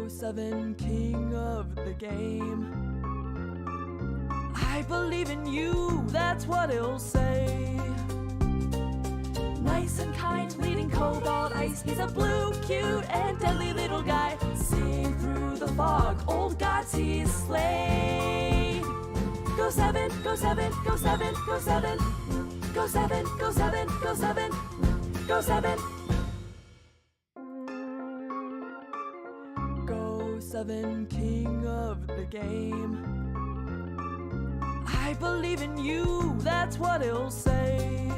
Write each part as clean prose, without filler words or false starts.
Go7 king of the game. I believe in you, that's what he'll say. Nice and kind, leading cobalt ice. He's a blue, cute, and deadly little guy. Seeing through the fog, old gods he's slayed. Go7, Go7, Go7, Go7. Go7, Go7, Go7, Go7. Go7 king of the game. I believe in you, that's what he'll say.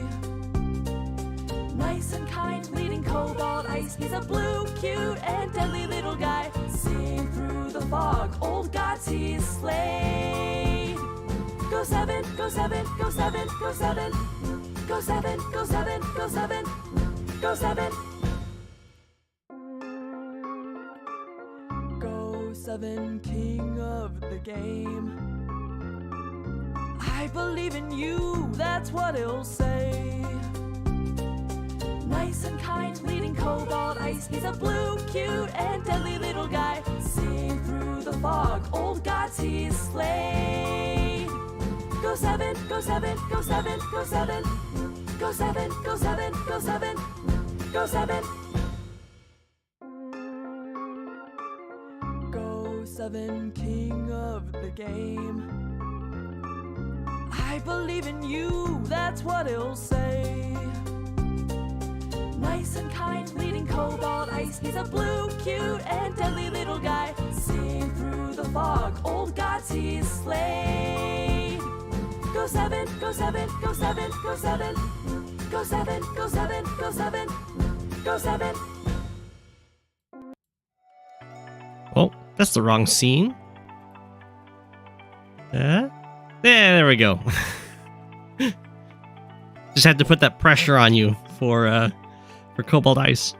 Nice and kind, leading cobalt ice. He's a blue, cute, and deadly little guy. Seeing through the fog, old gods he's slayed. Go7, Go7, Go7, Go7. Go7, Go7, Go7, Go7. Go7 king of the game. I believe in you, that's what he'll say. Nice and kind, leading cobalt ice. He's a blue, cute, and deadly little guy. Seeing through the fog, old gods he's slayed. Go7, Go7, Go7, Go7. Go7, Go7, Go7, Go7. Go7 king of the game. I believe in you, that's what he'll say. Nice and kind, leading cobalt ice. He's a blue, cute, and deadly little guy. Seeing through the fog, old gods he's slayed. Go7, Go7, Go7, Go7. Go7, Go7, Go7, Go7. Oh, that's the wrong scene. Yeah, there we go. Just had to put that pressure on you for Cobalt Ice.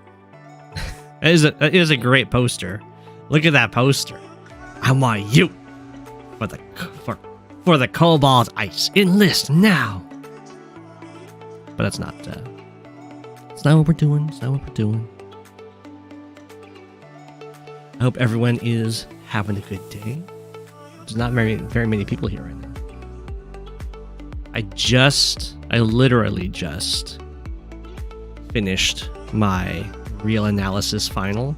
It is a great poster. Look at that poster. I want you for the Cobalt Ice. Enlist now. But that's not what we're doing. It's not what we're doing. I hope everyone is having a good day. There's not very many people here right now. I literally just finished my real analysis final.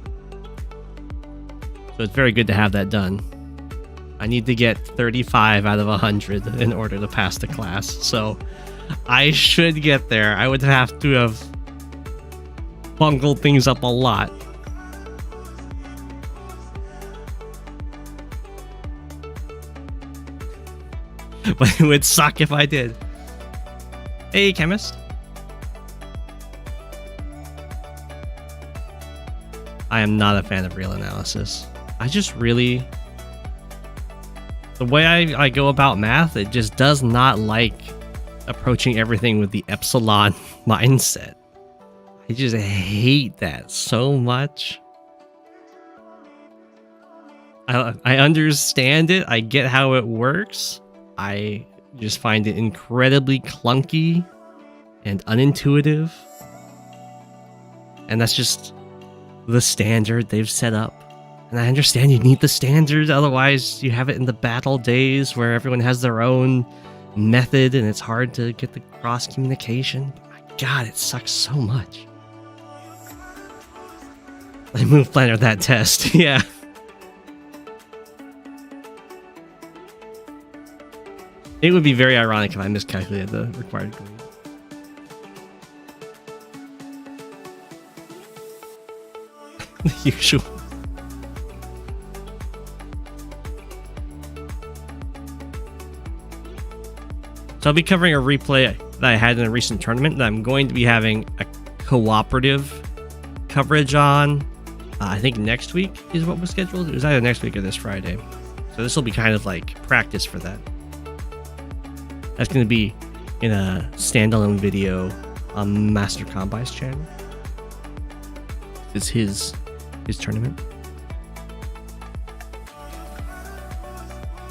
So it's very good to have that done. I need to get 35 out of 100 in order to pass the class. So I should get there. I would have to have bungled things up a lot. But it would suck if I did. Hey, chemist. I am not a fan of real analysis. I just really... The way I go about math, it just does not like approaching everything with the epsilon mindset. I just hate that so much. I understand it. I get how it works. I just find it incredibly clunky and unintuitive. And that's just the standard they've set up. And I understand you need the standard, otherwise you have it in the battle days where everyone has their own method and it's hard to get the cross communication. But my god, it sucks so much. I move planner that test, yeah. It would be very ironic if I miscalculated the required grade. The usual. So I'll be covering a replay that I had in a recent tournament that I'm going to be having a cooperative coverage on. I think next week is what was scheduled. It was either next week or this Friday. So this will be kind of like practice for that. That's going to be in a standalone video on Master Kanbei's channel. It's his tournament.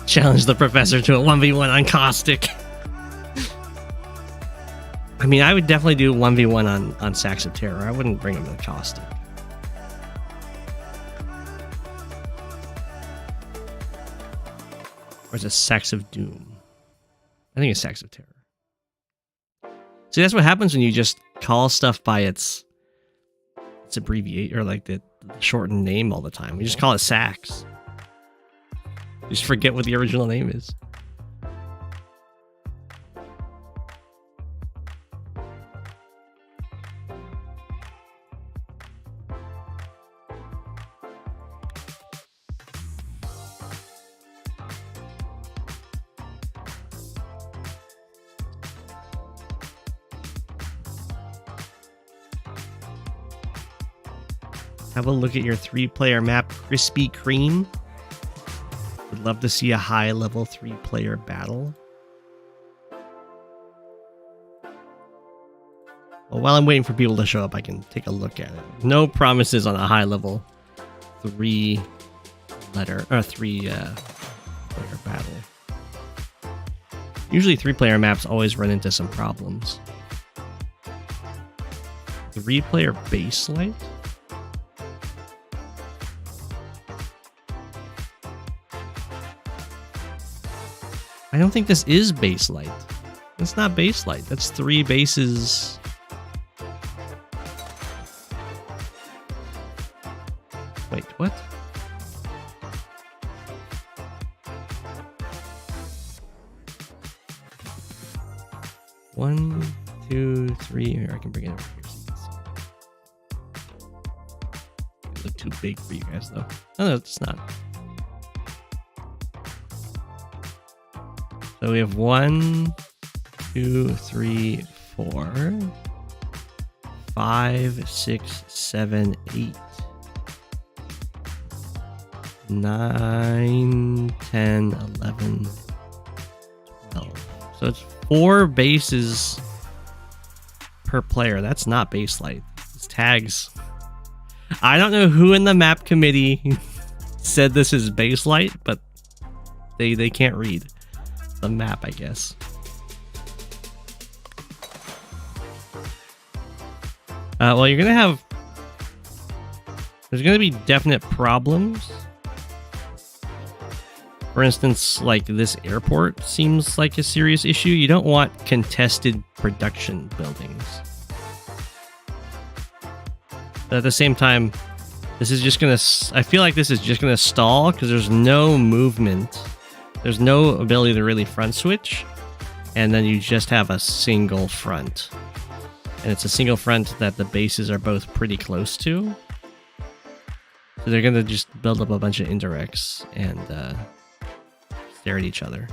Challenge the professor to a 1v1 on Caustic. I mean, I would definitely do 1v1 on Sacks of Terror. I wouldn't bring him to Caustic. Or is it Sacks of Doom? I think it's Sacks of Terror. See, that's what happens when you just call stuff by its abbreviate or like the shortened name all the time. We just call it Sacks. You just forget what the original name is. Have a look at your 3-player map, Krispy Kreme. Would love to see a high-level 3-player battle. Well, while I'm waiting for people to show up, I can take a look at it. No promises on a high-level 3-player battle. Usually 3-player maps always run into some problems. 3-player base light? I don't think this is base light. It's not base light. That's 3 bases. Wait, what? One, 2, 3. Here, I can bring it over here. It look too big for you guys, though. Oh, no, it's not. So we have 1, 2, 3, 4, 5, 6, 7, 8, 9, 10, 11, 12. So it's 4 bases per player. That's not base light. It's tags. I don't know who in the map committee said this is base light, but they can't read the map, I guess. Well, you're gonna have... There's gonna be definite problems. For instance, like this airport seems like a serious issue. You don't want contested production buildings. But at the same time, this is just gonna... I feel like this is just gonna stall because there's no movement. There's no ability to really front switch, and then you just have a single front. And it's a single front that the bases are both pretty close to. So they're going to just build up a bunch of indirects and stare at each other.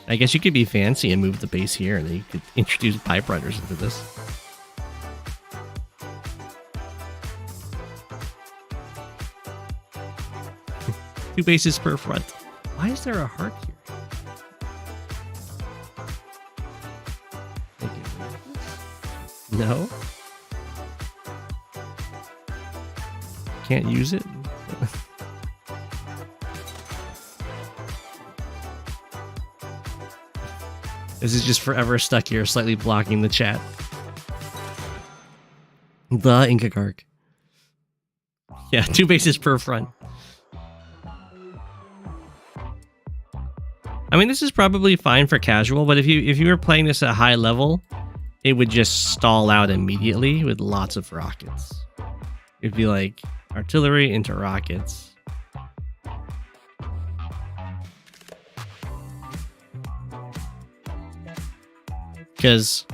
I guess you could be fancy and move the base here, and then you could introduce pipe runners into this. Two bases per front. Why is there a heart here? No? Can't use it? This is just forever stuck here, slightly blocking the chat. The Inca Kark. Yeah, 2 bases per front. I mean, this is probably fine for casual, but if you were playing this at high level, it would just stall out immediately with lots of rockets. It'd be like artillery into rockets. Because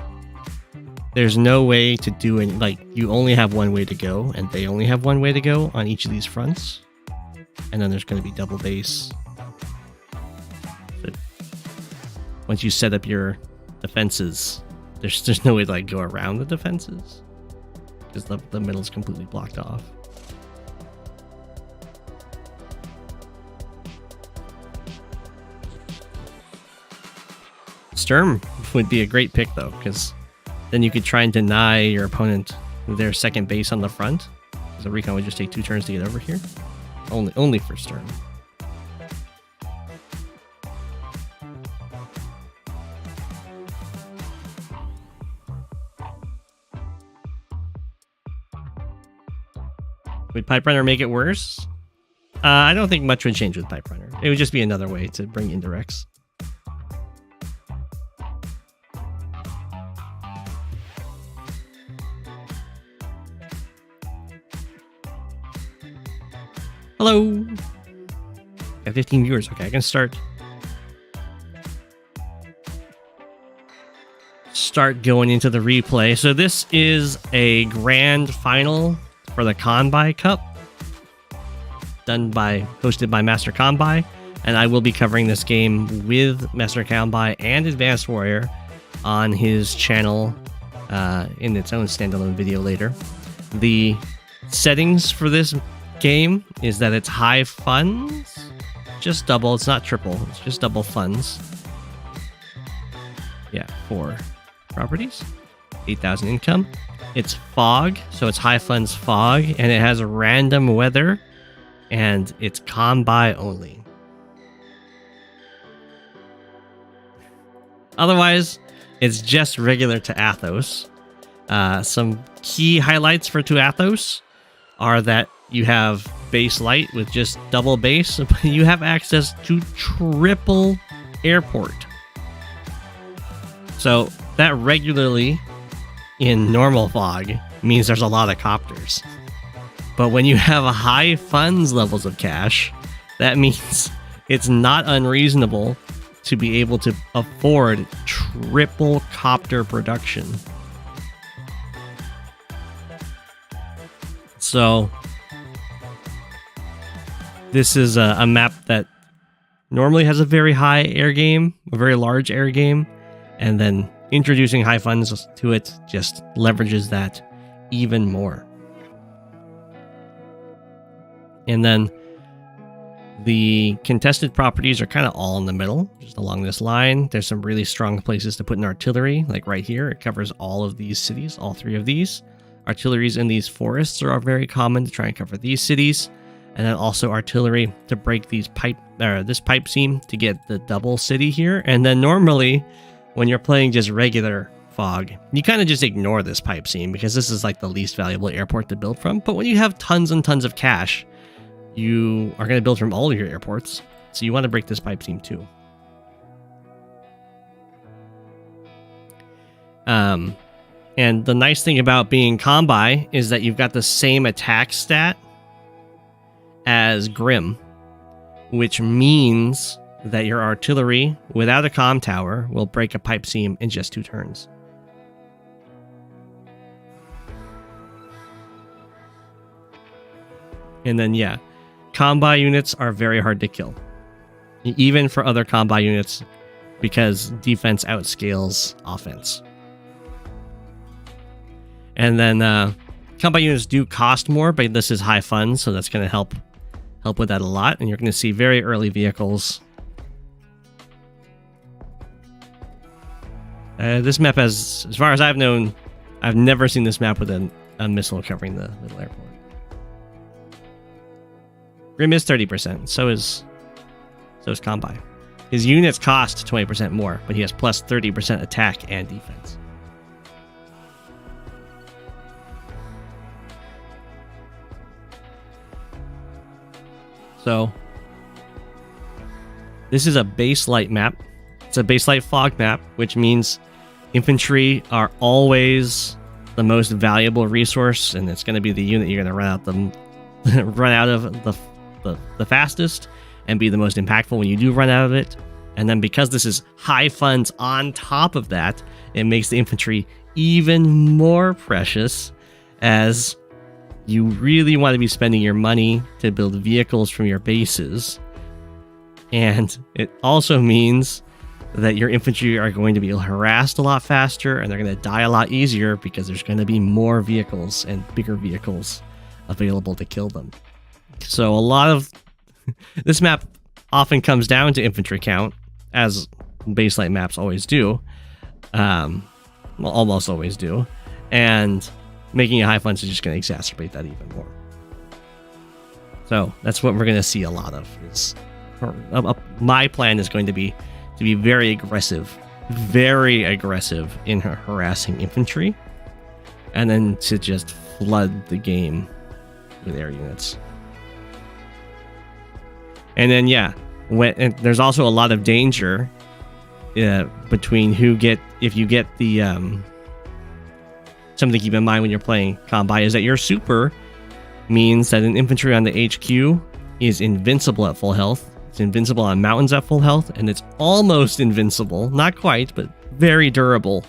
there's no way to do any, like, you only have one way to go, and they only have one way to go on each of these fronts. And then there's going to be double base. But once you set up your defenses, there's no way to like go around the defenses because the middle is completely blocked off. Sturm would be a great pick though, because then you could try and deny your opponent their second base on the front. Because the recon would just take 2 turns to get over here. Only for Sturm. Would Pipe Runner make it worse? I don't think much would change with Pipe Runner. It would just be another way to bring indirects. Hello. Got 15 viewers. Okay, I can start going into the replay. So this is a grand final for the Kanbei Cup, hosted by Master Kanbei, and I will be covering this game with Master Kanbei and Advanced Warrior on his channel in its own standalone video later. The settings for this game is that it's high funds, just double. It's not triple. It's just double funds. Yeah, 4 properties, 8,000 income. It's fog, so it's high funds fog, and it has random weather, and it's Kanbei only. Otherwise, it's just regular to Athos. Some key highlights for to Athos are that you have base light with just double base, but you have access to triple airport. So that regularly in normal fog means there's a lot of copters. But when you have a high funds levels of cash, that means it's not unreasonable to be able to afford triple copter production. So this is a map that normally has a very high air game, a very large air game, and then introducing high funds to it just leverages that even more. And then the contested properties are kind of all in the middle, just along this line. There's some really strong places to put in artillery, like right here. It covers all of these cities, all 3 of these. Artilleries in these forests are very common to try and cover these cities. And then also artillery to break these this pipe seam to get the double city here. And then normally, when you're playing just regular fog, you kind of just ignore this pipe seam because this is like the least valuable airport to build from. But when you have tons and tons of cash, you are going to build from all of your airports. So you want to break this pipe seam too. And the nice thing about being Kanbei is that you've got the same attack stat as Grim, which means that your artillery without a comm tower will break a pipe seam in just 2 turns. And then, yeah, Kanbei units are very hard to kill, even for other Kanbei units, because defense outscales offense. And then Kanbei units do cost more, but this is high funds, so that's going to help with that a lot. And you're going to see very early vehicles. This map has, as far as I've known, I've never seen this map with a missile covering the middle airport. Grim is 30%, so is Kanbei. His units cost 20% more, but he has plus 30% attack and defense. So this is a base light map. It's a base light fog map, which means infantry are always the most valuable resource, and it's going to be the unit you're going to run out of the fastest and be the most impactful when you do run out of it. And then because this is high funds on top of that, it makes the infantry even more precious, as you really want to be spending your money to build vehicles from your bases. And it also means that your infantry are going to be harassed a lot faster, and they're going to die a lot easier because there's going to be more vehicles and bigger vehicles available to kill them. So a lot of this map often comes down to infantry count, as base light maps always do. Well, almost always do. And making a high funds is just going to exacerbate that even more. So that's what we're going to see a lot of. My plan is going to be very aggressive in harassing infantry, and then to just flood the game with air units. And then yeah, and there's also a lot of danger between if you get the something to keep in mind when you're playing Kanbei is that your super means that an infantry on the HQ is invincible at full health. It's invincible on mountains at full health, and it's almost invincible, not quite, but very durable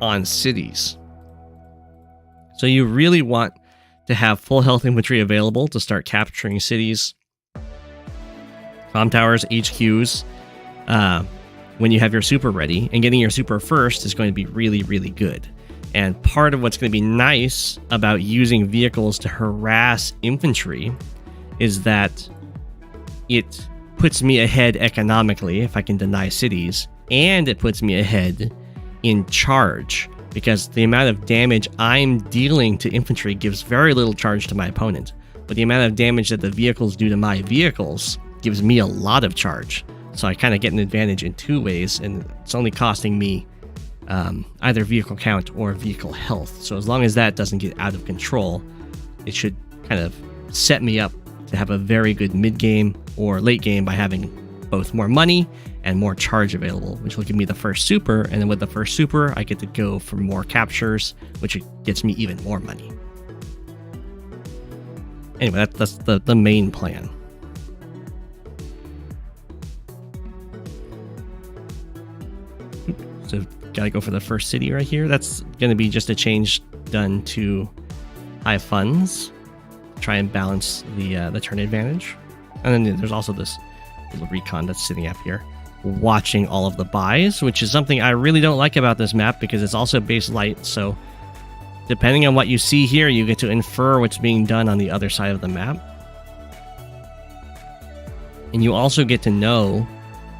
on cities. So you really want to have full health infantry available to start capturing cities, comm towers, HQs, when you have your super ready. And getting your super first is going to be really, really good. And part of what's going to be nice about using vehicles to harass infantry is that it puts me ahead economically if I can deny cities, and it puts me ahead in charge, because the amount of damage I'm dealing to infantry gives very little charge to my opponent, but the amount of damage that the vehicles do to my vehicles gives me a lot of charge. So I kind of get an advantage in two ways, and it's only costing me either vehicle count or vehicle health. So as long as that doesn't get out of control, it should kind of set me up to have a very good mid-game or late game by having both more money and more charge available, which will give me the first super, and then with the first super, I get to go for more captures, which gets me even more money. Anyway, that's the main plan. So gotta go for the first city right here. That's gonna be just a change done to high funds, try and balance the turn advantage. And then there's also this little recon that's sitting up here watching all of the buys, which is something I really don't like about this map because it's also base light. So depending on what you see here, you get to infer what's being done on the other side of the map. And you also get to know,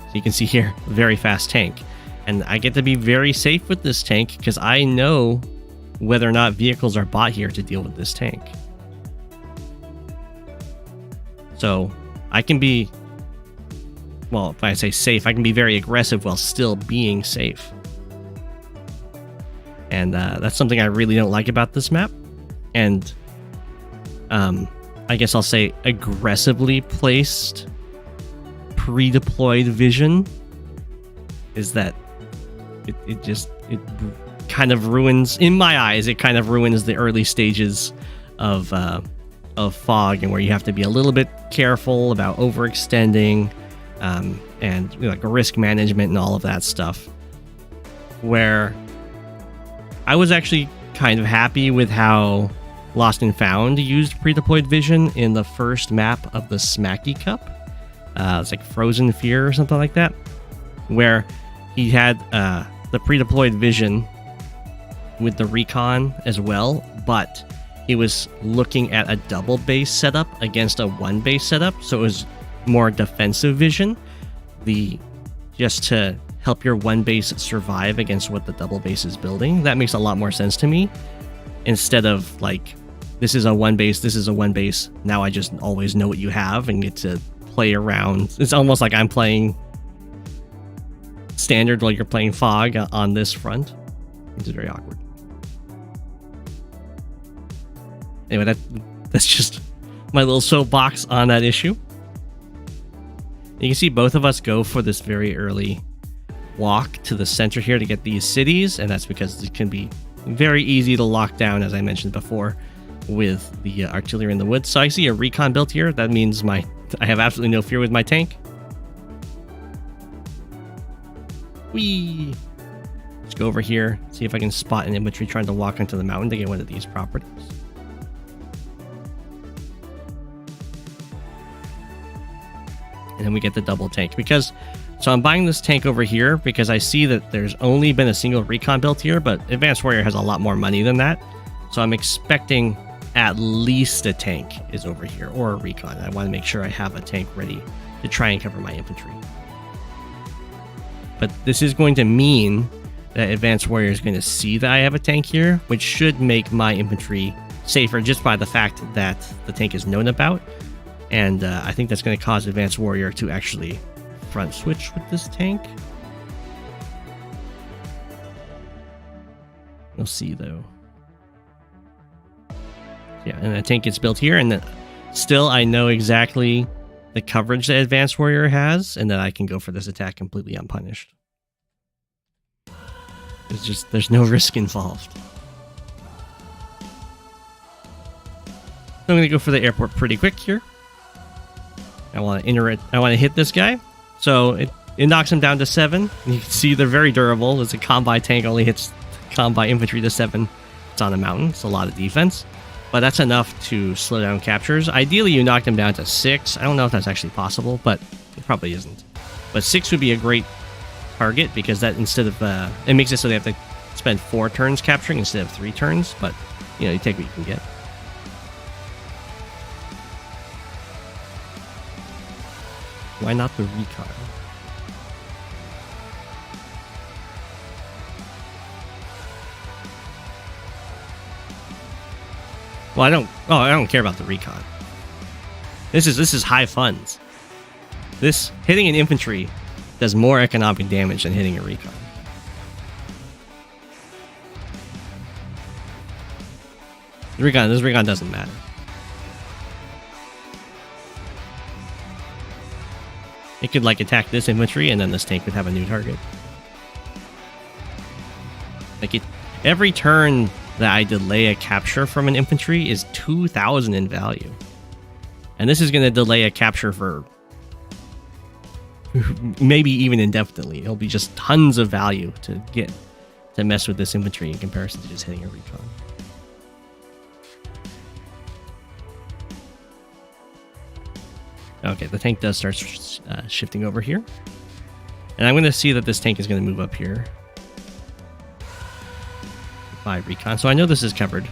so you can see here, very fast tank. And I get to be very safe with this tank because I know whether or not vehicles are bought here to deal with this tank. So I can be, well, if I say safe, I can be very aggressive while still being safe. And that's something I really don't like about this map. And I guess I'll say aggressively placed pre-deployed vision is that it kind of ruins, in my eyes, it kind of ruins the early stages of fog, and where you have to be a little bit careful about overextending and like risk management and all of that stuff. Where I was actually kind of happy with how Lost and Found used pre-deployed vision in the first map of the Smacky Cup. It's like Frozen Fear or something like that, where he had the pre-deployed vision with the recon as well, but he was looking at a double base setup against a one base setup, so it was more defensive vision, just to help your one base survive against what the double base is building. That makes a lot more sense to me, instead of like, this is a one base, this is a one base, now I just always know what you have and get to play around. It's almost like I'm playing standard while you're playing fog on this front, which is very awkward. Anyway, that's just my little soapbox on that issue. You can see both of us go for this very early walk to the center here to get these cities, and that's because it can be very easy to lock down, as I mentioned before, with the artillery in the woods. So I see a recon built here. That means I have absolutely no fear with my tank. Whee! Let's go over here, see if I can spot an infantry trying to walk onto the mountain to get one of these properties. And then we get the double tank. So I'm buying this tank over here because I see that there's only been a single recon built here, but Advanced Warrior has a lot more money than that. So I'm expecting at least a tank is over here, or a recon. I want to make sure I have a tank ready to try and cover my infantry. But this is going to mean that Advanced Warrior is going to see that I have a tank here, which should make my infantry safer just by the fact that the tank is known about. And I think that's going to cause Advanced Warrior to actually front switch with this tank. We'll see, though. Yeah, and the tank gets built here, and still I know exactly the coverage that Advanced Warrior has, and then I can go for this attack completely unpunished. It's just, there's no risk involved. So I'm going to go for the airport pretty quick here. I want to hit this guy. So it knocks him down to 7. And you can see they're very durable. As a Kanbei tank only hits Kanbei infantry to 7. It's on a mountain. It's a lot of defense. But that's enough to slow down captures. Ideally, you knock them down to 6. I don't know if that's actually possible, but it probably isn't. But 6 would be a great target because that instead of it makes it so they have to spend 4 turns capturing instead of 3 turns. But you take what you can get. Why not the recon? Well, I don't care about the recon. This is high funds. This hitting an infantry does more economic damage than hitting a recon. This recon doesn't matter. It could attack this infantry and then this tank would have a new target. Every turn that I delay a capture from an infantry is 2,000 in value. And this is going to delay a capture for maybe even indefinitely. It'll be just tons of value to mess with this infantry in comparison to just hitting a recon. Okay, the tank does start shifting over here. And I'm going to see that this tank is going to move up here. 5 recon, so I know this is covered.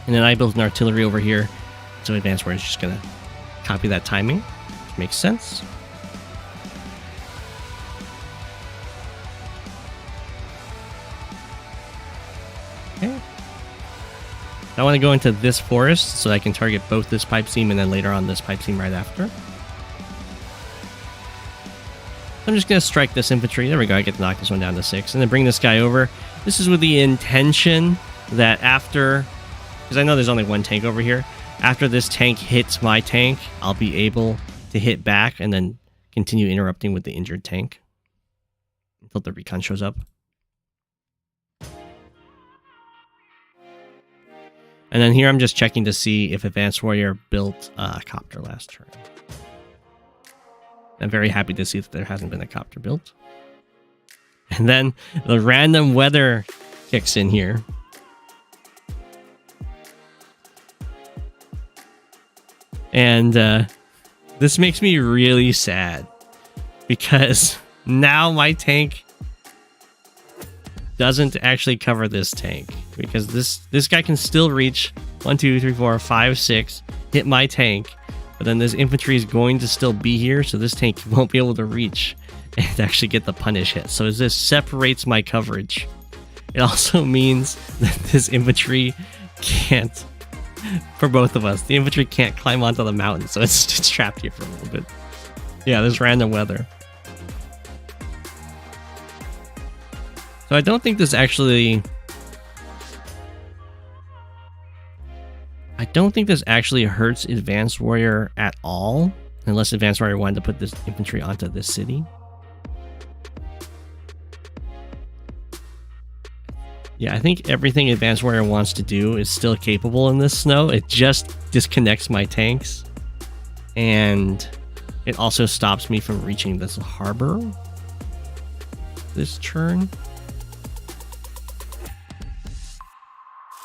And then I built an artillery over here, so Advanced Warrior is just going to copy that timing, which makes sense. Okay. I want to go into this forest so I can target both this pipe seam and then later on this pipe seam right after. I'm just going to strike this infantry. There we go. I get to knock this one down to 6. And then bring this guy over. This is with the intention that after... Because I know there's only one tank over here. After this tank hits my tank, I'll be able to hit back and then continue interrupting with the injured tank. Until the recon shows up. And then here I'm just checking to see if Advanced Warrior built a copter last turn. I'm very happy to see that there hasn't been a copter built. And then the random weather kicks in here. And this makes me really sad. Because now my tank doesn't actually cover this tank. Because this guy can still reach 1, 2, 3, 4, 5, 6, hit my tank. But then this infantry is going to still be here, so this tank won't be able to reach and actually get the punish hit. So as this separates my coverage, it also means that this infantry can't, for both of us, the infantry can't climb onto the mountain, so it's trapped here for a little bit. Yeah, there's random weather. So I don't think this actually... I don't think this actually hurts Advanced Warrior at all, unless Advanced Warrior wanted to put this infantry onto this city. Yeah, I think everything Advanced Warrior wants to do is still capable in this snow. It just disconnects my tanks, and it also stops me from reaching this harbor this turn.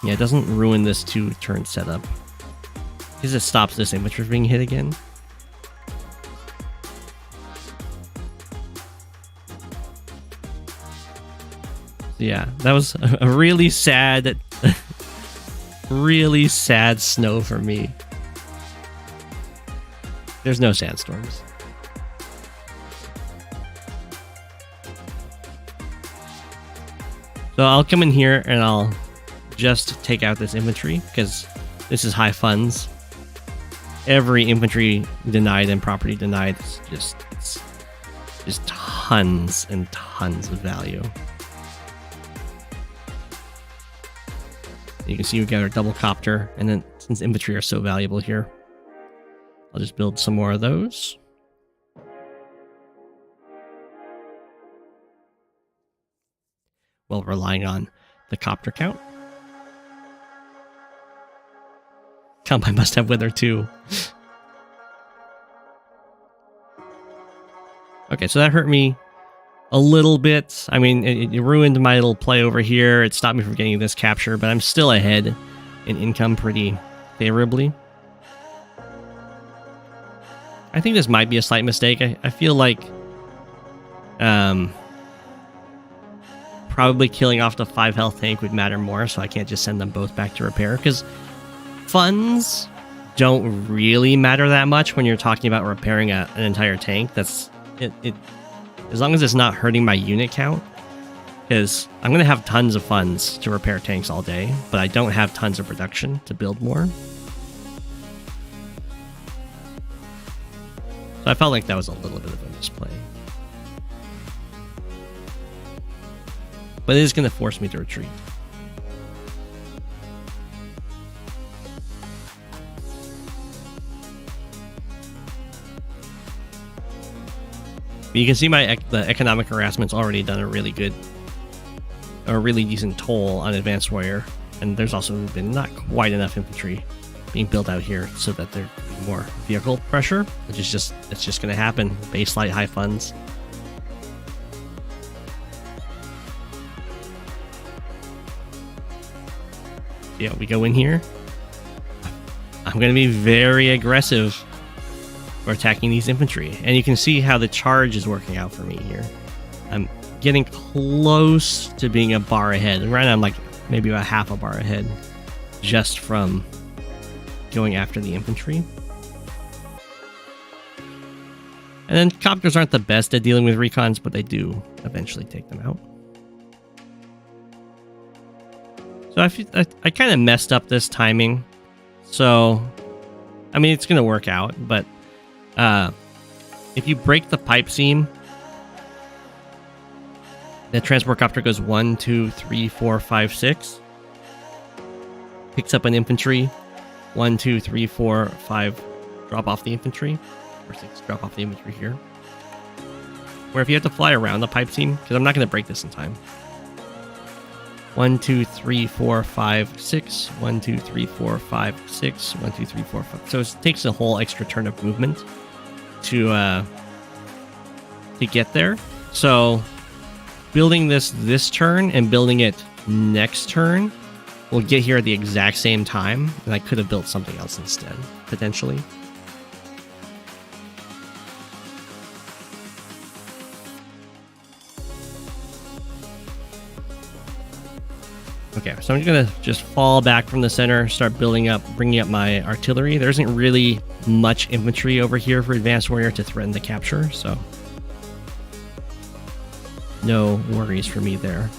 Yeah, it doesn't ruin this 2-turn setup. Because it stops this infantry from being hit again. Yeah, that was a really sad, really sad snow for me. There's no sandstorms. So I'll come in here and I'll just take out this infantry because this is high funds. Every infantry denied and property denied is just tons and tons of value. You can see we got our double copter, and then since infantry are so valuable here, I'll just build some more of those. While relying on the copter count. Kanbei must have wither too. Okay, so that hurt me a little bit. I mean, it ruined my little play over here. It stopped me from getting this capture, but I'm still ahead in income pretty favorably. I think this might be a slight mistake. I feel like probably killing off the 5 health tank would matter more, so I can't just send them both back to repair, because funds don't really matter that much when you're talking about repairing an entire tank. That's it. As long as it's not hurting my unit count, because I'm going to have tons of funds to repair tanks all day, but I don't have tons of production to build more. So I felt like that was a little bit of a misplay. But it is going to force me to retreat. But you can see the economic harassment's already done a really decent toll on Advanced Warrior. And there's also been not quite enough infantry being built out here so that there can be more vehicle pressure, which is it's just going to happen. Base light, high funds. Yeah, we go in here. I'm going to be very aggressive for attacking these infantry. And you can see how the charge is working out for me here. I'm getting close to being a bar ahead. Right now I'm like maybe about half a bar ahead just from going after the infantry. And then copters aren't the best at dealing with recons, but they do eventually take them out. So I kind of messed up this timing. So, I mean, it's going to work out, but if you break the pipe seam, the transport copter goes 1, 2, 3, 4, 5, 6. Picks up an infantry. 1, 2, 3, 4, 5. Drop off the infantry. Or 6. Drop off the infantry here. Where if you have to fly around the pipe seam, because I'm not going to break this in time. 1, 2, 3, 4, 5, 6. 1, 2, 3, 4, 5, 6. 1, 2, 3, 4, 5. So it takes a whole extra turn of movement to get there. So building this turn and building it next turn will get here at the exact same time, and I could have built something else instead, potentially. Okay, so I'm gonna just fall back from the center, start bringing up my artillery. There isn't really much infantry over here for Advanced Warrior to threaten the capture, so no worries for me there.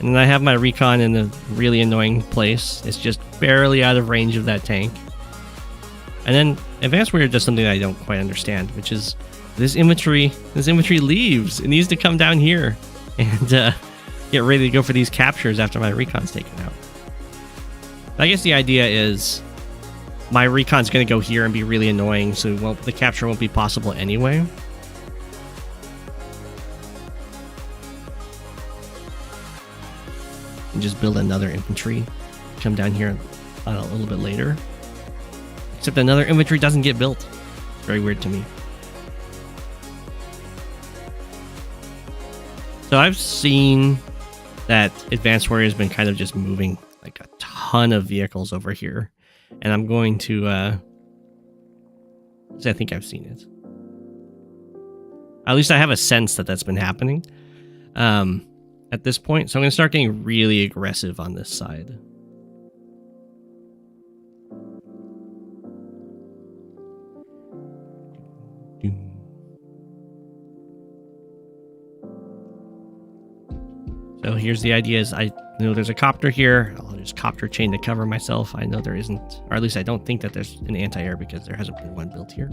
And then I have my recon in a really annoying place. It's just barely out of range of that tank. And then Advanced Warrior does something that I don't quite understand, which is this infantry leaves. It needs to come down here and get ready to go for these captures after my recon's taken out. I guess the idea is my recon's going to go here and be really annoying, so the capture won't be possible anyway. And just build another infantry, come down here a little bit later. Except another infantry doesn't get built. It's very weird to me. So I've seen that Advanced Warrior has been kind of just moving like a ton of vehicles over here. And I'm going to, I think I've seen it. At least I have a sense that that's been happening at this point. So I'm going to start getting really aggressive on this side. So here's the idea is I know there's a copter here. I'll just copter chain to cover myself. I know there isn't, or at least I don't think that there's an anti-air because there hasn't been one built here.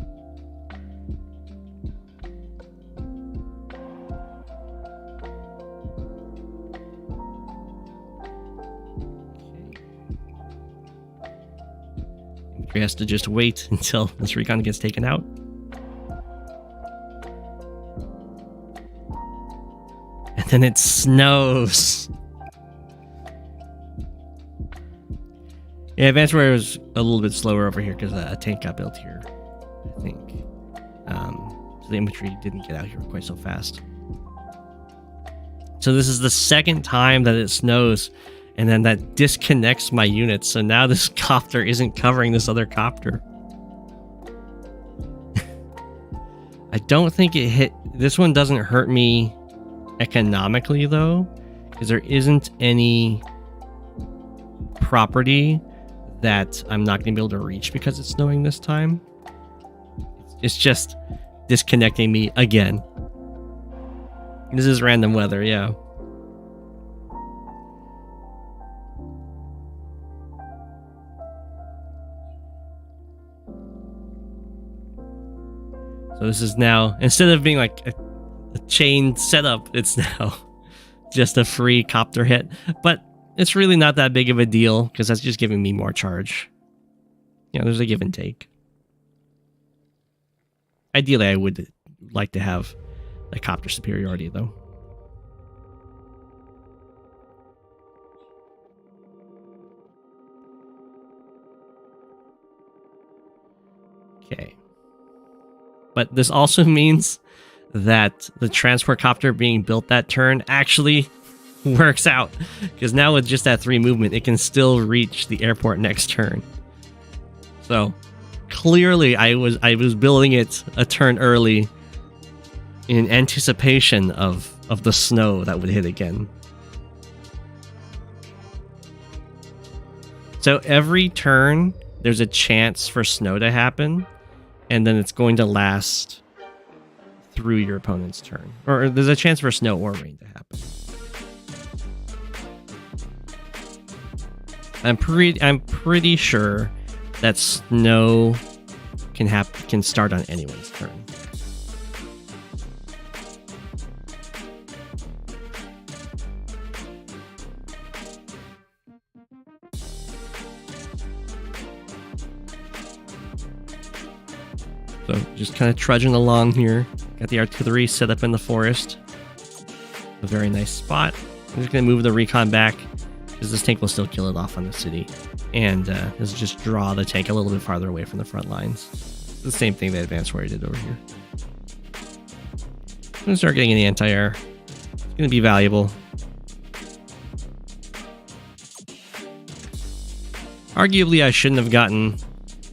He has to just wait until this recon gets taken out. And then it snows. Yeah, Advanced Warrior was a little bit slower over here because a tank got built here, I think. So the infantry didn't get out here quite so fast. So this is the second time that it snows, and then that disconnects my units. So now this copter isn't covering this other copter. I don't think it hit... This one doesn't hurt me economically, though, because there isn't any property that I'm not going to be able to reach because it's snowing this time. It's just disconnecting me again. This is random weather, yeah. So this is now, instead of being like a chain setup, it's now just a free copter hit. But it's really not that big of a deal because that's just giving me more charge. Yeah, there's a give and take. Ideally, I would like to have a copter superiority, though. Okay. But this also means that the transport copter being built that turn actually works out, because now with just that 3 movement, it can still reach the airport next turn. So clearly, I was building it a turn early in anticipation of the snow that would hit again. So every turn, there's a chance for snow to happen, and then it's going to last through your opponent's turn. Or there's a chance for snow or rain to happen. I'm pretty sure that snow can start on anyone's turn. So just kind of trudging along here. Got the artillery set up in the forest. A very nice spot. I'm just going to move the recon back because this tank will still kill it off on the city. And let's just draw the tank a little bit farther away from the front lines. It's the same thing that Advanced Warrior did over here. I'm going to start getting an anti-air. It's going to be valuable. Arguably, I shouldn't have gotten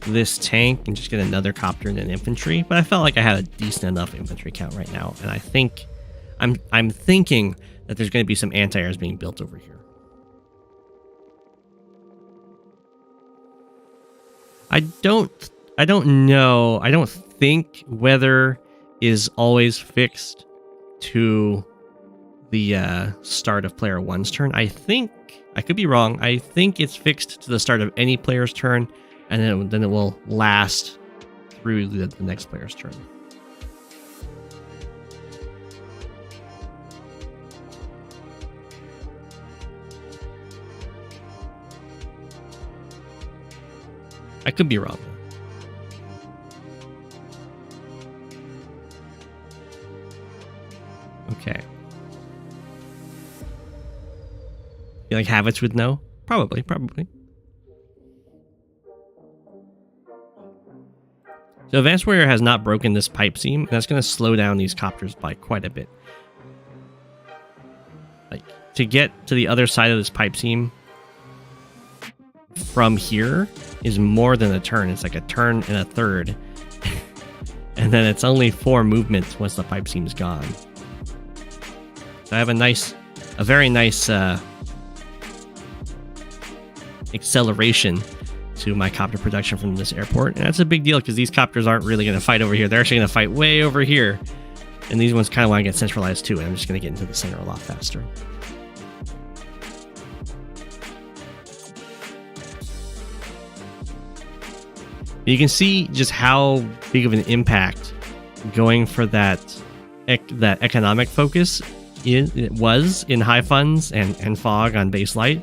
this tank and just get another copter and an infantry, but I felt like I had a decent enough infantry count right now, and I think I'm thinking that there's going to be some anti-airs being built over here. I don't know. I don't think weather is always fixed to the start of player 1's turn. I think, I could be wrong, I think it's fixed to the start of any player's turn, and then it will last through the next player's turn. I could be wrong. Okay. You like Habits would know? Probably. So Advanced Warrior has not broken this pipe seam, and that's going to slow down these copters by quite a bit. Like, to get to the other side of this pipe seam from here is more than a turn. It's like a turn and a third. And then it's only 4 movements once the pipe seam's gone. So I have a very nice acceleration to my copter production from this airport. And that's a big deal because these copters aren't really going to fight over here. They're actually going to fight way over here. And these ones kind of want to get centralized too. And I'm just going to get into the center a lot faster. You can see just how big of an impact going for that economic focus it was in high funds and fog on base light.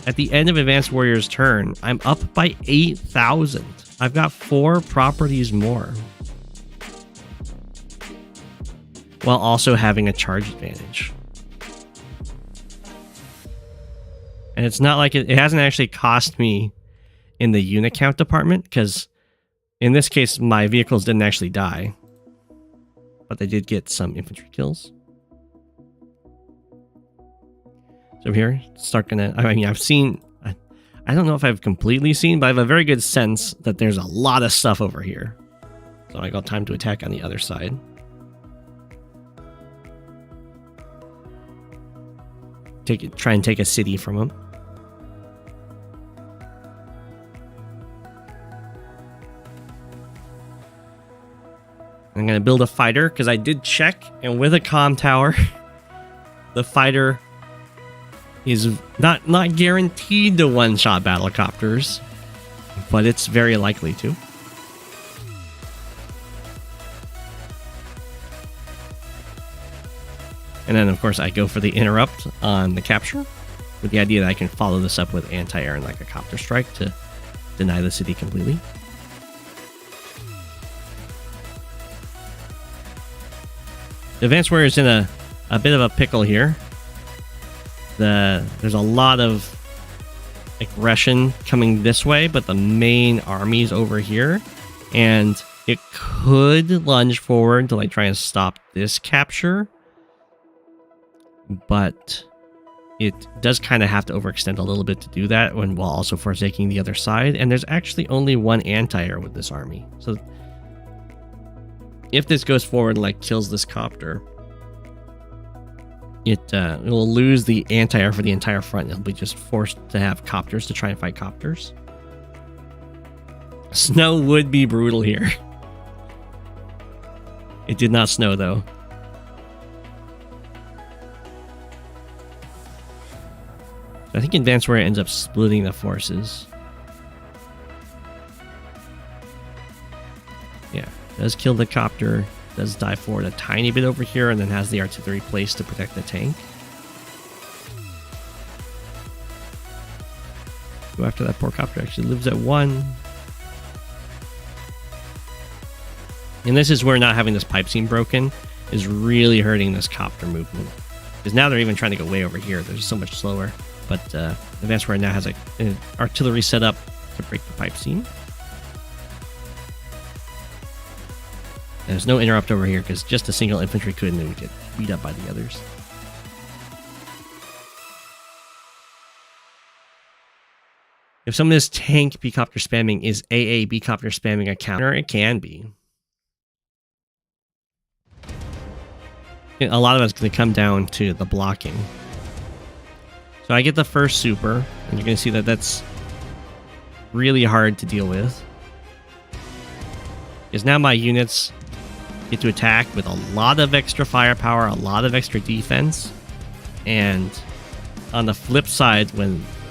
at the end of Advanced Warrior's turn, I'm up by 8,000. I've got 4 properties more. While also having a charge advantage. And it's not like it hasn't actually cost me in the unit count department, because in this case, my vehicles didn't actually die. But they did get some infantry kills. So here, I've seen, I don't know if I've completely seen, but I have a very good sense that there's a lot of stuff over here. So I got time to attack on the other side. Try and take a city from them. I'm going to build a fighter because I did check, and with a comm tower, the fighter is not guaranteed to one-shot battlecopters, but it's very likely to. And then, of course, I go for the interrupt on the capture with the idea that I can follow this up with anti-air and like a copter strike to deny the city completely. The Advanced Warrior is in a bit of a pickle here. There's a lot of aggression coming this way, but the main army's over here. And it could lunge forward to like try and stop this capture. But it does kind of have to overextend a little bit to do that while also forsaking the other side. And there's actually only one anti-air with this army. So if this goes forward and like kills this copter, it will lose the anti-air for the entire front. It'll be just forced to have copters to try and fight copters. Snow would be brutal here. It did not snow though. I think Advanced Warrior ends up splitting the forces. Yeah, does kill the copter, does die forward a tiny bit over here, and then has the artillery placed to protect the tank. Go after that poor copter, actually lives at 1. And this is where not having this pipe seam broken is really hurting this copter movement. Because now they're even trying to go way over here. They're just so much slower. But Advanced Warrior now has an artillery set up to break the pipe seam. And there's no interrupt over here because just a single infantry could and it would get beat up by the others. If some of this tank B-copter spamming is AA B-copter spamming a counter, it can be. A lot of it's going to come down to the blocking. So I get the first super, and you're going to see that that's really hard to deal with. Because now my units get to attack with a lot of extra firepower, a lot of extra defense. And on the flip side,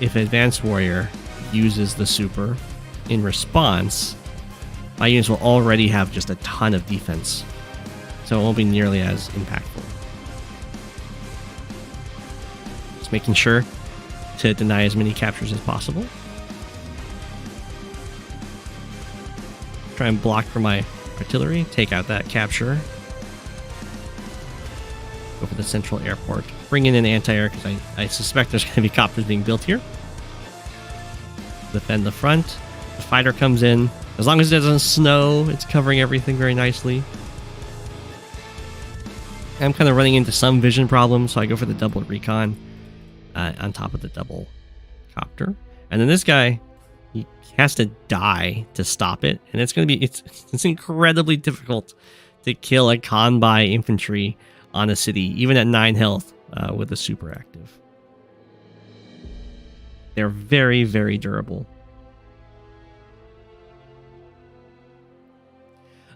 if Advanced Warrior uses the super in response, my units will already have just a ton of defense. So it won't be nearly as impactful. Just making sure to deny as many captures as possible. Try and block for my artillery, take out that capture. Go for the central airport. Bring in an anti-air because I suspect there's going to be copters being built here. Defend the front. The fighter comes in. As long as it doesn't snow, it's covering everything very nicely. I'm kind of running into some vision problems, so I go for the double recon on top of the double copter. And then this guy, he has to die to stop it, and it's going to be it's incredibly difficult to kill a Kanbei infantry on a city, even at 9 health with a super active. They're very, very durable.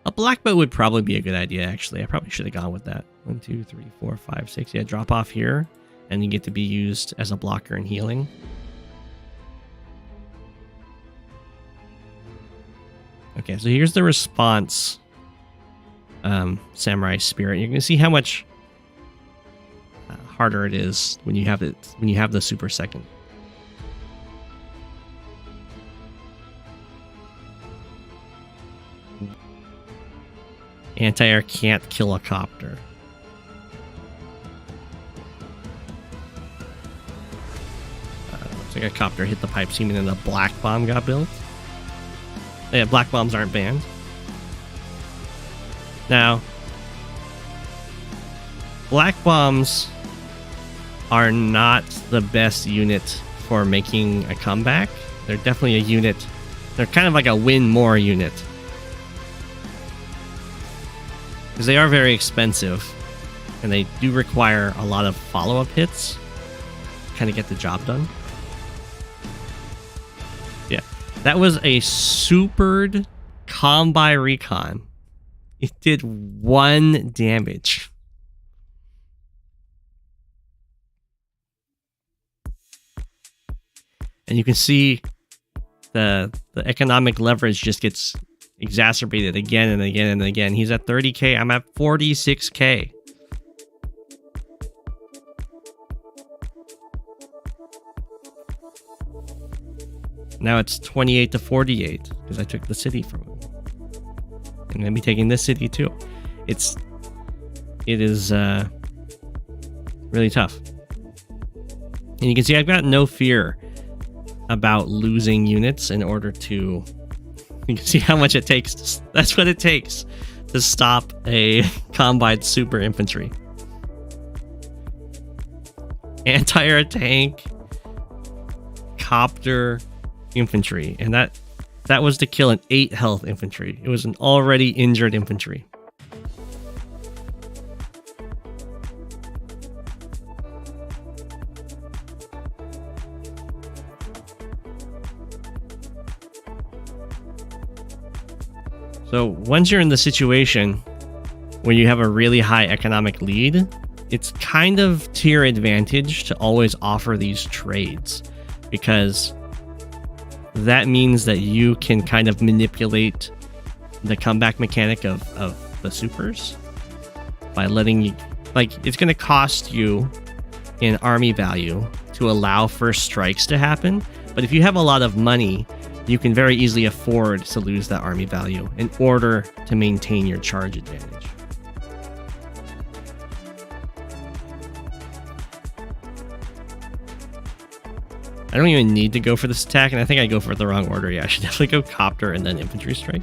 A black boat would probably be a good idea, actually. I probably should have gone with that. 1, 2, 3, 4, 5, 6. Yeah, drop off here, and you get to be used as a blocker and healing. Okay, so here's the response. Samurai Spirit. You're gonna see how much harder it is when you have it. When you have the super second. Anti-air can't kill a copter. Looks like a copter hit the pipe seam and then a black bomb got built. Yeah, black bombs aren't banned. Now, black bombs are not the best unit for making a comeback. They're definitely a unit. They're kind of like a win more unit. Because they are very expensive. And they do require a lot of follow-up hits to kind of get the job done. Yeah. That was a supered Kanbei recon. It did 1 damage. And you can see the economic leverage just gets exacerbated again and again and again. He's at 30k. I'm at 46k. Now it's 28 to 48 because I took the city from him. I'm going to be taking this city too. It is really tough. And you can see I've got no fear about losing units in order to... You can see how much it takes. That's what it takes to stop a Kanbei super infantry. Anti-air tank, copter, infantry. And that was to kill an 8 health infantry. It was an already injured infantry. So once you're in the situation where you have a really high economic lead, it's kind of to your advantage to always offer these trades, because that means that you can kind of manipulate the comeback mechanic of the supers by letting you, like, it's going to cost you in army value to allow first strikes to happen. But if you have a lot of money, you can very easily afford to lose that army value in order to maintain your charge advantage. I don't even need to go for this attack, and I think I go for the wrong order. Yeah, I should definitely go copter and then infantry strike.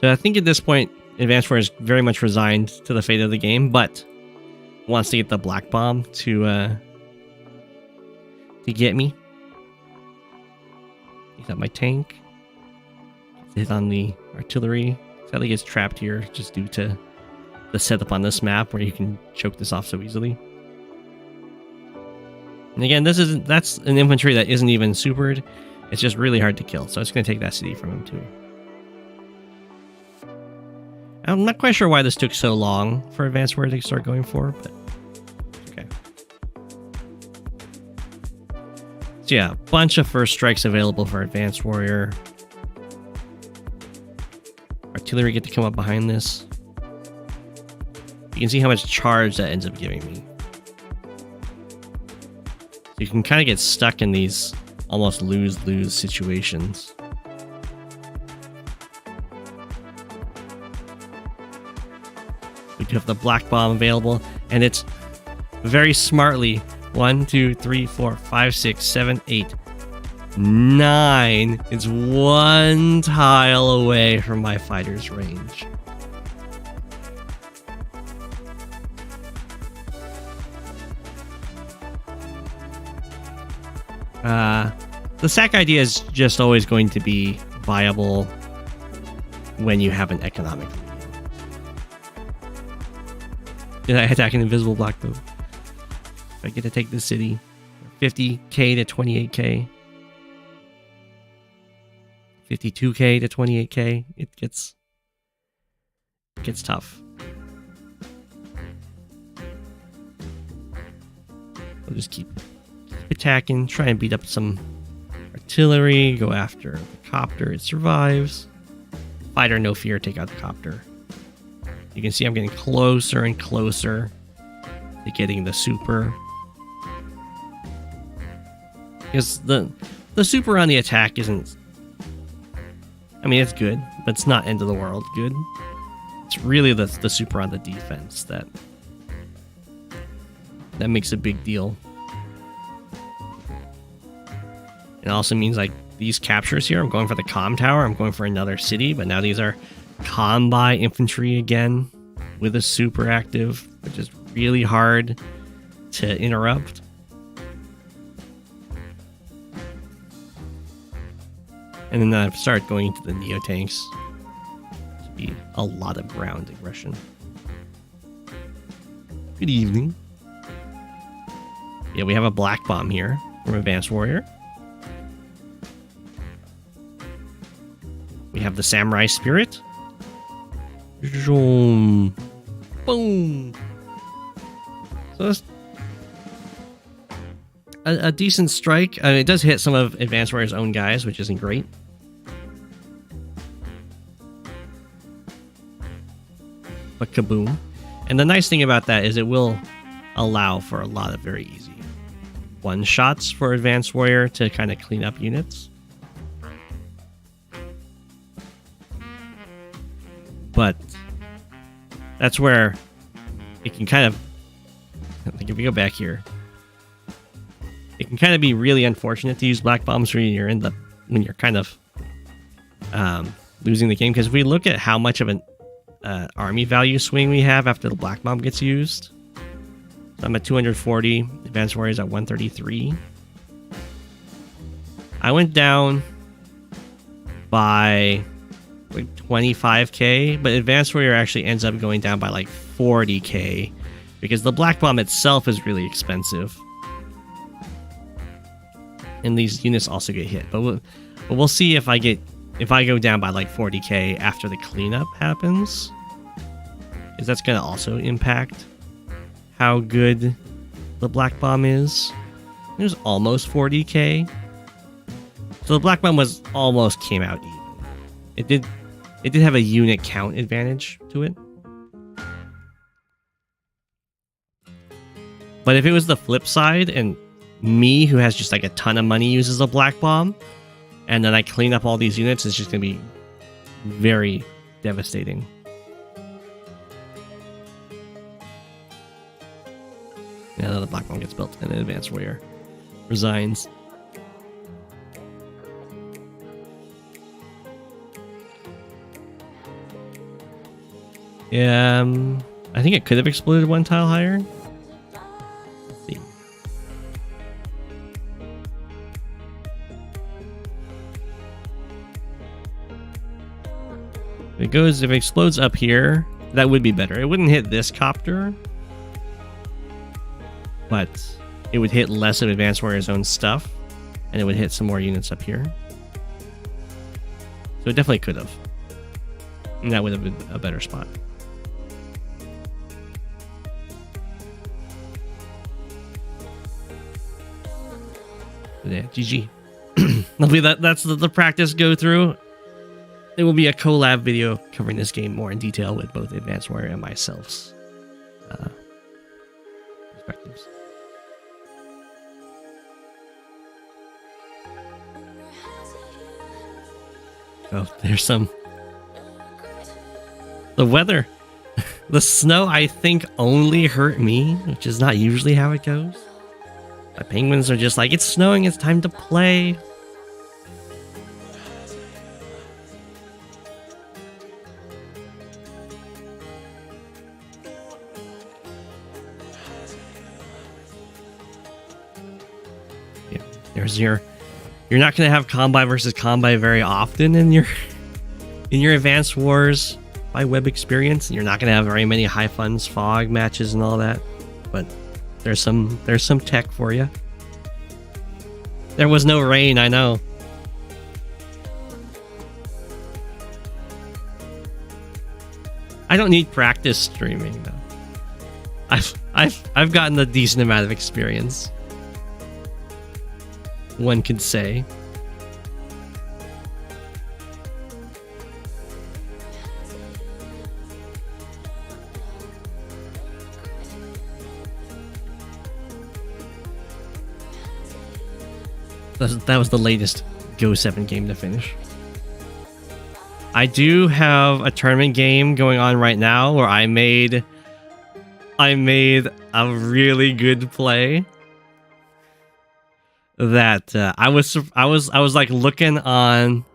So I think at this point, Advanced Warrior is very much resigned to the fate of the game, but wants to get the black bomb to get me. He's got my tank. Hit on the artillery. Sadly gets trapped here just due to the setup on this map where you can choke this off so easily. And again, that's an infantry that isn't even supered. It's just really hard to kill, so it's going to take that city from him too. I'm not quite sure why this took so long for Advanced Warrior to start going for, but okay. So yeah, a bunch of first strikes available for Advanced Warrior. Artillery get to come up behind this. You can see how much charge that ends up giving me. So you can kind of get stuck in these almost lose-lose situations. We do have the black bomb available, and it's very smartly 1, 2, 3, 4, 5, 6, 7, 8, 9. It's 1 tile away from my fighter's range. The sack idea is just always going to be viable when you have an economic lead. Did I attack an invisible black boat? I get to take this city. 50k to 28k. 52k to 28k. It gets tough. We'll just keep attacking, try and beat up some artillery, go after the copter. It survives. Fighter, no fear, take out the copter. You can see I'm getting closer and closer to getting the super. Because the super on the attack isn't... I mean, it's good, but it's not end of the world good. It's really the super on the defense that makes a big deal. It also means, like, these captures here, I'm going for the comm tower, I'm going for another city, but now these are Kanbei infantry again with a super active, which is really hard to interrupt. And then I start going into the Neo tanks. To be a lot of ground aggression. Good evening. Yeah, we have a black bomb here from Advanced Warrior. We have the Samurai Spirit. Boom. Boom. So that's a decent strike. I mean, it does hit some of Advanced Warrior's own guys, which isn't great. But kaboom. And the nice thing about that is it will allow for a lot of very easy one-shots for Advanced Warrior to kind of clean up units. But that's where it can kind of, like, if we go back here, it can kind of be really unfortunate to use black bombs when you're kind of losing the game. Because if we look at how much of an army value swing we have after the black bomb gets used, so I'm at 240, Advanced Warriors at 133. I went down by like 25k, but Advanced Warrior actually ends up going down by like 40k because the black bomb itself is really expensive, and these units also get hit. But we'll see if I go down by like 40k after the cleanup happens, because that's going to also impact how good the black bomb is. It was almost 40k, so the black bomb almost came out even. It did have a unit count advantage to it. But if it was the flip side and me, who has just like a ton of money, uses a black bomb, and then I clean up all these units, it's just going to be very devastating. Yeah, the black bomb gets built and then Advanced Warrior resigns. Yeah, I think it could have exploded one tile higher. Let's see. If it explodes up here, that would be better. It wouldn't hit this copter, but it would hit less of Advanced Warrior's own stuff, and it would hit some more units up here. So it definitely could have. And that would have been a better spot. Yeah, GG. Lovely. That's the practice go through. There will be a collab video covering this game more in detail with both Advanced Warrior and myself's perspectives. Oh, there's some. The weather. The snow, I think, only hurt me, which is not usually how it goes. My penguins are just like, it's snowing, it's time to play. Yeah, there's you're not going to have Kanbei versus Kanbei very often in your Advanced Wars by web experience, and you're not going to have very many high funds fog matches and all that, but there's some tech for you. There was no rain, I know. I don't need practice streaming though. I've gotten a decent amount of experience, one could say. that was the latest Go7 game to finish. I do have a tournament game going on right now where I made a really good play that I was like looking on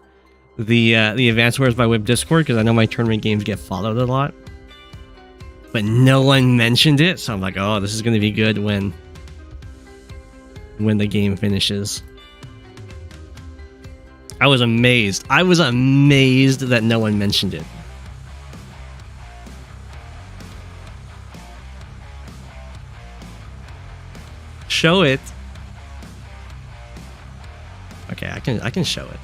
the Advanced Wars by Whip Discord, because I know my tournament games get followed a lot, but no one mentioned it, so I'm like, oh, this is going to be good when the game finishes. I was amazed that no one mentioned it. Show it. Okay, I can show it.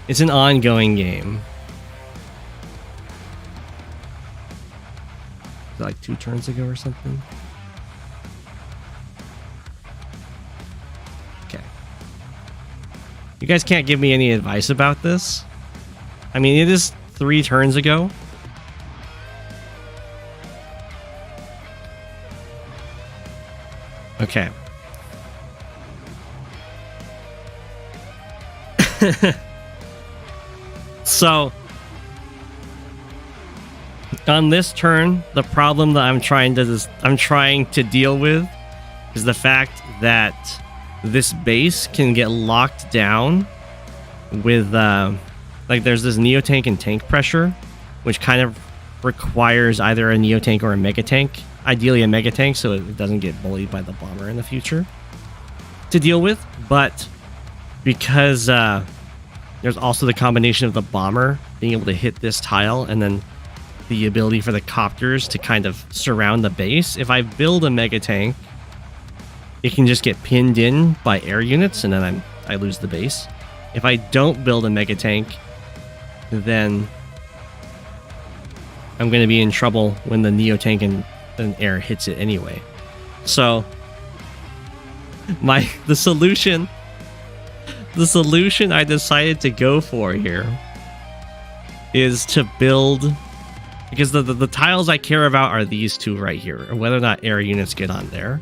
It's an ongoing game. Is it like 2 turns ago or something? Okay. You guys can't give me any advice about this. I mean, it is 3 turns ago. Okay. So, on this turn, the problem that I'm trying to deal with is the fact that this base can get locked down with like there's this Neo Tank and tank pressure, which kind of requires either a Neo Tank or a Mega Tank, ideally a Mega Tank, so it doesn't get bullied by the bomber in the future to deal with. But because there's also the combination of the bomber being able to hit this tile and then the ability for the copters to kind of surround the base. If I build a Mega Tank, it can just get pinned in by air units and then I lose the base. If I don't build a Mega Tank, then I'm going to be in trouble when the Neo Tank and air hits it anyway. So the solution I decided to go for here is to build, because the tiles I care about are these 2 right here, or whether or not air units get on there.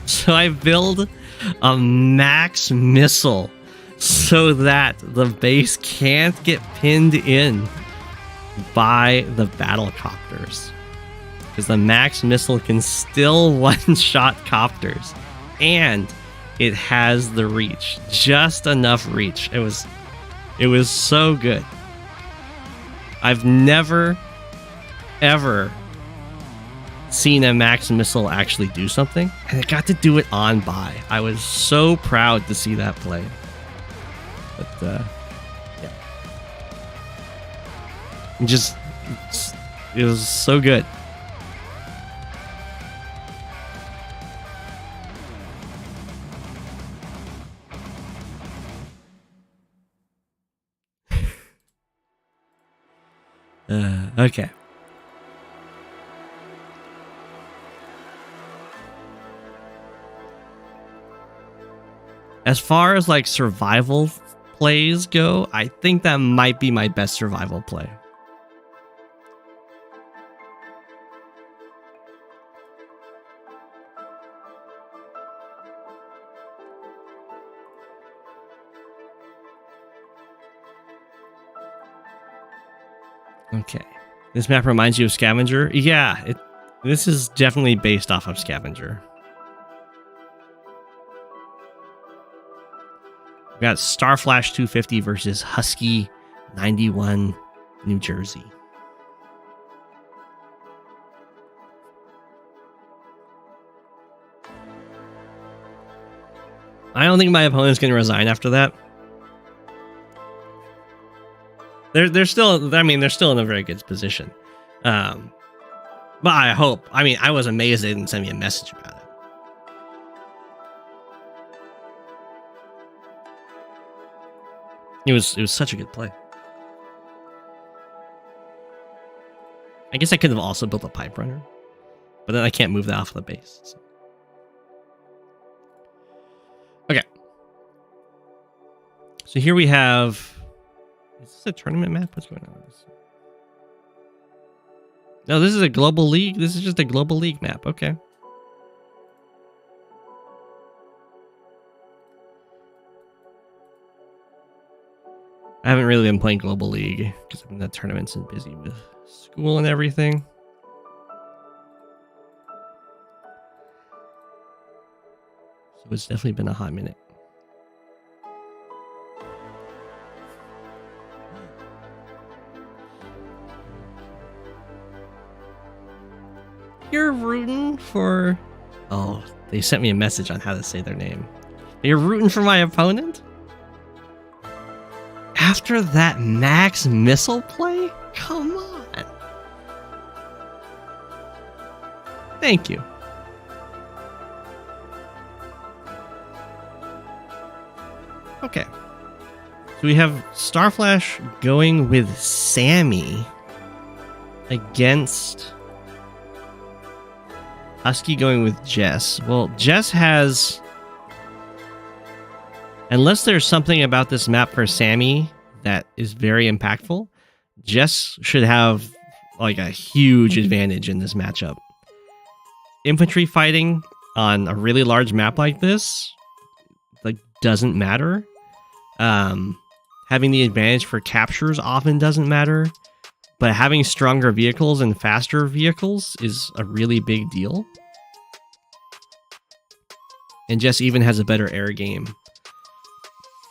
So I build a max missile so that the base can't get pinned in by the battle copters, because the max missile can still one-shot copters, and it has the reach, just enough reach. It was so good. I've never ever seen a max missile actually do something, and it got to do it on by. I was so proud to see that play. But yeah, it was so good. Okay. As far as like survival plays go, I think that might be my best survival play. Okay. This map reminds you of Scavenger? Yeah, this is definitely based off of Scavenger. We got Starflash 250 versus Husky 91 New Jersey. I don't think my opponent's going to resign after that. They're still, I mean, they're still in a very good position. But I hope, I mean, I was amazed they didn't send me a message about it. It was such a good play. I guess I could have also built a pipe runner, but then I can't move that off the base. So. Okay. So here we have... Is this a tournament map? What's going on with this? No, this is a global league. This is just a global league map. Okay. I haven't really been playing global league because I've been at tournaments and busy with school and everything. So it's definitely been a hot minute. You're rooting for... Oh, they sent me a message on how to say their name. You're rooting for my opponent? After that max missile play? Come on. Thank you. Okay. So we have Starflash going with Sami against Husky going with Jess. Well, Jess has... Unless there's something about this map for Sami that is very impactful, Jess should have like a huge advantage in this matchup. Infantry fighting on a really large map like this like doesn't matter. Having the advantage for captures often doesn't matter, but having stronger vehicles and faster vehicles is a really big deal. And Jess even has a better air game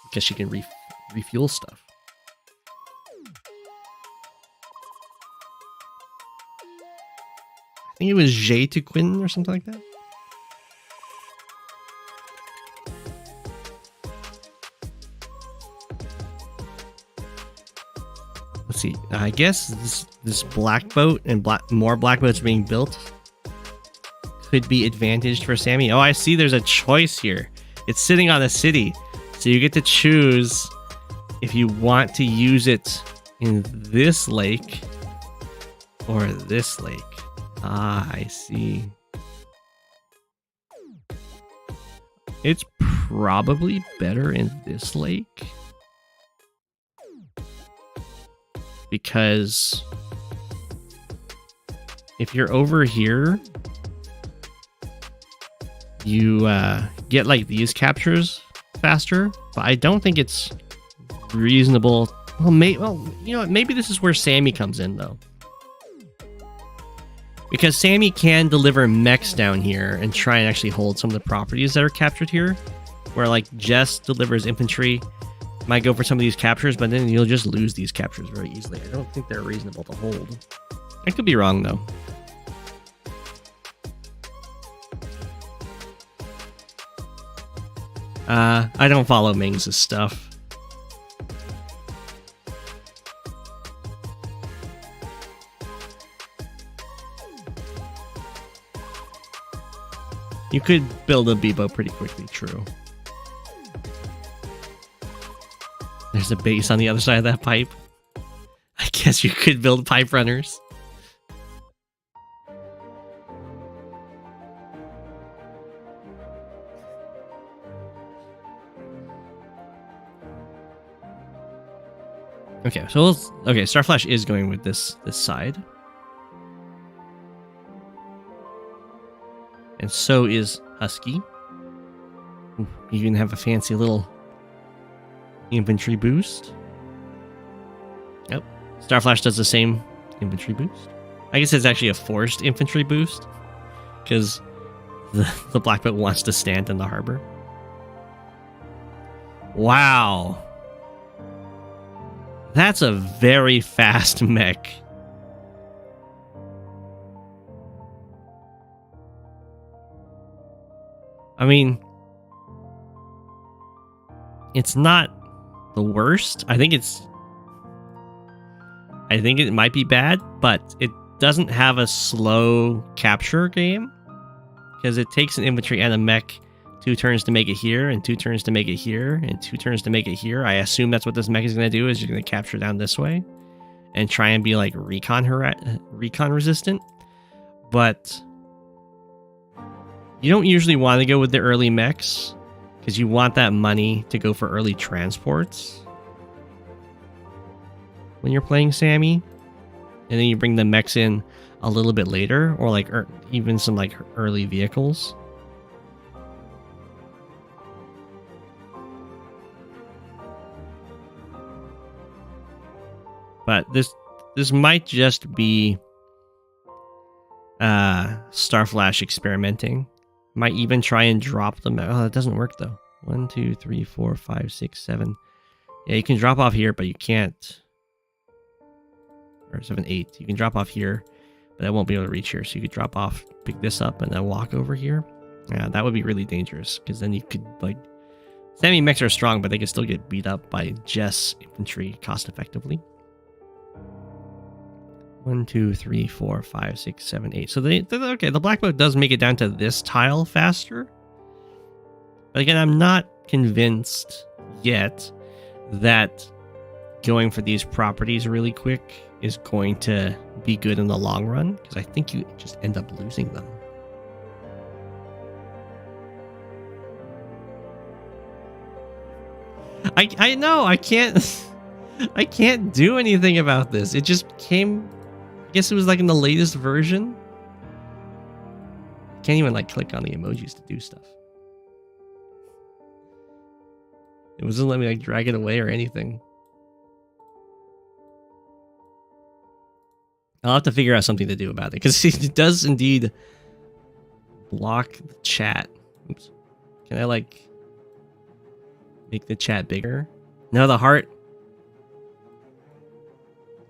because she can refuel stuff. I think it was J to Quinn or something like that. Let's see. I guess this black boat and more black boats being built could be advantaged for Sami. Oh, I see. There's a choice here. It's sitting on a city, so you get to choose if you want to use it in this lake or this lake. Ah, I see. It's probably better in this lake because if you're over here, you get like these captures faster, but I don't think it's reasonable. Well, you know what? Maybe this is where Sami comes in though, because Sami can deliver mechs down here and try and actually hold some of the properties that are captured here, where like Jess delivers infantry, might go for some of these captures, but then you'll just lose these captures very easily. I don't think they're reasonable to hold. I could be wrong though. I don't follow Mings' stuff. You could build a Bebo pretty quickly, true. There's a base on the other side of that pipe. I guess you could build pipe runners. Okay, so Starflash is going with this side. And so is Husky. Ooh, you can have a fancy little infantry boost. Yep. Starflash does the same infantry boost. I guess it's actually a forced infantry boost because the black boat wants to stand in the harbor. Wow. That's a very fast mech. I mean, it's not the worst. I think it might be bad, but it doesn't have a slow capture game because it takes an infantry and a mech 2 turns to make it here, and 2 turns to make it here, and 2 turns to make it here. I assume that's what this mech is going to do, is you're going to capture down this way and try and be like recon resistant. But you don't usually want to go with the early mechs because you want that money to go for early transports when you're playing Sami, and then you bring the mechs in a little bit later, or like even some like early vehicles. But this might just be Starflash experimenting. Might even try and drop them. Oh, that doesn't work though. 1, 2, 3, 4, 5, 6, 7. Yeah, you can drop off here, but you can't. Or 7, 8. You can drop off here, but I won't be able to reach here. So you could drop off, pick this up, and then walk over here. Yeah, that would be really dangerous, because then you could, like, Sami mechs are strong, but they could still get beat up by Jess infantry cost effectively. 1, 2, 3, 4, 5, 6, 7, 8. So okay, the black boat does make it down to this tile faster. But again, I'm not convinced yet that going for these properties really quick is going to be good in the long run, because I think you just end up losing them. I know I can't I can't do anything about this. It just came. I guess it was like in the latest version. Can't even like click on the emojis to do stuff. It wasn't letting me like drag it away or anything. I'll have to figure out something to do about it, because it does indeed block the chat. Oops. Can I like make the chat bigger? No, the heart.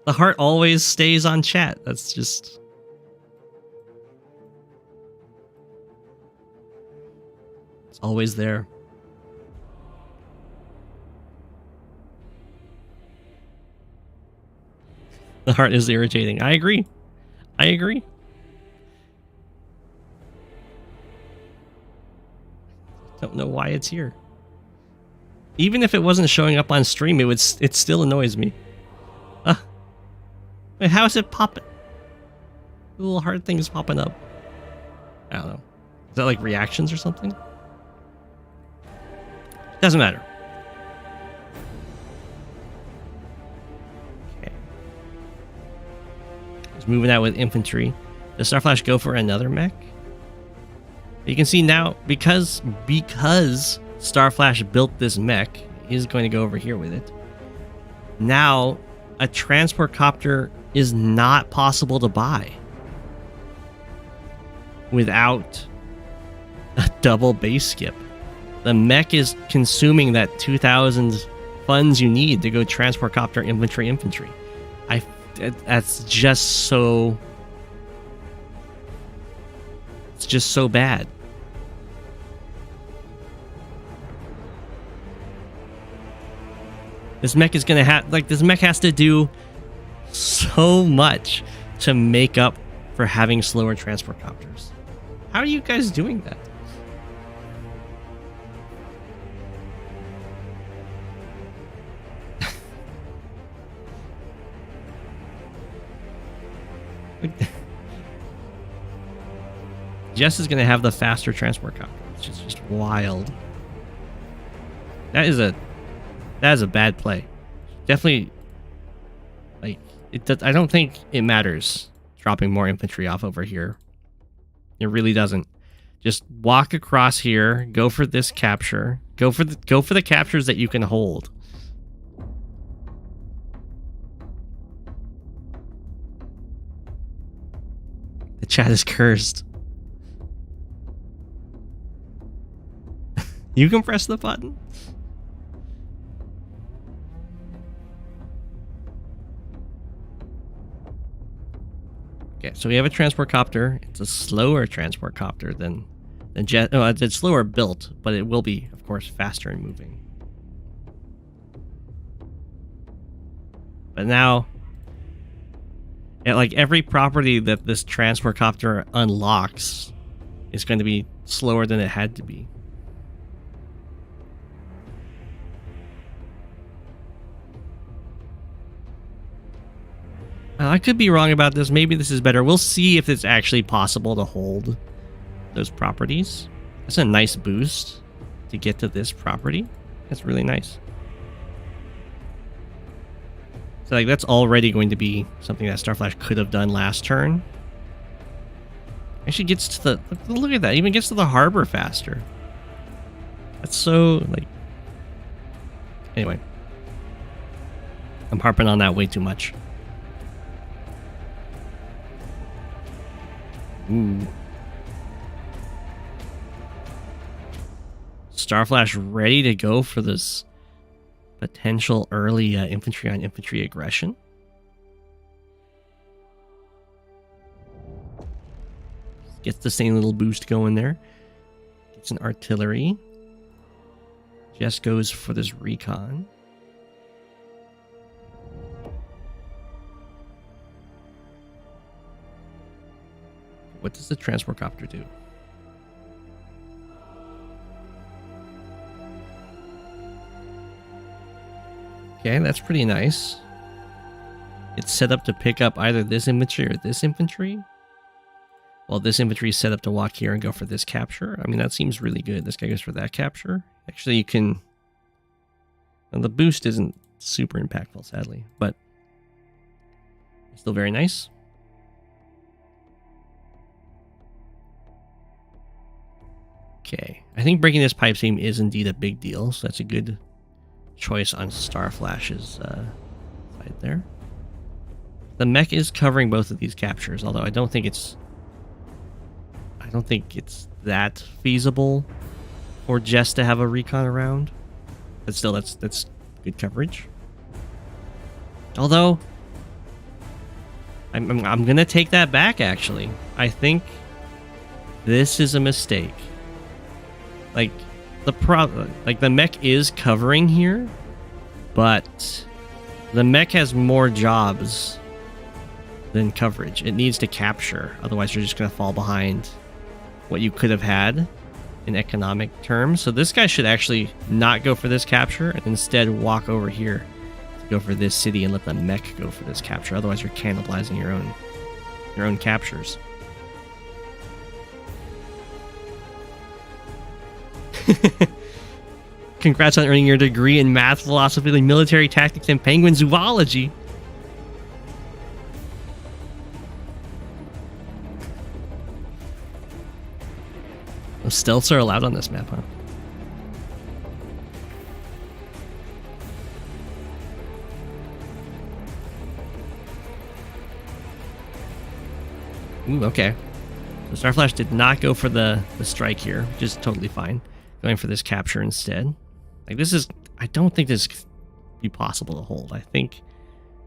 The heart always stays on chat. That's just... It's always there. The heart is irritating. I agree. I agree. Don't know why it's here. Even if it wasn't showing up on stream, it still annoys me. Wait, how is it popping? The little heart thing is popping up. I don't know. Is that like reactions or something? Doesn't matter. Okay. Just moving out with infantry. Does Starflash go for another mech? You can see now, because Starflash built this mech, he's going to go over here with it. Now, a transport copter is not possible to buy without a double base skip. The mech is consuming that 2,000 funds you need to go transport copter infantry. That's just so... It's just so bad. This mech is gonna have, like, this mech has to do so much to make up for having slower transport copters. How are you guys doing that? Jess is gonna have the faster transport copter, which is just wild. That is a bad play. Definitely, like, I don't think it matters dropping more infantry off over here. It really doesn't. Just walk across here, go for this capture, go for the captures that you can hold. The chat is cursed. You can press the button. Okay, so we have a transport copter. It's a slower transport copter than Jet. Oh, it's slower built, but it will be, of course, faster in moving. But now, like, every property that this transport copter unlocks is going to be slower than it had to be. I could be wrong about this. Maybe this is better. We'll see if it's actually possible to hold those properties. That's a nice boost. to get to this property. That's really nice. So like that's already going to be something that Starflash could have done last turn. Actually gets to the look at that, even gets to the harbor faster. That's so like anyway. I'm harping on that way too much. Ooh. Starflash ready to go for this potential early infantry on infantry aggression. Gets the same little boost going there. Gets an artillery. Jess goes for this recon. What does the transport copter do? Okay, that's pretty nice. It's set up to pick up either this infantry or this infantry. Well, this infantry is set up to walk here and go for this capture. I mean, that seems really good. This guy goes for that capture. Actually, you can... Well, the boost isn't super impactful, sadly, but still very nice. Okay, I think breaking this pipe seam is indeed a big deal, so that's a good choice on Starflash's side there. The mech is covering both of these captures, although I don't think it's that feasible for Jess to have a recon around. But still, that's good coverage. Although I'm gonna take that back. Actually, I think this is a mistake. Like the mech is covering here, but the mech has more jobs than coverage. It needs to capture, otherwise you're just gonna fall behind what you could have had in economic terms. So this guy should actually not go for this capture and instead walk over here to go for this city and let the mech go for this capture. Otherwise you're cannibalizing your own captures. Congrats on earning your degree in math, philosophy, military tactics, and penguin zoology. Oh, stealths are allowed on this map, huh? Ooh, okay. So Starflash did not go for the strike here, which is totally fine. Going for this capture instead. Like this is, I don't think this could be possible to hold. I think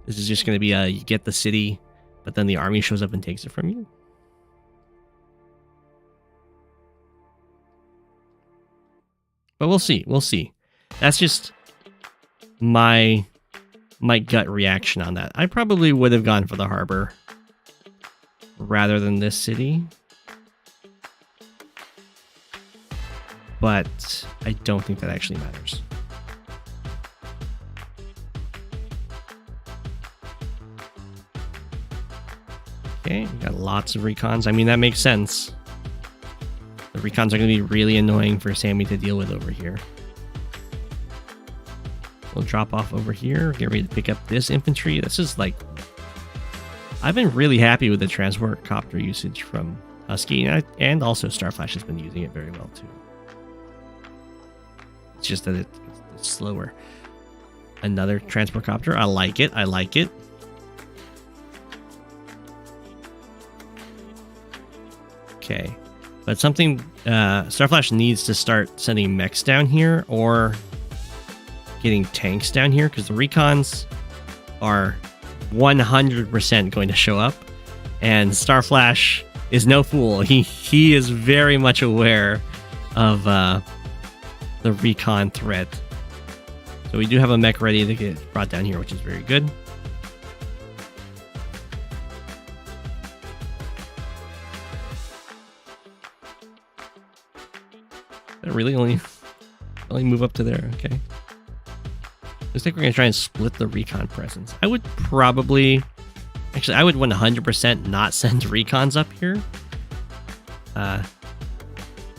this is just going to be you get the city, but then the army shows up and takes it from you. But we'll see. We'll see. That's just my gut reaction on that. I probably would have gone for the harbor rather than this city. But I don't think that actually matters. Okay, we got lots of recons. I mean, that makes sense. The recons are going to be really annoying for Sami to deal with over here. We'll drop off over here. Get ready to pick up this infantry. This is like... I've been really happy with the transport copter usage from Husky, and also Starflash has been using it very well too. It's just that it's slower. Another transport copter. I like it. I like it. Okay. But something... Starflash needs to start sending mechs down here or getting tanks down here, because the recons are 100% going to show up. And Starflash is no fool. He is very much aware of... the recon threat. So we do have a mech ready to get brought down here, which is very good. That really only move up to there. Okay. Looks like we're gonna try and split the recon presence. I would probably, actually, I would 100% not send recons up here.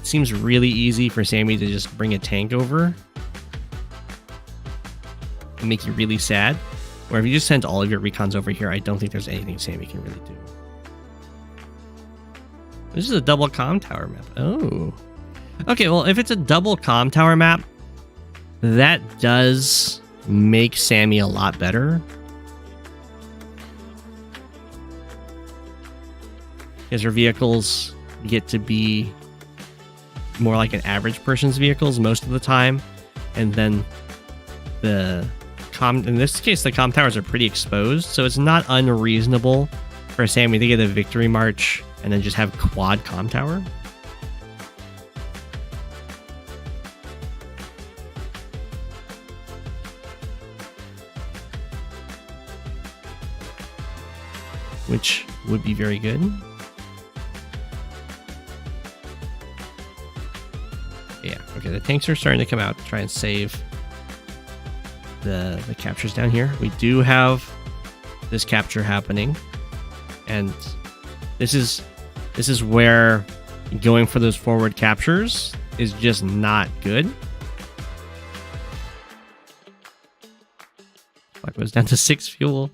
it seems really easy for Sami to just bring a tank over and make you really sad. Or if you just send all of your recons over here, I don't think there's anything Sami can really do. This is a double comm tower map. Oh. Okay, well, if it's a double comm tower map, that does make Sami a lot better. Because her vehicles get to be more like an average person's vehicles most of the time. And then in this case, the comm towers are pretty exposed. So it's not unreasonable for Sami to get a victory march and then just have quad comm tower. Which would be very good. Yeah, okay, the tanks are starting to come out to try and save the captures down here. We do have this capture happening, and this is where going for those forward captures is just not good. Flak goes down to 6 fuel.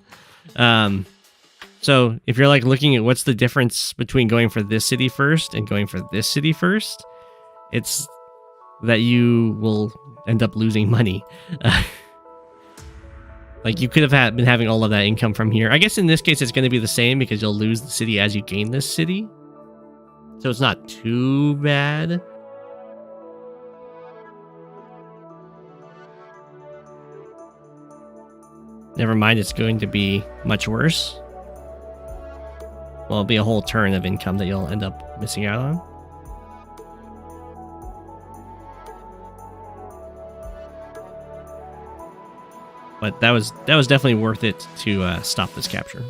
So if you're like looking at what's the difference between going for this city first and going for this city first, it's that you will end up losing money. Like you could have been having all of that income from here. I guess in this case it's going to be the same because you'll lose the city as you gain this city. So it's not too bad. Never mind, it's going to be much worse. Well, it'll be a whole turn of income that you'll end up missing out on. But that was definitely worth it to stop this capture.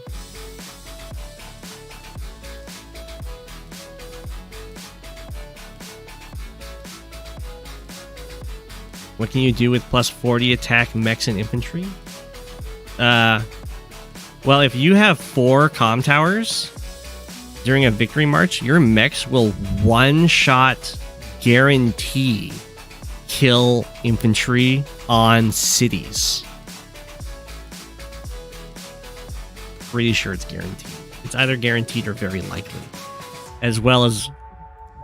What can you do with plus 40 attack mechs and infantry? Well, if you have 4 comm towers during a victory march, your mechs will one-shot guarantee kill infantry on cities. Pretty sure it's guaranteed. It's either guaranteed or very likely. As well as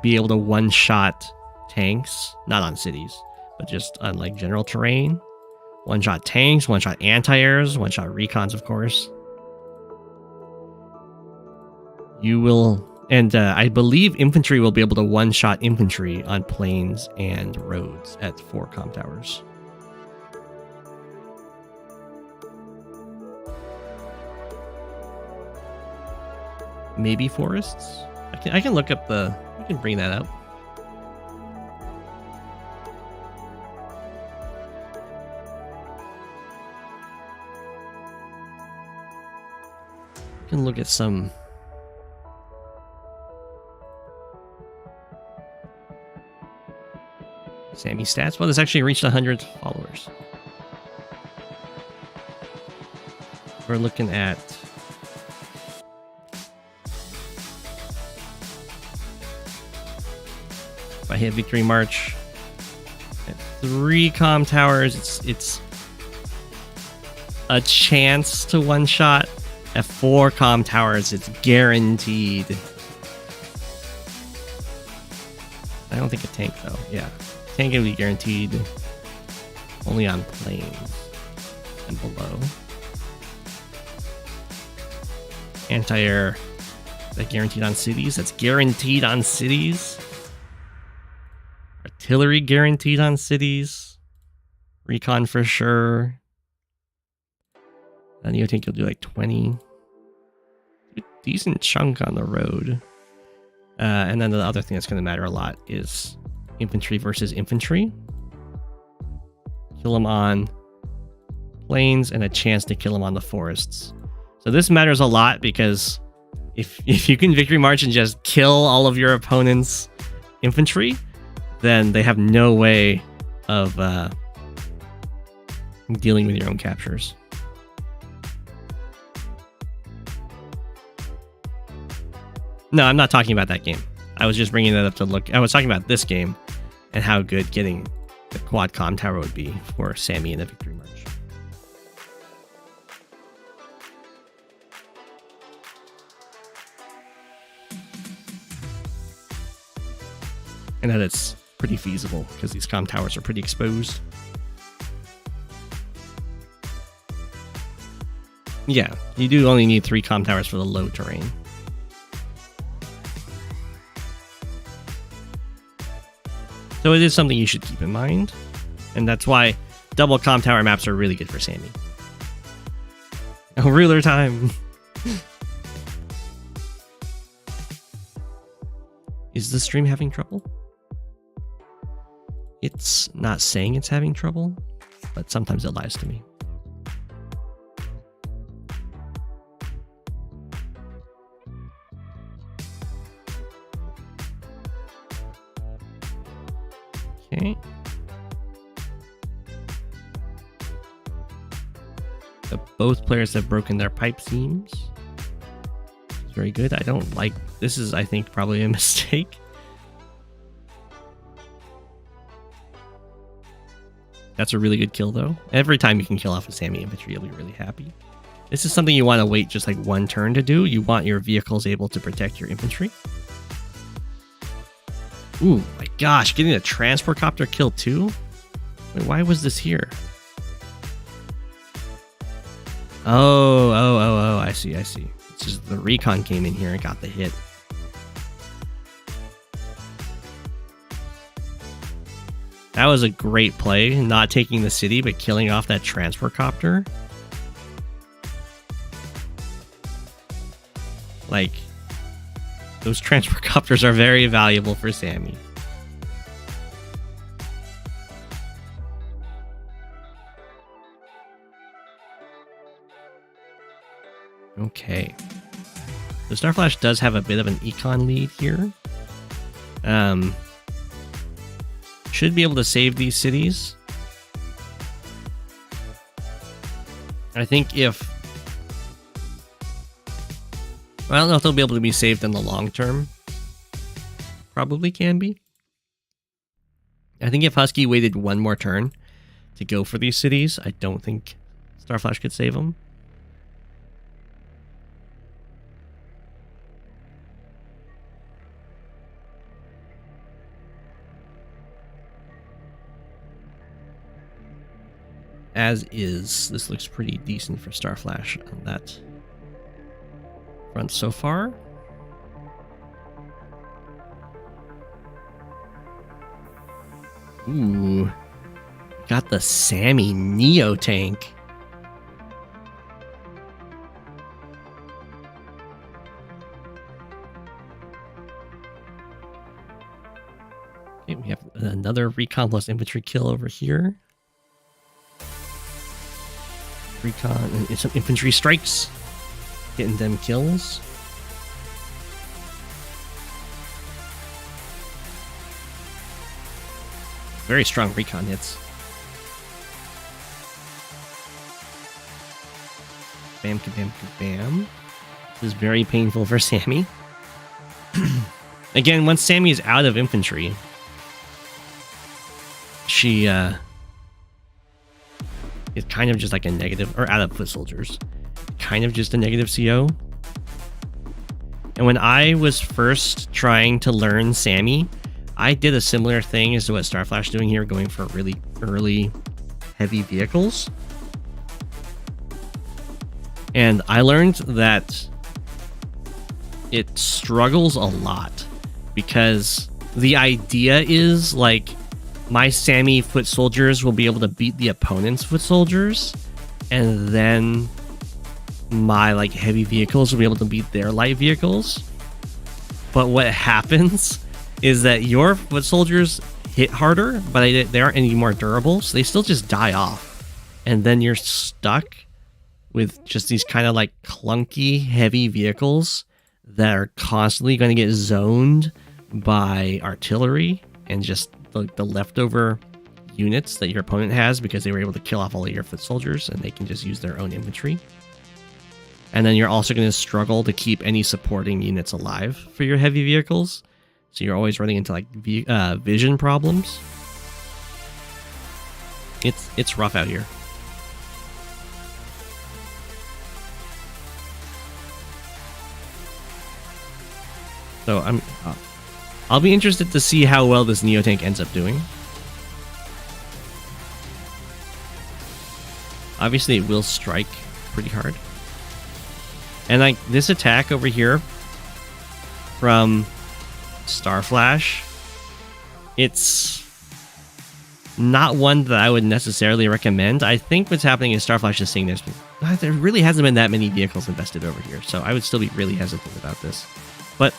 be able to one-shot tanks, not on cities, but just on like general terrain. One-shot tanks, one-shot anti-airs, one-shot recons, of course. You will, and I believe infantry will be able to one-shot infantry on plains and roads at 4 comm towers. Maybe forests? I can look up I can bring that up. I can look at some Sami stats. Well, this actually reached 100 followers. We're looking at if I hit Victory March at 3 comm towers, it's a chance to one-shot. At 4 comm towers, it's guaranteed. I don't think a tank, though. Yeah. Tank can be guaranteed only on plains and below. Anti-air, that guaranteed on cities? That's guaranteed on cities. Artillery guaranteed on cities. Recon for sure. And you think you'll do like 20. A decent chunk on the road. And then the other thing that's going to matter a lot is infantry versus infantry. Kill them on plains and a chance to kill them on the forests. So this matters a lot because if you can victory march and just kill all of your opponent's infantry, then they have no way of dealing with your own captures. No, I'm not talking about that game. I was just bringing that up to look. I was talking about this game and how good getting the quad comm tower would be for Sami in the victory march. And that it's pretty feasible because these comm towers are pretty exposed. Yeah, you do only need 3 comm towers for the low terrain. So it is something you should keep in mind. And that's why double comm tower maps are really good for Sami. Oh, ruler time! Is the stream having trouble? It's not saying it's having trouble, but sometimes it lies to me. Okay. So both players have broken their pipe seams. It's very good. I don't like this. Is I think probably a mistake. That's a really good kill, though. Every time you can kill off a Sami infantry, you'll be really happy. This is something you want to wait just like one turn to do. You want your vehicles able to protect your infantry. Ooh, my gosh, getting a transport copter kill too? Wait, why was this here? Oh, I see. It's just the recon came in here and got the hit. That was a great play, not taking the city, but killing off that transport copter. Like, those transport copters are very valuable for Sami. Okay. So Starflash does have a bit of an econ lead here. Should be able to save these cities. I think if... I don't know if they'll be able to be saved in the long term. Probably can be. I think if Husky waited one more turn to go for these cities, I don't think Starflash could save them. As is, this looks pretty decent for Starflash on that front so far. Ooh, got the Sami Neo tank. Okay, we have another recon plus infantry kill over here. Recon and some infantry strikes, getting them kills. Very strong recon hits. Bam, kabam, kabam. This is very painful for Sami. Again, once Sami is out of infantry, she is kind of just like a negative, or out of foot soldiers, kind of just a negative CO. And when I was first trying to learn Sami, I did a similar thing as to what Starflash doing here, going for really early heavy vehicles. And I learned that it struggles a lot because the idea is like my Sami foot soldiers will be able to beat the opponent's foot soldiers, and then my like heavy vehicles will be able to beat their light vehicles. But what happens is that your foot soldiers hit harder, but they aren't any more durable, so they still just die off. And then you're stuck with just these kind of like clunky heavy vehicles that are constantly going to get zoned by artillery and just the leftover units that your opponent has because they were able to kill off all of your foot soldiers and they can just use their own infantry. And then you're also going to struggle to keep any supporting units alive for your heavy vehicles. So you're always running into like vision problems. It's rough out here. So I'll be interested to see how well this Neo tank ends up doing. Obviously, it will strike pretty hard. And like this attack over here from Starflash, it's not one that I would necessarily recommend. I think what's happening is Starflash is seeing there really hasn't been that many vehicles invested over here, so I would still be really hesitant about this. But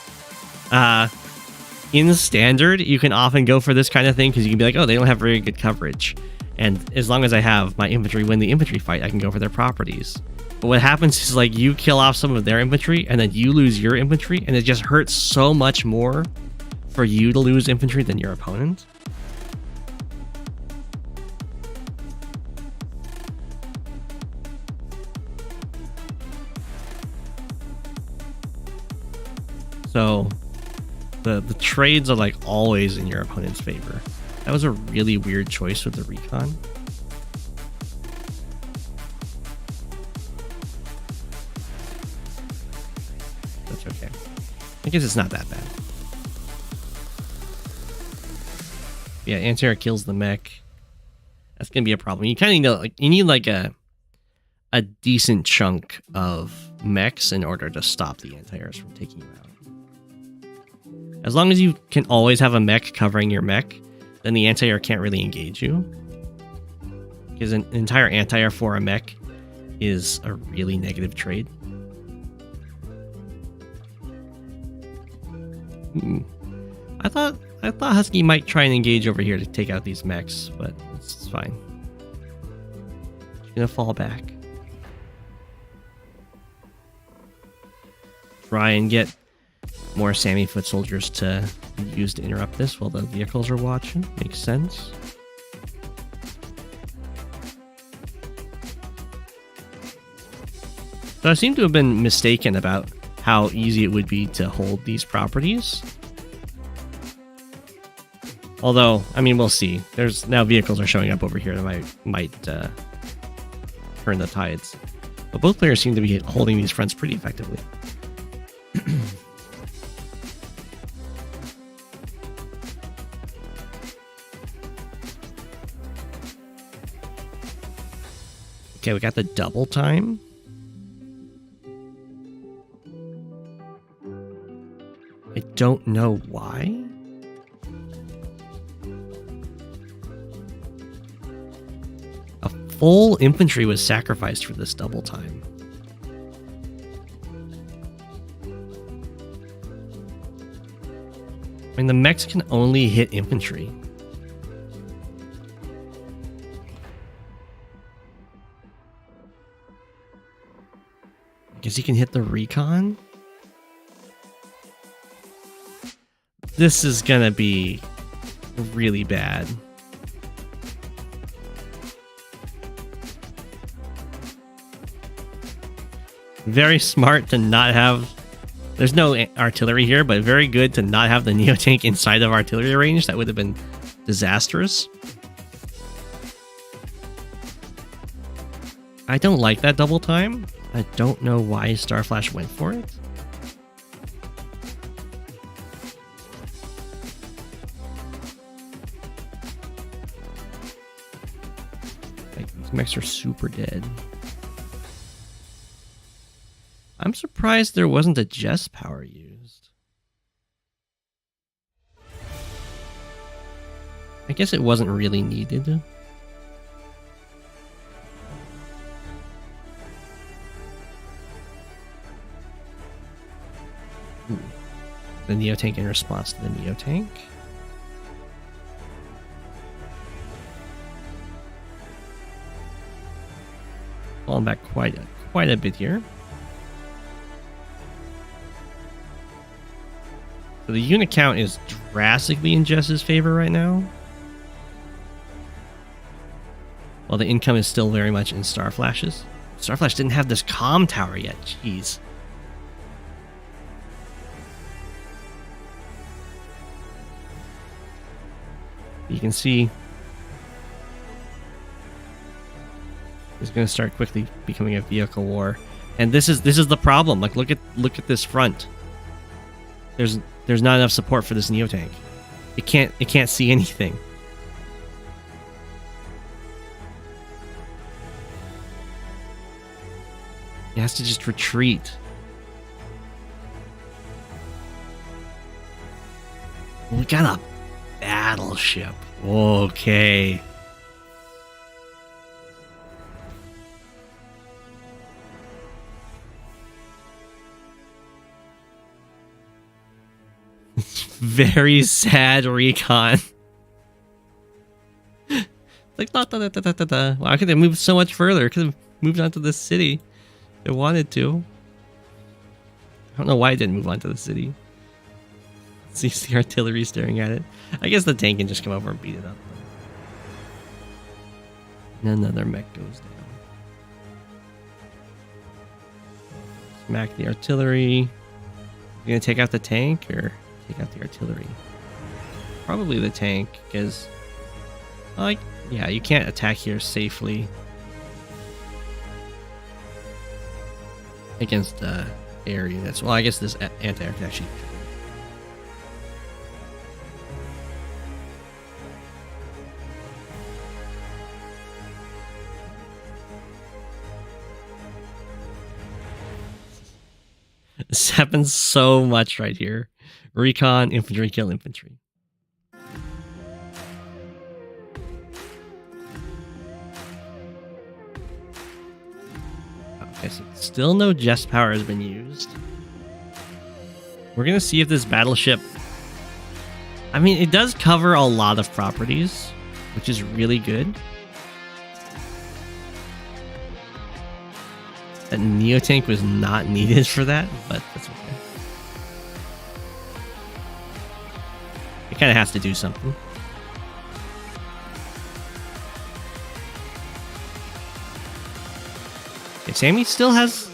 in standard, you can often go for this kind of thing because you can be like, oh, they don't have very good coverage. And as long as I have my infantry win the infantry fight, I can go for their properties. But what happens is like you kill off some of their infantry and then you lose your infantry, and it just hurts so much more for you to lose infantry than your opponent. So the trades are like always in your opponent's favor. That was a really weird choice with the recon. That's okay. I guess it's not that bad. Yeah, anti-air kills the mech. That's gonna be a problem. You kind of know, like, you need like a decent chunk of mechs in order to stop the anti-airs from taking you out. As long as you can always have a mech covering your mech, then the anti-air can't really engage you. Because an entire anti-air for a mech is a really negative trade. I thought Husky might try and engage over here to take out these mechs, but it's fine. She's gonna fall back. Try and get more Sami foot soldiers to use to interrupt this while the vehicles are watching. Makes sense. So I seem to have been mistaken about how easy it would be to hold these properties. Although, I mean, we'll see. There's now vehicles are showing up over here that might turn the tides. But both players seem to be holding these fronts pretty effectively. Okay, we got the double time. I don't know why. A full infantry was sacrificed for this double time. I mean, the mechs can only hit infantry. Guess he can hit the recon. This is gonna be really bad. Very smart to not have... There's no artillery here, but very good to not have the Neo tank inside of artillery range. That would have been disastrous. I don't like that double time. I don't know why Starflash went for it. Like, these mechs are super dead. I'm surprised there wasn't a Jess power used. I guess it wasn't really needed. The Neo tank in response to the Neo tank. Falling back quite a bit here. So the unit count is drastically in Jess's favor right now, while the income is still very much in Starflash's. Starflash didn't have this comm tower yet. Jeez. You can see it's going to start quickly becoming a vehicle war, and this is the problem. Like, look at this front. There's not enough support for this Neo tank. It can't see anything. It has to just retreat. We got a battleship. Okay. Very sad recon. Like, wow, I could have moved so much further. Could have moved on to the city. It wanted to. I don't know why it didn't move on to the city. Sees the artillery staring at it. I guess the tank can just come over and beat it up. And another mech goes down. Smack the artillery. You gonna take out the tank or take out the artillery? Probably the tank, because, like, yeah, you can't attack here safely against air units. Well, I guess this anti-air can actually. This happens so much right here. Recon, infantry, kill infantry. Okay, so still no Jess power has been used. We're gonna see if this battleship... I mean, it does cover a lot of properties, which is really good. That Neo tank was not needed for that, but that's okay. It kind of has to do something. Okay, Sami still has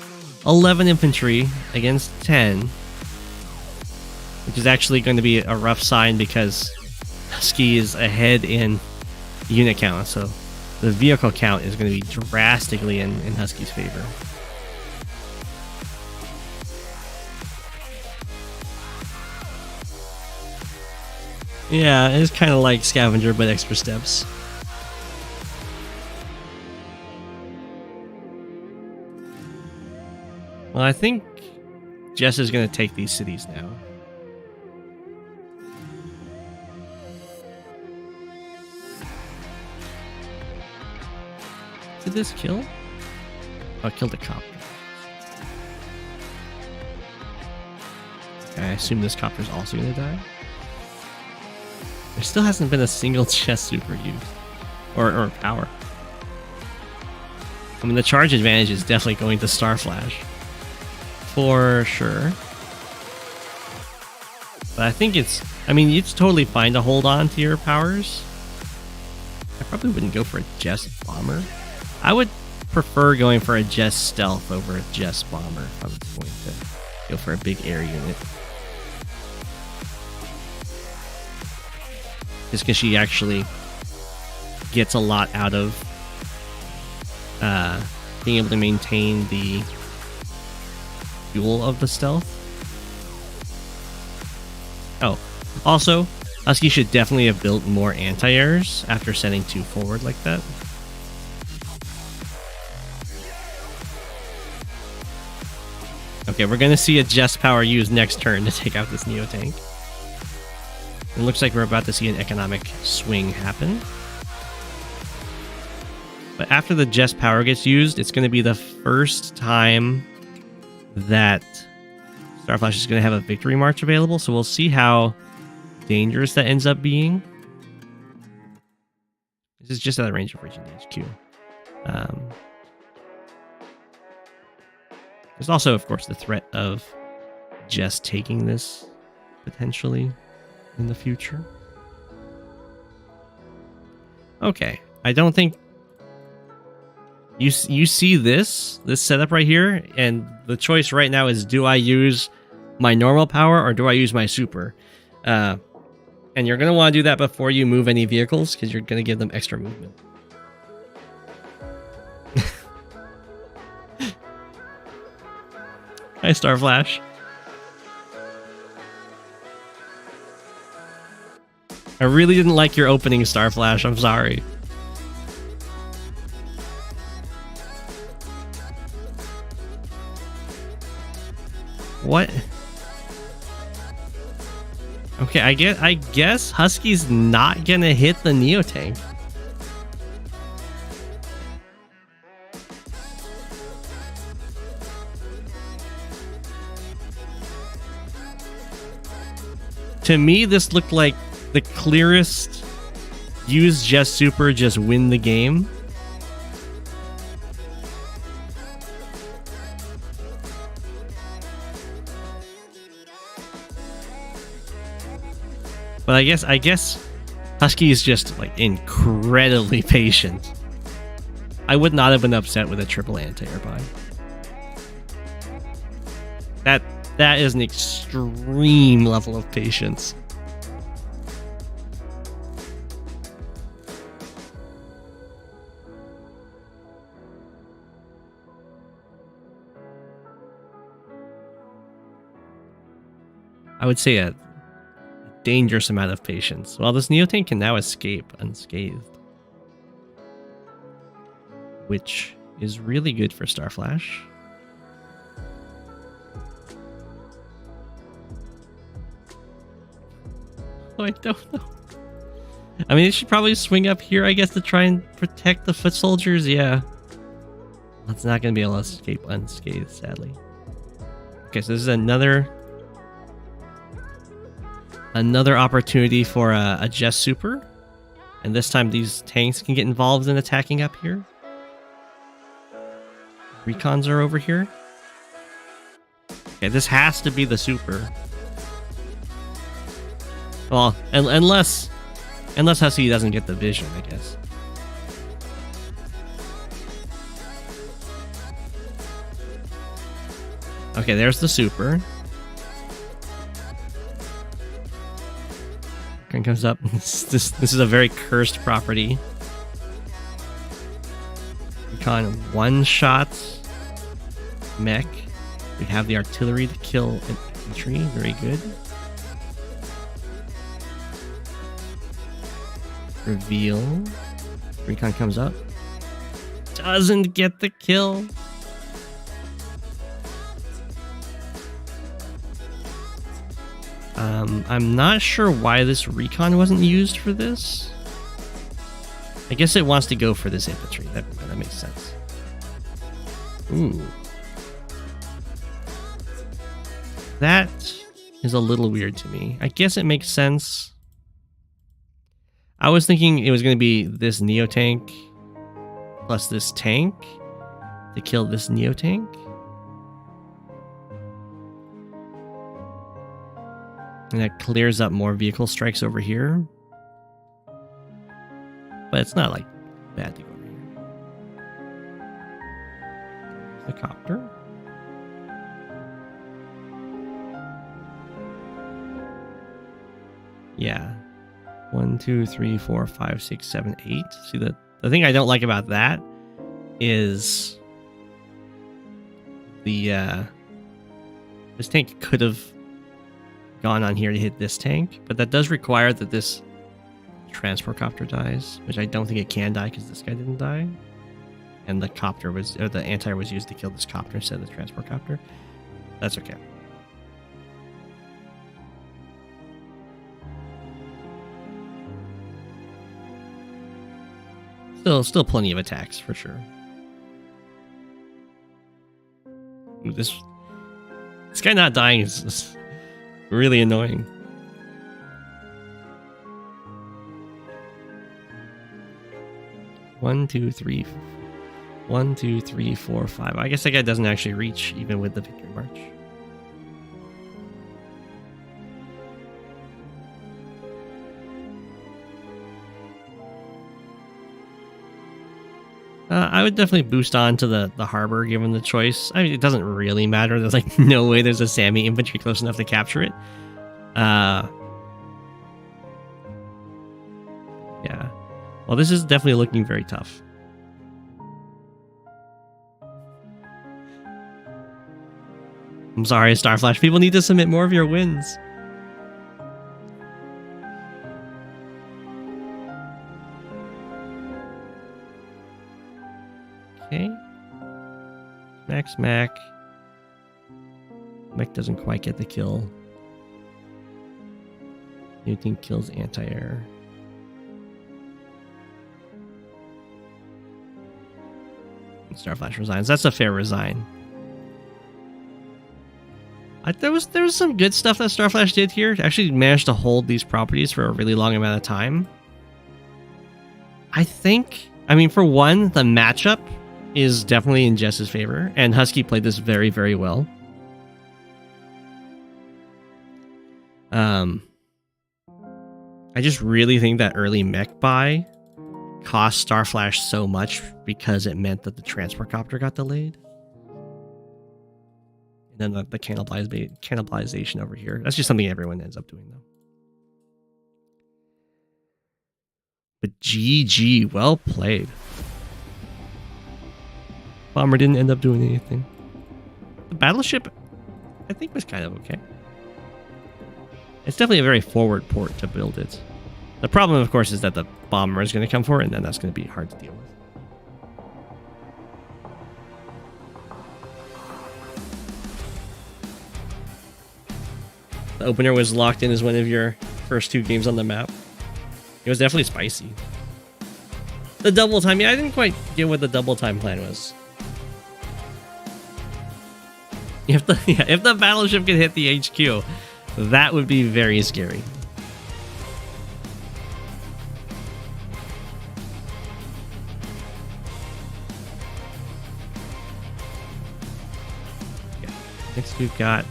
11 infantry against 10, which is actually going to be a rough sign because Husky is ahead in unit count, so the vehicle count is going to be drastically in Husky's favor. Yeah, it's kind of like Scavenger, but extra steps. Well, I think Jess is going to take these cities now. Did this kill? Oh, it killed a copter. Okay, I assume this copter is also going to die. There still hasn't been a single chest super used. Or power. I mean, the charge advantage is definitely going to Starflash. For sure. But I think it's... I mean, it's totally fine to hold on to your powers. I probably wouldn't go for a Jess Bomber. I would prefer going for a Jess Stealth over a Jess Bomber if I was going to go for a big air unit. Just because she actually gets a lot out of being able to maintain the fuel of the stealth. Oh, also, Husky should definitely have built more anti-airs after sending 2 forward like that. Okay, we're going to see a Jess power used next turn to take out this Neo tank. It looks like we're about to see an economic swing happen. But after the Jess power gets used, it's going to be the first time that Starflash is going to have a victory march available. So we'll see how dangerous that ends up being. This is just out of range of Region HQ. There's also, of course, the threat of Jess taking this potentially in the future. Okay, I don't think you see this setup right here, and the choice right now is, do I use my normal power or do I use my super? And you're going to want to do that before you move any vehicles, because you're going to give them extra movement. Hi, Starflash. I really didn't like your opening, Starflash. I'm sorry. What? Okay, I guess Husky's not gonna hit the Neo Tank. To me, this looked like the clearest use Jess Super, just win the game. But I guess Husky is just like incredibly patient. I would not have been upset with a triple anti-air buy. That is an extreme level of patience. I would say a dangerous amount of patience. Well, this Neo Tank can now escape unscathed, which is really good for Starflash. Oh, I don't know. I mean, it should probably swing up here, I guess, to try and protect the foot soldiers. Yeah. That's not going to be able to escape unscathed, sadly. Okay, so this is another opportunity for a Jess Super. And this time these tanks can get involved in attacking up here. Recons are over here. Okay, this has to be the Super. Well, unless Husky doesn't get the vision, I guess. Okay, there's the Super. Gun comes up. This is a very cursed property. Recon one-shot mech. We have the artillery to kill infantry. Very good. Reveal. Recon comes up. Doesn't get the kill. I'm not sure why this recon wasn't used for this. I guess it wants to go for this infantry. That makes sense. Ooh. That is a little weird to me. I guess it makes sense. I was thinking it was going to be this Neo Tank plus this tank to kill this Neo Tank. And that clears up more vehicle strikes over here. But it's not like bad to go over here. The copter. Yeah. 1, 2, 3, 4, 5, 6, 7, 8. See, the thing I don't like about that is the this tank could have gone on here to hit this tank, but that does require that this transport copter dies, which I don't think it can die because this guy didn't die, and the copter was, or the anti-air was used to kill this copter instead of the transport copter. That's okay. Still plenty of attacks for sure. Ooh, this guy not dying is really annoying. One, two, three, 1, 2, 3, 4, 5. I guess that guy doesn't actually reach even with the victory march. I would definitely boost on to the harbor given the choice. I mean, it doesn't really matter. There's like no way there's a Sami infantry close enough to capture it. Yeah. Well, this is definitely looking very tough. I'm sorry, Starflash. People need to submit more of your wins. Okay. Smack. Mech doesn't quite get the kill. Anything kills anti-air. Starflash resigns. That's a fair resign. There was some good stuff that Starflash did here. Actually managed to hold these properties for a really long amount of time. I mean, for one, the matchup is definitely in Jess's favor, and Husky played this very, very well. I just really think that early mech buy cost Starflash so much because it meant that the transport copter got delayed. And then the cannibalization over here. That's just something everyone ends up doing, though. But GG, well played. Bomber didn't end up doing anything. The battleship, I think, was kind of okay. It's definitely a very forward port to build it. The problem, of course, is that the bomber is going to come for it, and then that's going to be hard to deal with. The opener was locked in as one of your first 2 games on the map. It was definitely spicy. The double time, yeah, I didn't quite get what the double time plan was. If the battleship could hit the HQ, that would be very scary. Okay. Next we've got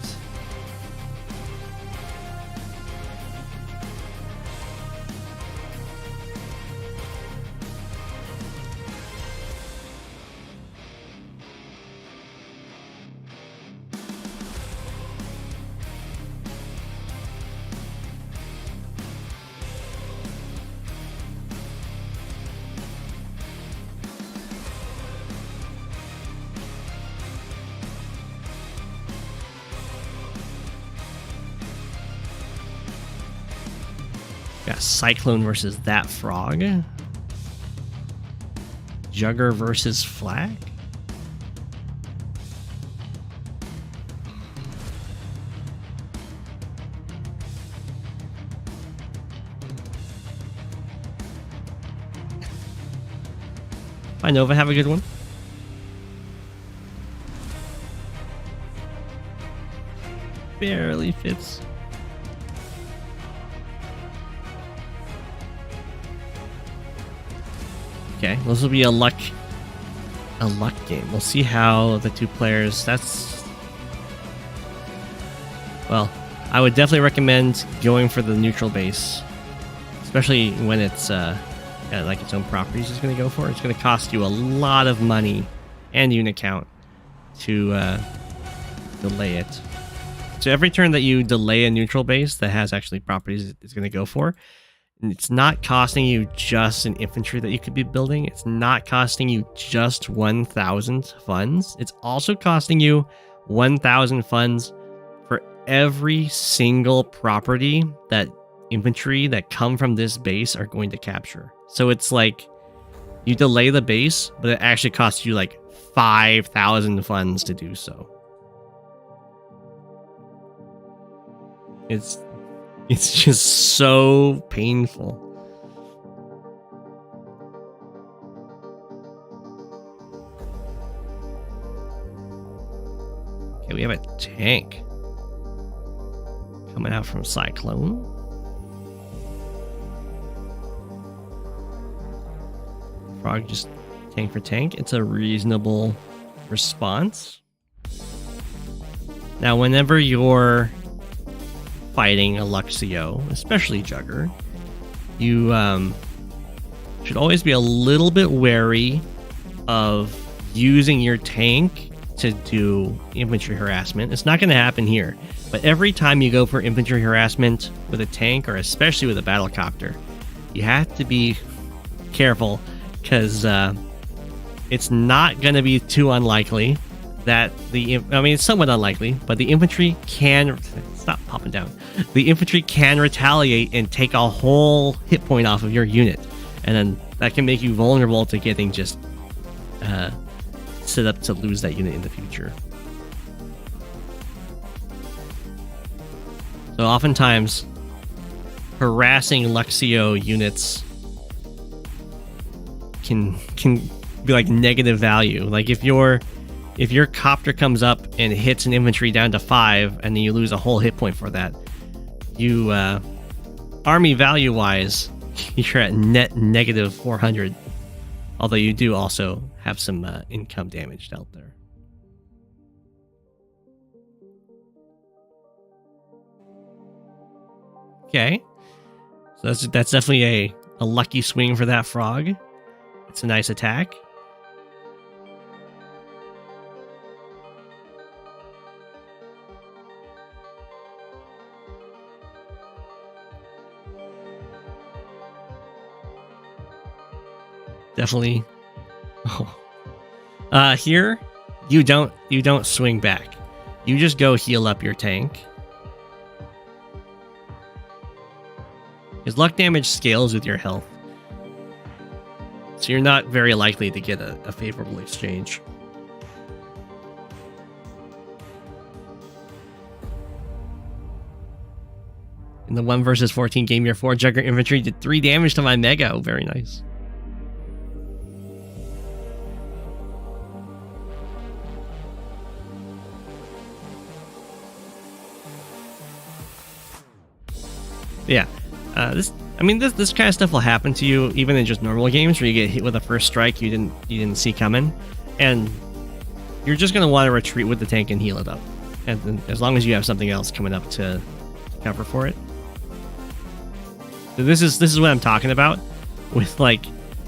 Cyclone versus ThatFrog. Jugger versus Flak. Bye, Nova. Have a good one. Barely fits. Okay, this will be a luck game. We'll see how the 2 players. Well, I would definitely recommend going for the neutral base, especially when it's like its own properties is going to go for. It's going to cost you a lot of money and unit count to delay it. So every turn that you delay a neutral base that has actually properties it's going to go for. And it's not costing you just an infantry that you could be building. It's not costing you just 1,000 funds. It's also costing you 1,000 funds for every single property that infantry that come from this base are going to capture. So it's like you delay the base, but it actually costs you like 5,000 funds to do so. It's just so painful. Okay, we have a tank coming out from Cyclone. Frog just tank for tank. It's a reasonable response. Now, whenever you're fighting a Luxio, especially Jugger, you should always be a little bit wary of using your tank to do infantry harassment. It's not going to happen here, but every time you go for infantry harassment with a tank, or especially with a battlecopter, you have to be careful because it's not going to be too unlikely that it's somewhat unlikely, but the infantry can stop popping down. The infantry can retaliate and take a whole hit point off of your unit, and then that can make you vulnerable to getting just set up to lose that unit in the future. So oftentimes, harassing Luxio units can be like negative value. Like if your copter comes up and hits an infantry down to 5, and then you lose a whole hit point for that, you army value wise, you're at net negative 400. Although you do also have some income damage dealt there. Okay, so that's definitely a lucky swing for that frog. It's a nice attack. Definitely. Oh. Here, you don't swing back. You just go heal up your tank. His luck damage scales with your health, so you're not very likely to get a favorable exchange. In the 1 versus 14 game, your 4 Jugger infantry did 3 damage to my Mega. Oh, very nice. Yeah, this kind of stuff will happen to you even in just normal games where you get hit with a first strike you didn't see coming, and you're just gonna want to retreat with the tank and heal it up, and then, as long as you have something else coming up to cover for it. So this is what I'm talking about with, like,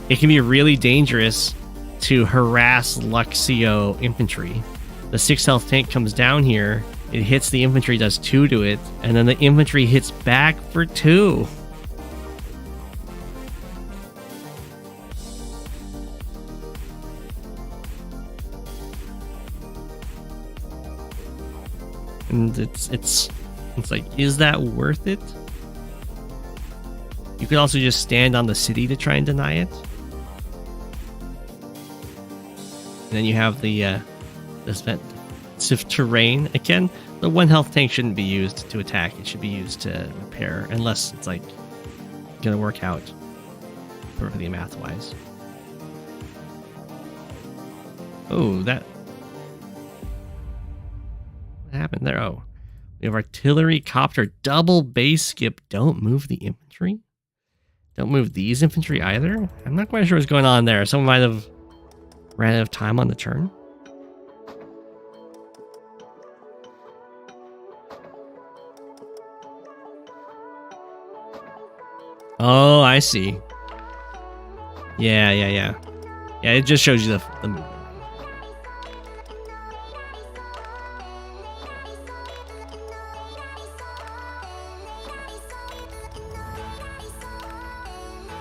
it can be really dangerous to harass Luxio infantry. The 6 health tank comes down here. It hits the infantry, does 2 to it, and then the infantry hits back for 2. And it's like, is that worth it? You could also just stand on the city to try and deny it. And then you have the defensive terrain. Again, the 1 health tank shouldn't be used to attack. It should be used to repair, unless it's like gonna work out perfectly math-wise. Oh, that... what happened there? Oh, we have artillery, copter, double base skip. Don't move the infantry. Don't move these infantry either. I'm not quite sure what's going on there. Someone might have ran out of time on the turn. Oh, I see. Yeah. Yeah, it just shows you the movement.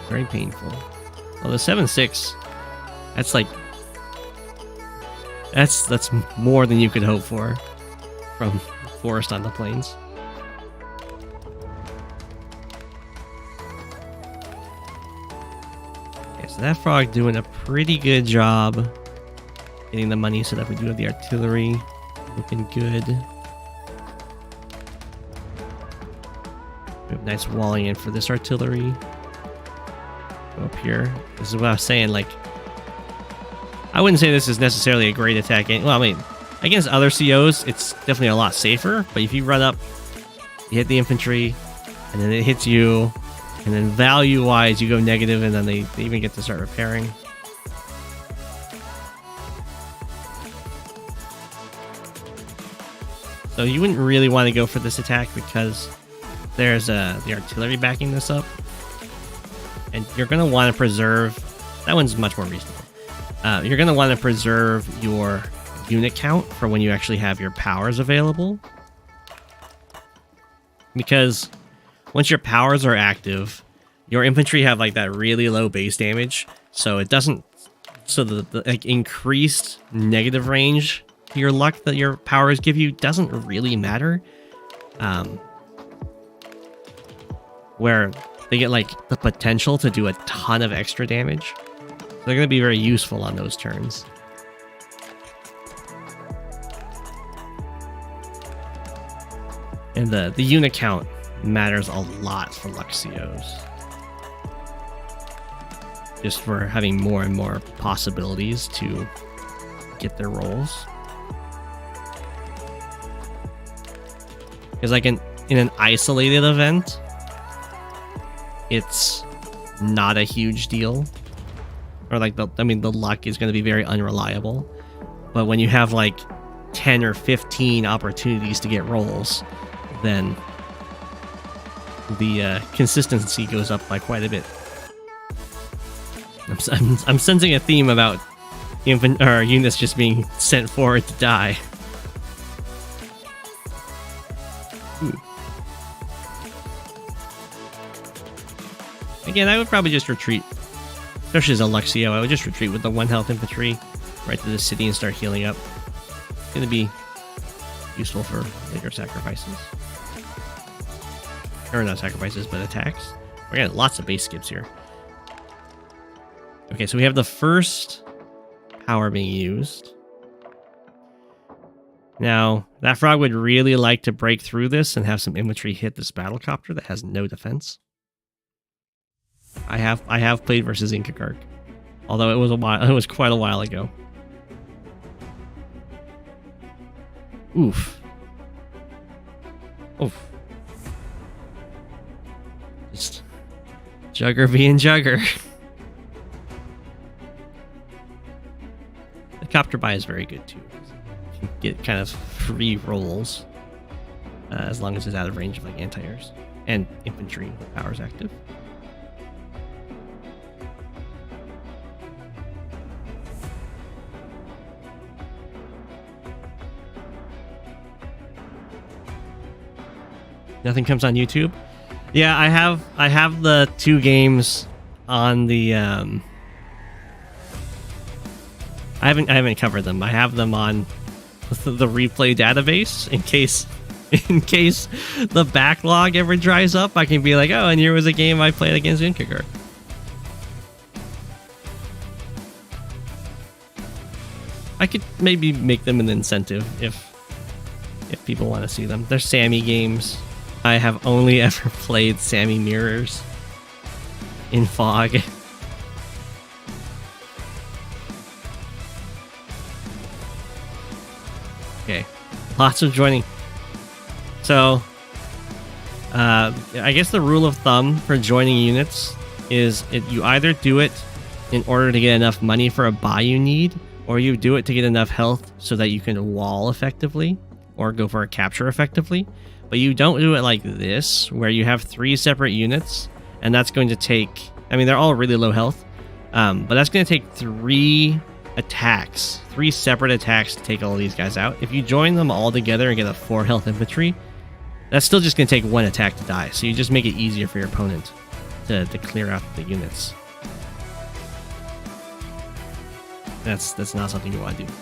Very painful. Well, the 7-6, that's like... That's more than you could hope for from Forest on the Plains. So that frog doing a pretty good job getting the money set up. We do have the artillery looking good. We have nice walling in for this artillery. Go up here. This is what I was saying, like, I wouldn't say this is necessarily a great attack. Well, I mean, against other COs, it's definitely a lot safer, but if you run up, you hit the infantry, and then it hits you, and then value-wise, you go negative, and then they even get to start repairing. So you wouldn't really want to go for this attack because there's the artillery backing this up. And you're going to want to preserve... That one's much more reasonable. You're going to want to preserve your unit count for when you actually have your powers available. Because once your powers are active, your infantry have like that really low base damage, so it doesn't. So the like increased negative range to your luck that your powers give you doesn't really matter. Where they get like the potential to do a ton of extra damage, so they're going to be very useful on those turns. And the unit count matters a lot for Luxios. Just for having more and more possibilities to get their rolls. Because like in an isolated event, it's not a huge deal. Or like the luck is going to be very unreliable. But when you have like 10 or 15 opportunities to get rolls, then the consistency goes up by quite a bit. I'm sensing a theme about units just being sent forward to die. Again, I would probably just retreat. Especially as a Luxio, I would just retreat with the 1 health infantry right to the city and start healing up. It's going to be useful for later sacrifices. Or not sacrifices, but attacks. We're getting lots of base skips here. Okay, so we have the first power being used. Now, ThatFrog would really like to break through this and have some infantry hit this battlecopter that has no defense. I have played versus Inkagark, although it was quite a while ago. Oof. Oof. Just Jugger being Jugger. The copter buy is very good too. You can get kind of free rolls as long as it's out of range of like anti-airs and infantry with powers active. Nothing comes on YouTube. Yeah, I have the 2 games on the I haven't covered them. I have them on the replay database in case the backlog ever dries up. I can be like, oh, and here was a game I played against Inkagark. I could maybe make them an incentive if people want to see them. They're Sami games. I have only ever played Sami mirrors in Fog. Okay, lots of joining. So, I guess the rule of thumb for joining units is you either do it in order to get enough money for a buy you need, or you do it to get enough health so that you can wall effectively, or go for a capture effectively. But you don't do it like this, where you have 3 separate units, and that's going to take... I mean, they're all really low health, but that's going to take 3 attacks, 3 separate attacks to take all of these guys out. If you join them all together and get a 4 health infantry, that's still just going to take 1 attack to die. So you just make it easier for your opponent to clear out the units. That's not something you want to do.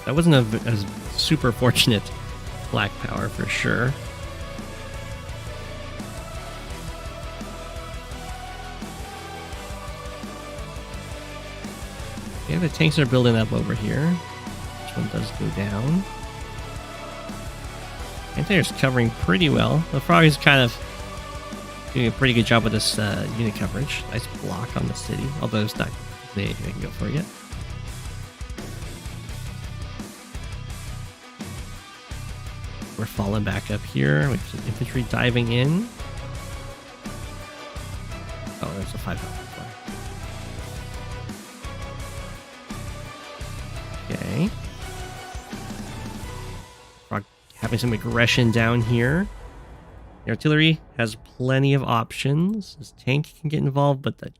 That wasn't a super fortunate Flak power for sure. Okay, the tanks are building up over here. This one does go down. Anti-air's covering pretty well. The Frog is kind of doing a pretty good job with this unit coverage. Nice block on the city, although it's not anything they can go for yet. We're falling back up here. We have some infantry diving in. Oh, there's a 5 health. Okay. Frog having some aggression down here. The artillery has plenty of options. This tank can get involved, but that's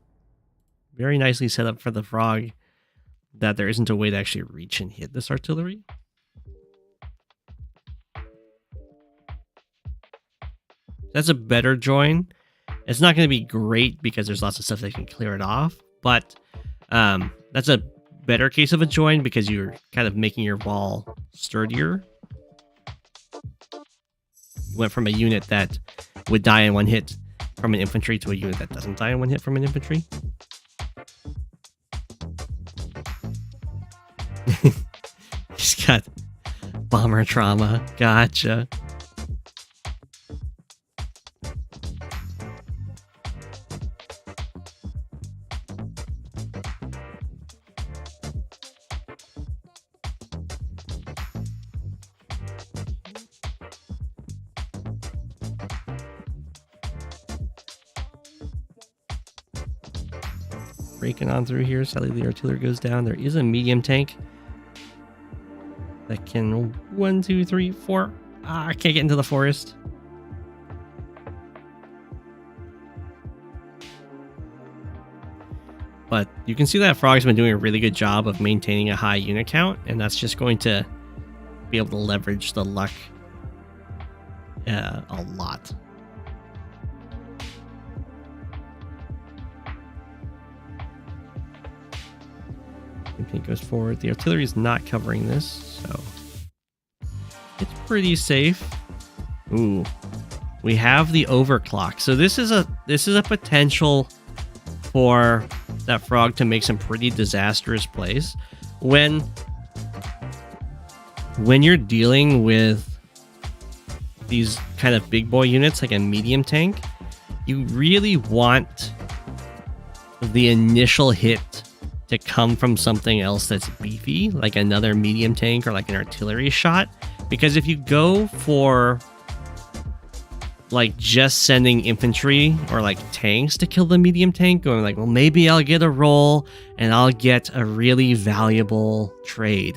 very nicely set up for the Frog that there isn't a way to actually reach and hit this artillery. That's a better join. It's not going to be great because there's lots of stuff that can clear it off, but that's a better case of a join because you're kind of making your wall sturdier. Went from a unit that would die in one hit from an infantry to a unit that doesn't die in one hit from an infantry. He's got bomber trauma. Gotcha. Breaking on through here. Sadly, the artillery goes down. There is a medium tank that can 1, 2, 3, 4. I can't get into the forest. But you can see that Frog's been doing a really good job of maintaining a high unit count, and that's just going to be able to leverage the luck a lot. It goes forward. The artillery is not covering this, so it's pretty safe. Ooh, we have the overclock. So this is a potential for that frog to make some pretty disastrous plays. When you're dealing with these kind of big boy units like a medium tank, you really want the initial hit to come from something else that's beefy, like another medium tank or like an artillery shot. Because if you go for like just sending infantry or like tanks to kill the medium tank, going like, well, maybe I'll get a roll and I'll get a really valuable trade,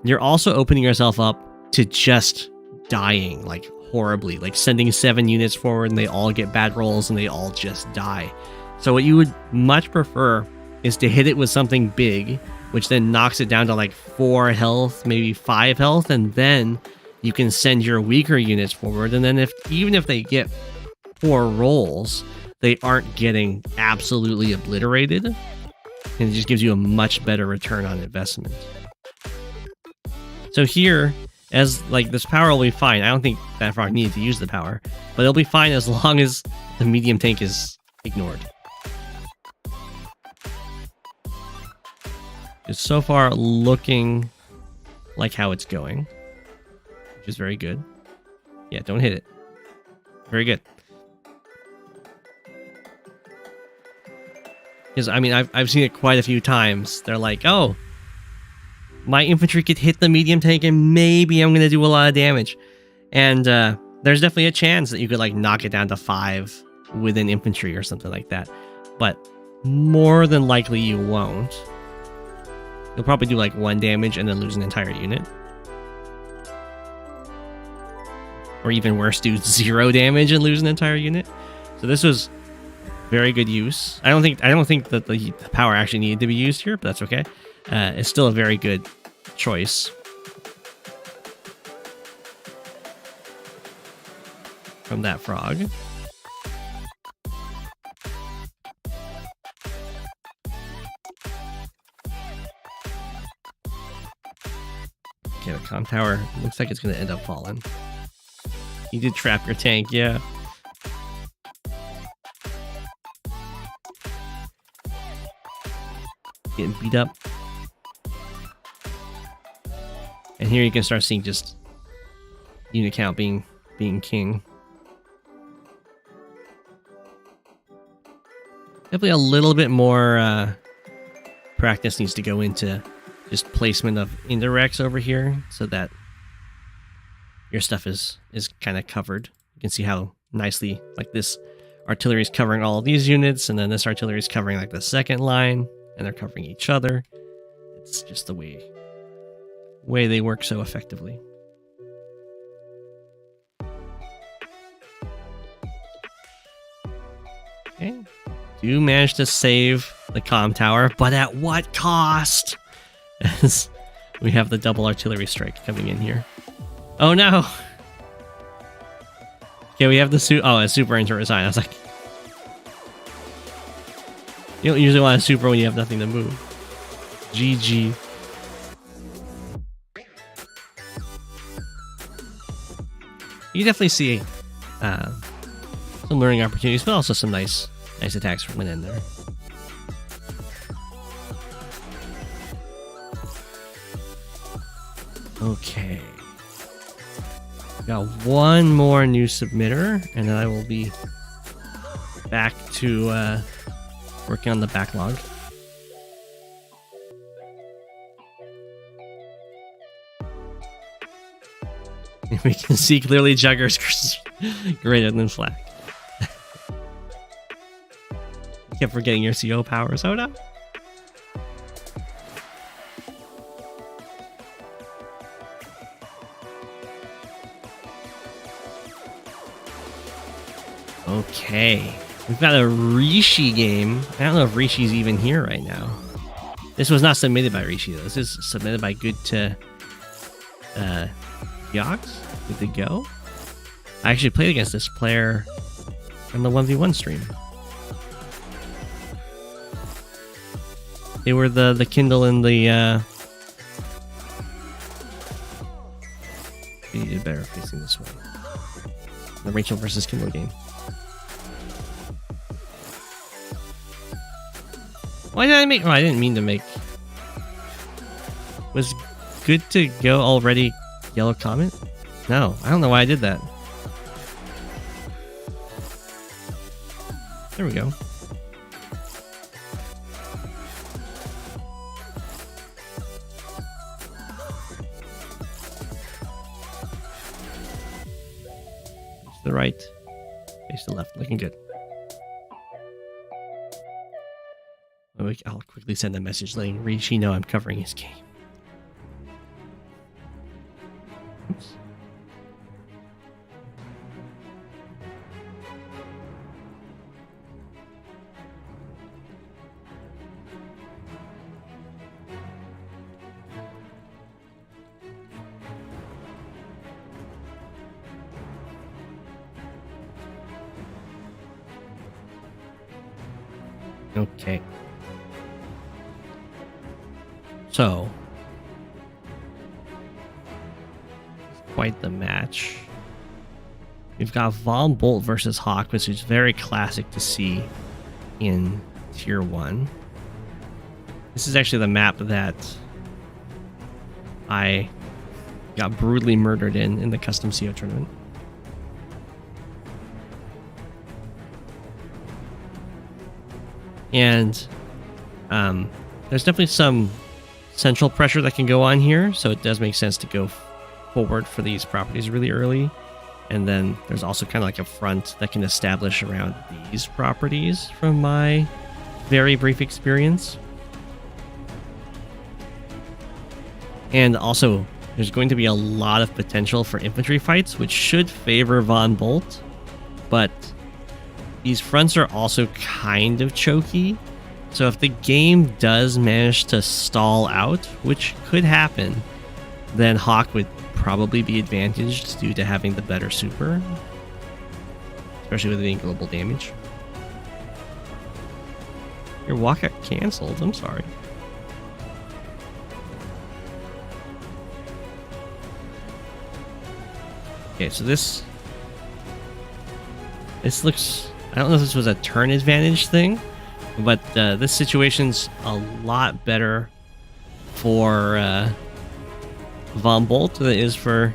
you're also opening yourself up to just dying like horribly, like sending 7 units forward and they all get bad rolls and they all just die. So what you would much prefer is to hit it with something big, which then knocks it down to like 4 health, maybe 5 health, and then you can send your weaker units forward. And then even if they get 4 rolls, they aren't getting absolutely obliterated, and it just gives you a much better return on investment. So here, as like this power will be fine. I don't think that frog needed to use the power, but it'll be fine as long as the medium tank is ignored. It's so far looking like how it's going, which is very good. Yeah, don't hit it. Very good. Because, I mean, I've seen it quite a few times. They're like, oh, my infantry could hit the medium tank and maybe I'm going to do a lot of damage. And there's definitely a chance that you could, like, knock it down to 5 with an infantry or something like that. But more than likely you won't. You'll probably do like 1 damage and then lose an entire unit. Or even worse, do 0 damage and lose an entire unit. So this was very good use. I don't think that the power actually needed to be used here, but that's okay. It's still a very good choice. From that frog. Okay, the comm tower looks like it's going to end up falling. You did trap your tank, yeah. Getting beat up. And here you can start seeing just unit count being king. Definitely a little bit more practice needs to go into just placement of indirects over here so that your stuff is kind of covered. You can see how nicely like this artillery is covering all of these units, and then this artillery is covering like the second line, and they're covering each other. It's just the way they work so effectively. Okay. Do manage to save the comm tower, but at what cost? as we have the double artillery strike coming in here. Oh no! Okay, we have the a super into resign. I was like, you don't usually want a super when you have nothing to move. GG. You definitely see some learning opportunities, but also some nice attacks from within there. Okay. Got one more new submitter, and then I will be back to working on the backlog. We can see clearly Jugger's greater than Flak. Kept forgetting your CO powers. Oh no. Okay. We've got a Rishi game. I don't know if Rishi's even here right now. This was not submitted by Rishi though. This is submitted by Good to Yox. Good to go. I actually played against this player on the 1v1 stream. They were the Kindle and the you did better facing this way. The Rachel versus Kindle game. Why did I make... Oh, I didn't mean to make... Was Good to go already yellow comment? No, I don't know why I did that. There we go. Face to the right. Face to the left. Looking good. I'll quickly send a message letting Rishi know I'm covering his game. Oops. Okay. So, quite the match. We've got Von Bolt versus Hawke, which is very classic to see in Tier 1. This is actually the map that I got brutally murdered in the custom CO tournament. And there's definitely some central pressure that can go on here, so it does make sense to go forward for these properties really early. And then there's also kind of like a front that can establish around these properties from my very brief experience. And also, there's going to be a lot of potential for infantry fights, which should favor Von Bolt, but these fronts are also kind of choky. So if the game does manage to stall out, which could happen, then Hawke would probably be advantaged due to having the better super, especially with it being global damage. Your walk got cancelled. I'm sorry. Okay, so this looks... I don't know if this was a turn advantage thing, but this situation's a lot better for Von Bolt than it is for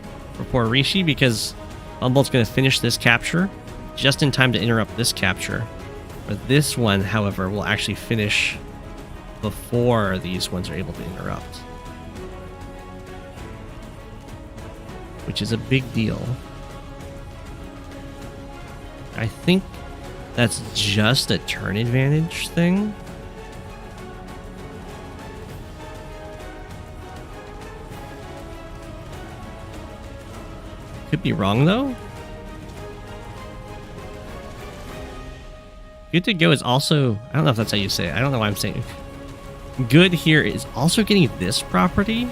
poor Rishi, because Von Bolt's going to finish this capture just in time to interrupt this capture. But this one, however, will actually finish before these ones are able to interrupt, which is a big deal. I think that's just a turn advantage thing. Could be wrong though. Good to go is also... I don't know if that's how you say it. I don't know why I'm saying it. Good here is also getting this property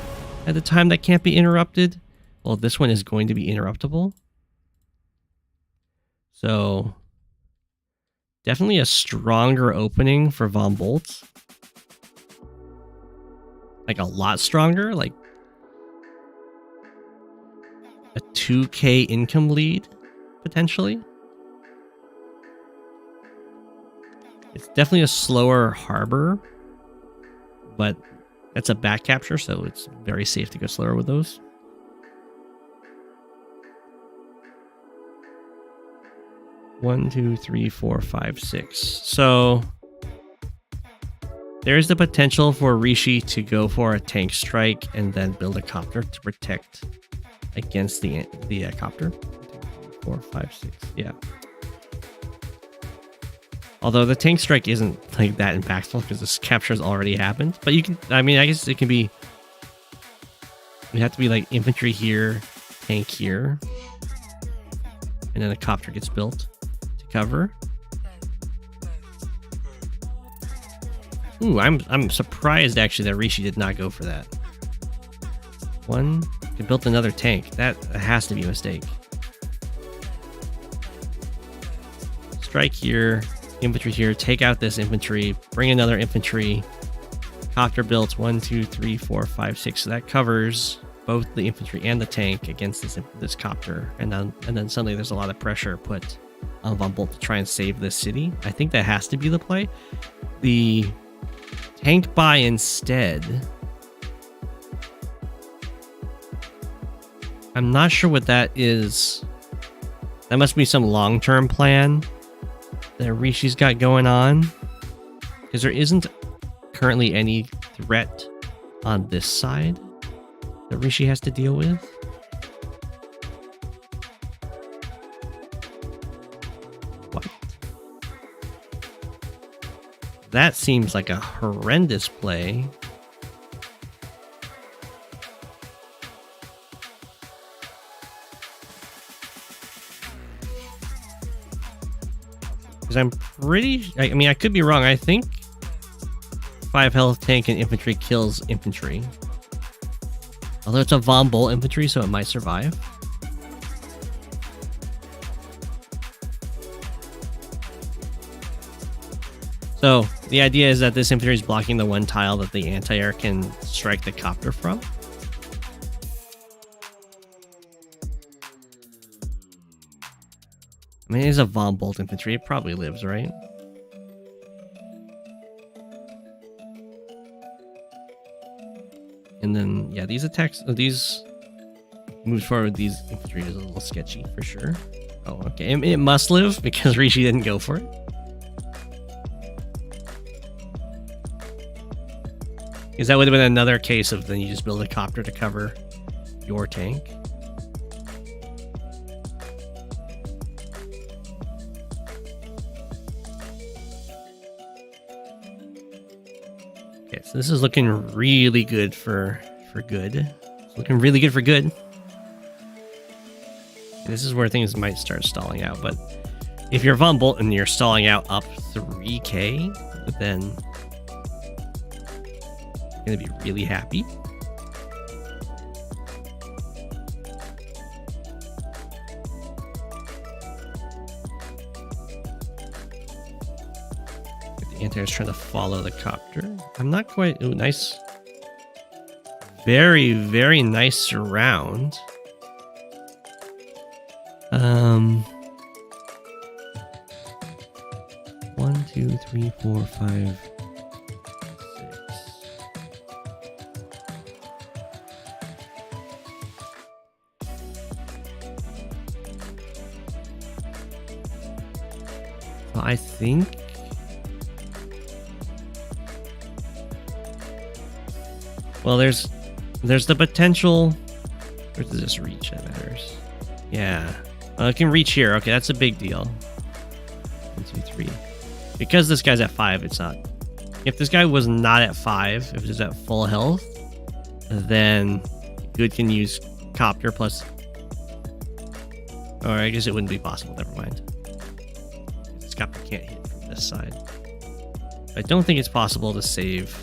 at the time that can't be interrupted. Well, this one is going to be interruptible. So definitely a stronger opening for Von Bolt. Like a lot stronger, like a 2K income lead, potentially. It's definitely a slower harbor, but that's a back capture, so it's very safe to go slower with those. One, two, three, four, five, six. So there's the potential for Rishi to go for a tank strike and then build a copter to protect against the copter. 2, 3, 4, 5, 6. Yeah. Although the tank strike isn't like that impactful because this capture has already happened. But you can, I mean, I guess it can be. We have to be like infantry here, tank here, and then a copter gets built to cover. Ooh, I'm surprised actually that Rishi did not go for that. One, he built another tank. That has to be a mistake. Strike here, infantry here, take out this infantry, bring another infantry. Copter built 1, 2, 3, 4, 5, 6. So that covers both the infantry and the tank against this copter. And then suddenly there's a lot of pressure put on Von Bolt to try and save this city. I think that has to be the play. The tank buy instead. I'm not sure what that is. That must be some long-term plan that Rishi's got going on. Because there isn't currently any threat on this side that Rishi has to deal with. What? That seems like a horrendous play. Because I'm pretty... I mean, I could be wrong. I think 5 health tank and infantry kills infantry. Although it's a Von Bolt infantry, so it might survive. So the idea is that this infantry is blocking the one tile that the anti-air can strike the copter from. I mean, it is a Von Bolt infantry. It probably lives, right? And then, yeah, these attacks, these moves forward, these infantry is a little sketchy for sure. Oh, okay. It must live because Rishi didn't go for it. Because that would have been another case of then you just build a copter to cover your tank. Okay, so this is looking really good for good. It's looking really good for good. This is where things might start stalling out, but if you're Von Bolt and you're stalling out up 3k, then you're gonna be really happy. The anti-air is trying to follow the copter. I'm not quite... Ooh, nice. Very, very nice surround. 1, 2, 3, 4, 5, 6. Well, I think there's the potential. Where does this reach? That matters. Yeah. It can reach here. Okay, that's a big deal. 1, 2, 3. Because this guy's at 5, it's not. If this guy was not at 5, if it was at full health, then Good can use copter plus. Or I guess it wouldn't be possible. Never mind. This copter can't hit from this side. I don't think it's possible to save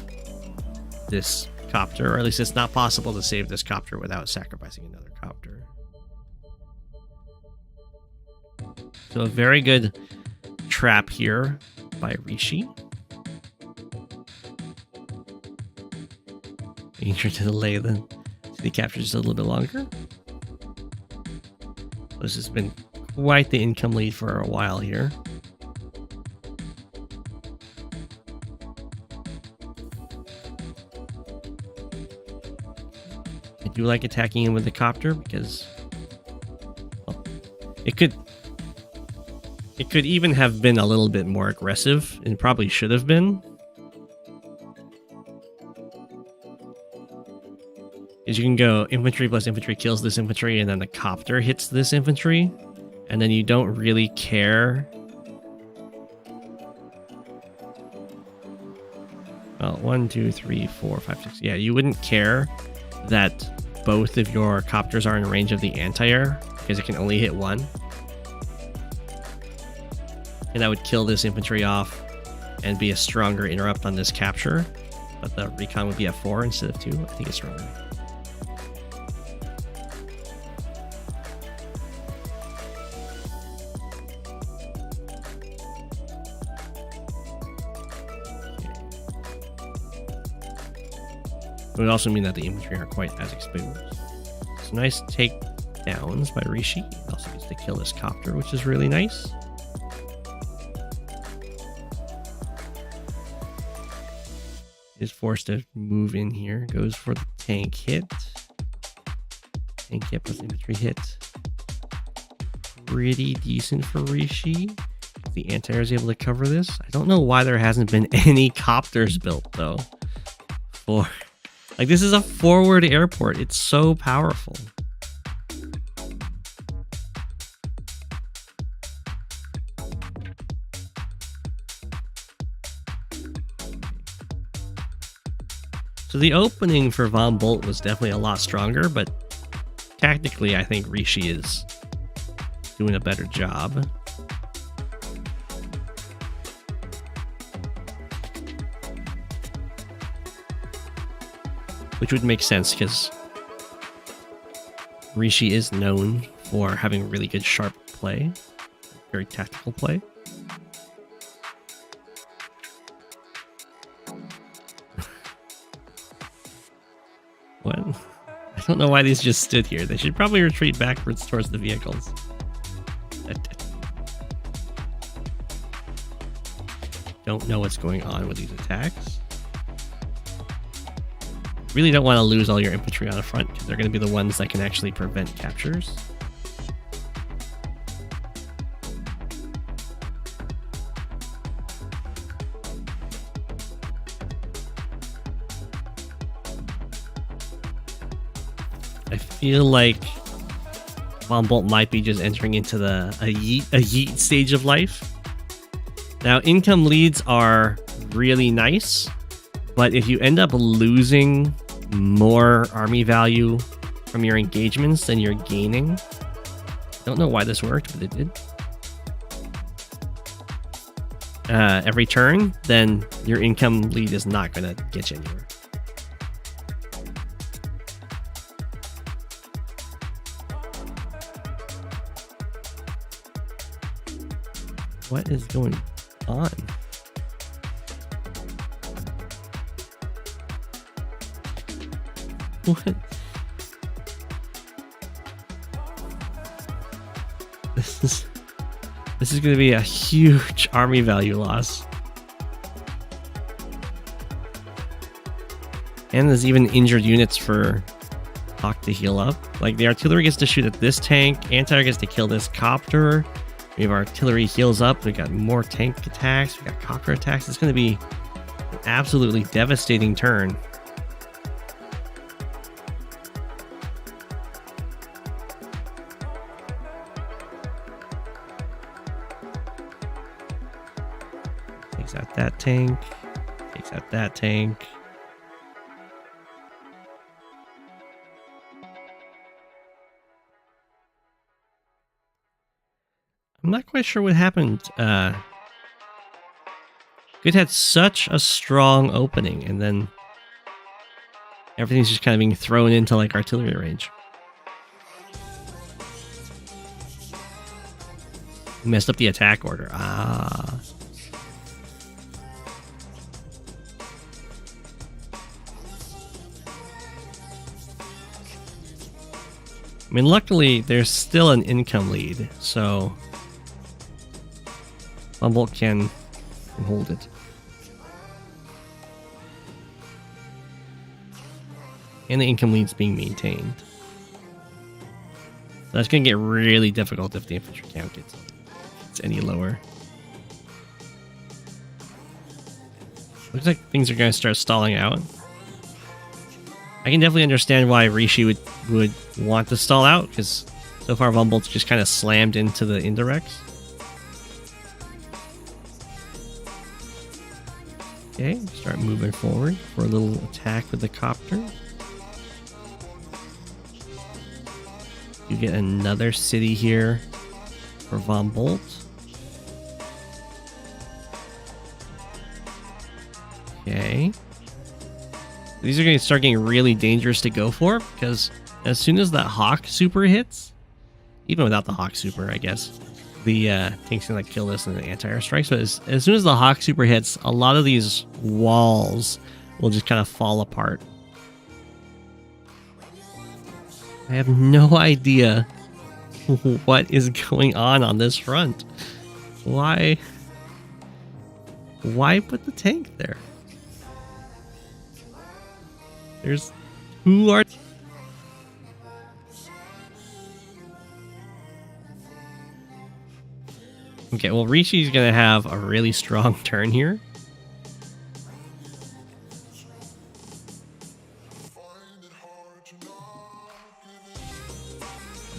this copter, or at least it's not possible to save this copter without sacrificing another copter. So a very good trap here by Rishi. Making sure to delay the city capture just a little bit longer. This has been quite the income lead for a while here. I do like attacking him with the copter because, well, it could even have been a little bit more aggressive, and probably should have been. Is you can go infantry plus infantry kills this infantry, and then the copter hits this infantry, and then you don't really care. Well, 1, 2, 3, 4, 5, 6. Yeah, you wouldn't care that both of your copters are in range of the anti-air because it can only hit one. And that would kill this infantry off and be a stronger interrupt on this capture. But the recon would be at 4 instead of 2. I think it's stronger. It would also mean that the infantry aren't quite as exposed. So nice takedowns by Rishi. He also gets to kill this copter, which is really nice. Is forced to move in here. Goes for the tank hit. Tank hit plus infantry hit. Pretty decent for Rishi. The anti-air is able to cover this. I don't know why there hasn't been any copters built though. Like, this is a forward airport. It's so powerful. So the opening for Von Bolt was definitely a lot stronger, but tactically, I think Rishi is doing a better job. Which would make sense because Rishi is known for having really good sharp play, very tactical play. What? I don't know why these just stood here. They should probably retreat backwards towards the vehicles. Don't know what's going on with these attacks. Really don't want to lose all your infantry on the front because they're going to be the ones that can actually prevent captures. I feel like Von Bolt might be just entering into a yeet stage of life. Now, income leads are really nice. But if you end up losing more army value from your engagements than you're gaining, I don't know why this worked, but it did. Every turn, then your income lead is not going to get you anywhere. What is going on? What? This is going to be a huge army value loss. And there's even injured units for Hawke to heal up. Like, the artillery gets to shoot at this tank, anti-air gets to kill this copter. We have artillery heals up. We got more tank attacks. We got copter attacks. It's going to be an absolutely devastating turn. Takes out that tank. Takes out that tank. I'm not quite sure what happened. Good had such a strong opening, and then Everything's just kind of being thrown into like artillery range. Messed up the attack order. Ah. I mean, luckily, there's still an income lead, so Bumbolt can hold it. And the income lead's being maintained. That's going to get really difficult if the infantry count gets any lower. Looks like things are going to start stalling out. I can definitely understand why Rishi would want to stall out, because so far Vumbolt's just kind of slammed into the indirects. Okay, start moving forward for a little attack with the copter. You get another city here for Vumbolt. Okay. These are going to start getting really dangerous to go for, because as soon as that Hawke super hits, even without the Hawke super, I guess, the tank's going to like kill this and the anti-air strikes. But as soon as the Hawke super hits, a lot of these walls will just kind of fall apart. I have no idea what is going on this front. Why put the tank there? There's two art. Okay, well, Rishi's gonna have a really strong turn here.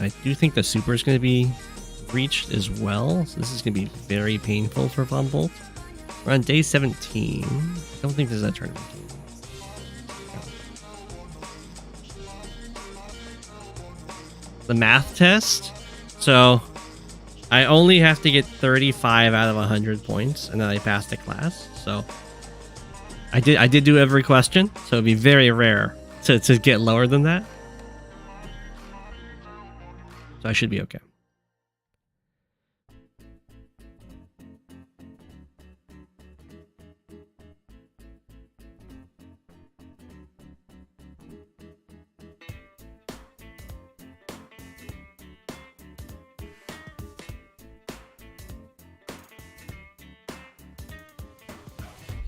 I do think the super is going to be reached as well, so this is going to be very painful for Vumbolt. We're on day 17. I don't think there's a tournament. The math test. So I only have to get 35 out of 100 points, and then I pass the class. So I did do every question, so it'd be very rare to get lower than that. So I should be okay.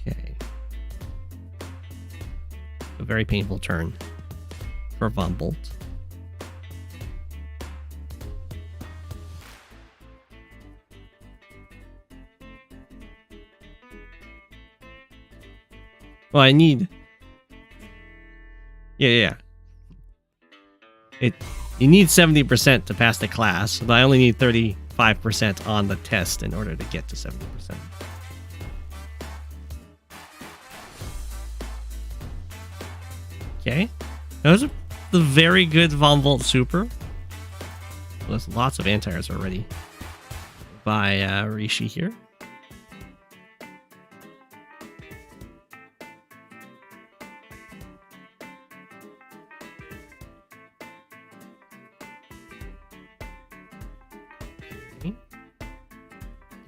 Okay. A very painful turn for Vumbolt. Well, I need... Yeah. You need 70% to pass the class, but I only need 35% on the test in order to get to 70%. Okay. That was the very good Vumbolt super. There's lots of anti-airs already by Rishi here.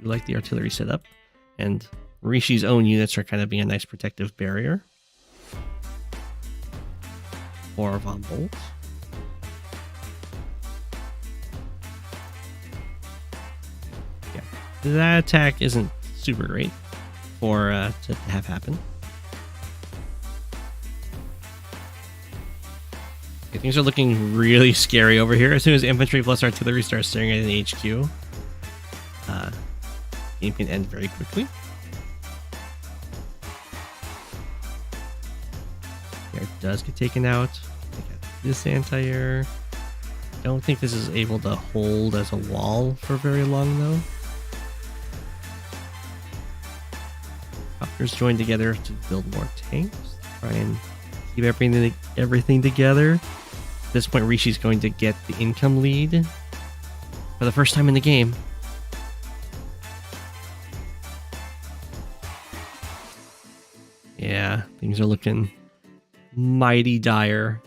You like the artillery setup, and Rishi's own units are kind of being a nice protective barrier for Vumbolt. Yeah, that attack isn't super great for to have happen. Okay, things are looking really scary over here. As soon as infantry plus artillery starts staring at an HQ, game can end very quickly. Air does get taken out. I got this anti-air. Don't think this is able to hold as a wall for very long though. Copters join together to build more tanks. Try and keep everything together. At this point, Rishi's going to get the income lead for the first time in the game. Yeah, things are looking mighty dire.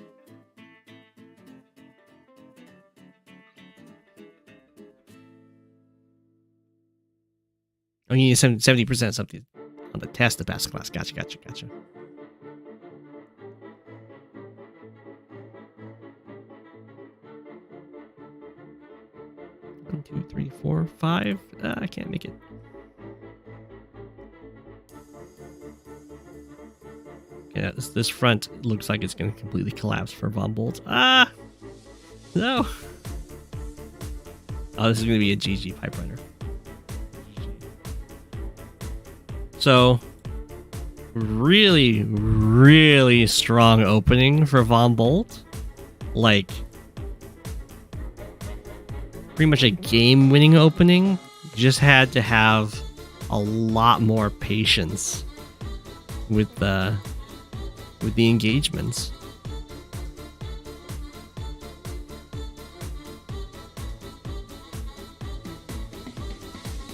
Oh, you need 70% something on the test to pass the class. Gotcha. 1, 2, 3, 4, 5. I can't make it. Yeah, this front looks like it's going to completely collapse for Von Bolt. Ah! No! Oh, this is going to be a GG pipe runner. So, really, really strong opening for Von Bolt. Like, pretty much a game-winning opening. Just had to have a lot more patience with the engagements.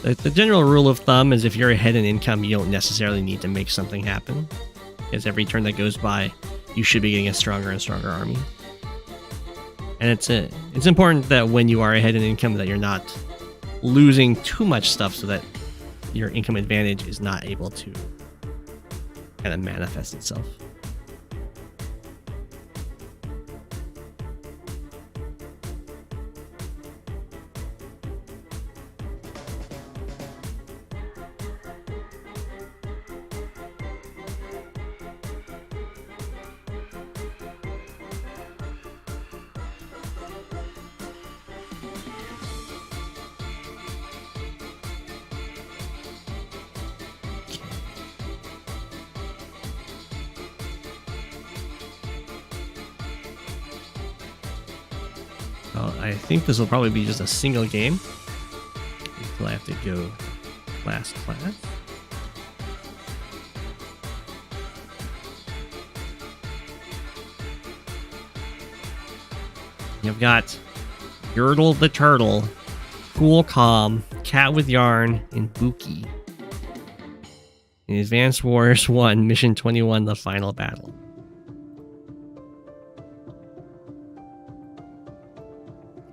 The general rule of thumb is if you're ahead in income, you don't necessarily need to make something happen, because every turn that goes by, you should be getting a stronger and stronger army. And it's important that when you are ahead in income that you're not losing too much stuff so that your income advantage is not able to kind of manifest itself. I think this will probably be just a single game until I have to go class. You've got YertleTheTertle, Coolcalm, CatWithYarn, and Bukie. In Advanced Wars 1, Mission 21, The Final Battle.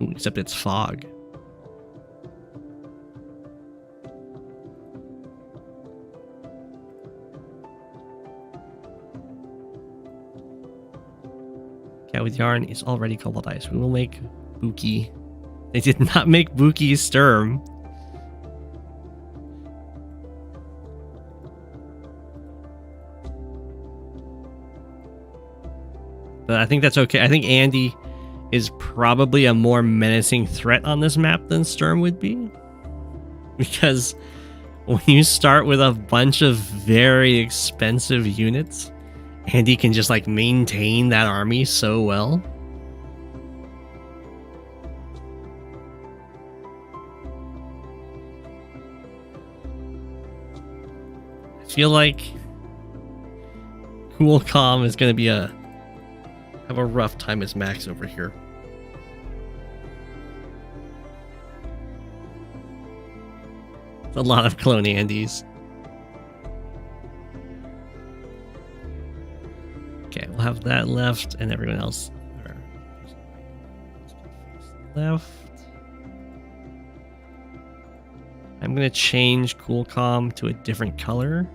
Ooh, except it's fog. CatWithYarn is already Cobalt Ice. We will make Bukie. They did not make Bukie Sturm. But I think that's okay. I think Andy is probably a more menacing threat on this map than Sturm would be. Because when you start with a bunch of very expensive units, Andy can just like maintain that army so well. I feel like Coolcalm is going to be have a rough time as Max over here. It's a lot of clone Andys. Okay, we'll have that left and everyone else left. I'm going to change Coolcalm to a different color.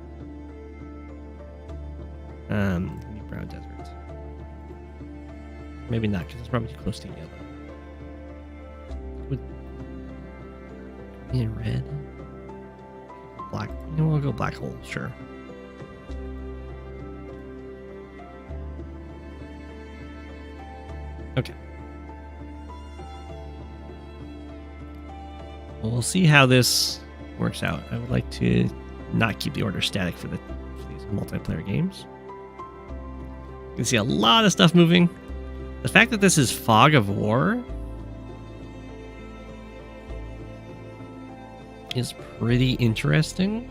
Brown Desert. Maybe not, because it's probably too close to yellow. In red. Black. You know, we'll go black hole, sure. Okay. Well, we'll see how this works out. I would like to not keep the order static for these multiplayer games. You can see a lot of stuff moving. The fact that this is Fog of War is pretty interesting.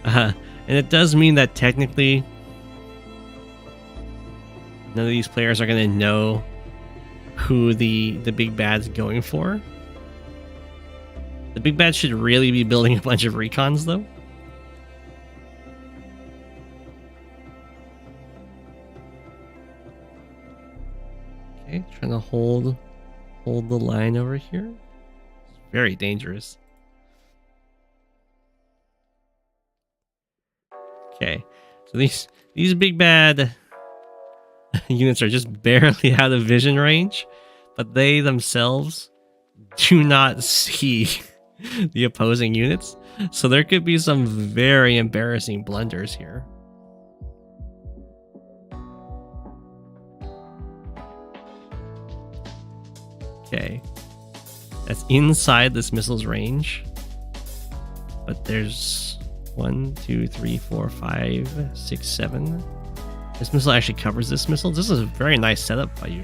And it does mean that technically none of these players are going to know who the big bad's going for. The big bad should really be building a bunch of recons, though. Okay, trying to hold the line over here. It's very dangerous. Okay, so these big bad units are just barely out of vision range, but they themselves do not see the opposing units. So there could be some very embarrassing blunders here. Okay, that's inside this missile's range, but there's 1, 2, 3, 4, 5, 6, 7. This missile actually covers this missile. This is a very nice setup by you,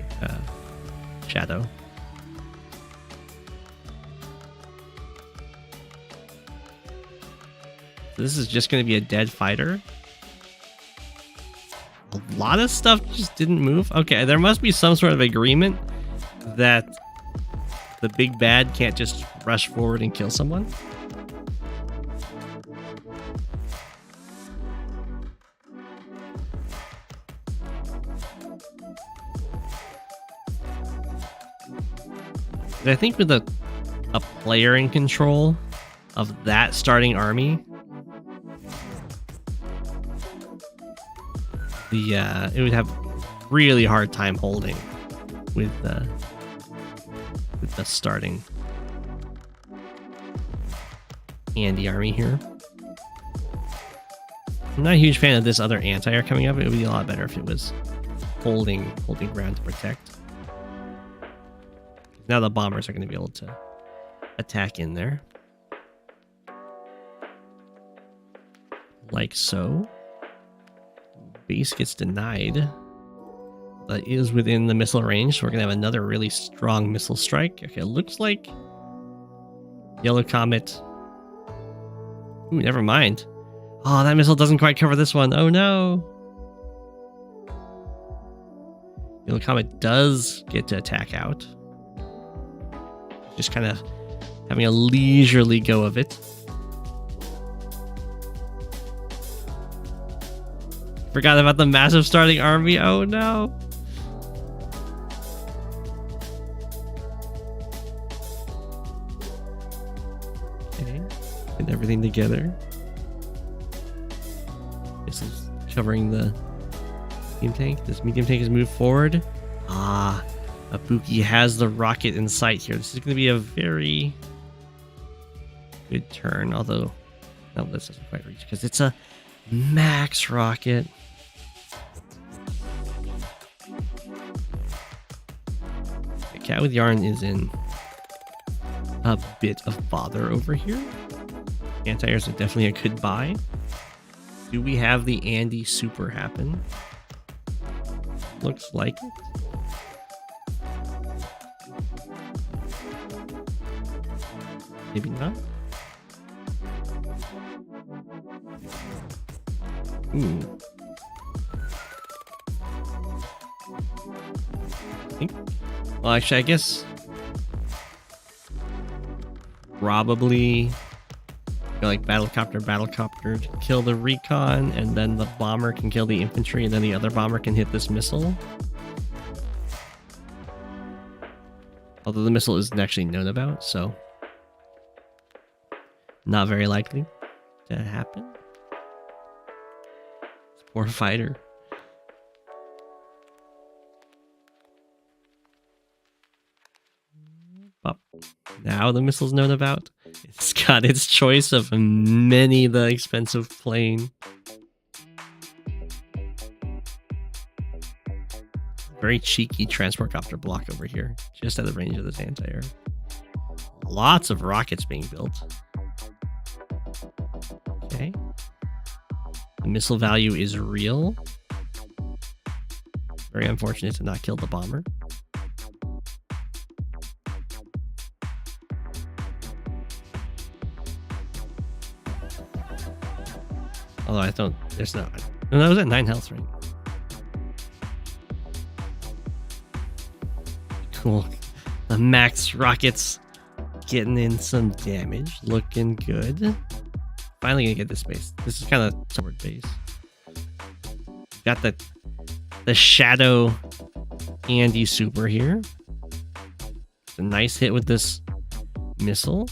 Shadow. So this is just going to be a dead fighter. A lot of stuff just didn't move. Okay, there must be some sort of agreement that the big bad can't just rush forward and kill someone. But I think with a player in control of that starting army, it would have really hard time holding with the starting Andy army here. I'm not a huge fan of this other anti-air coming up. It would be a lot better if it was holding ground to protect. Now the bombers are going to be able to attack in there. Like so. Base gets denied. But is within the missile range, so we're going to have another really strong missile strike. Okay, it looks like Yellow Comet. Ooh, never mind. Oh, that missile doesn't quite cover this one. Oh no. Yellow Comet does get to attack out. Just kind of having a leisurely go of it. Forgot about the massive starting army. Oh no. Okay, get everything together. This is covering the medium tank. This medium tank has moved forward. Ah, a bukie has the rocket in sight here. This is going to be a very good turn, although no, this doesn't quite reach because it's a max rocket. CatWithYarn is in a bit of bother over here. Anti-airs are definitely a good buy. Do we have the Andy super happen? Looks like it. Maybe not. Ooh. Well, actually, I guess probably go like battlecopter to kill the recon, and then the bomber can kill the infantry, and then the other bomber can hit this missile. Although the missile isn't actually known about, so not very likely to happen. Poor fighter. Up. Now the missile's known about. It's got its choice of many the expensive plane. Very cheeky transport copter block over here, just at the range of this anti-air. Lots of rockets being built. Okay. The missile value is real. Very unfortunate to not kill the bomber. Although I don't, there's no, no, that was at 9 health, right? Cool. The max rockets getting in some damage. Looking good. Finally gonna get this base. This is kind of sword base. Got the shadow Andy super here. It's a nice hit with this missile.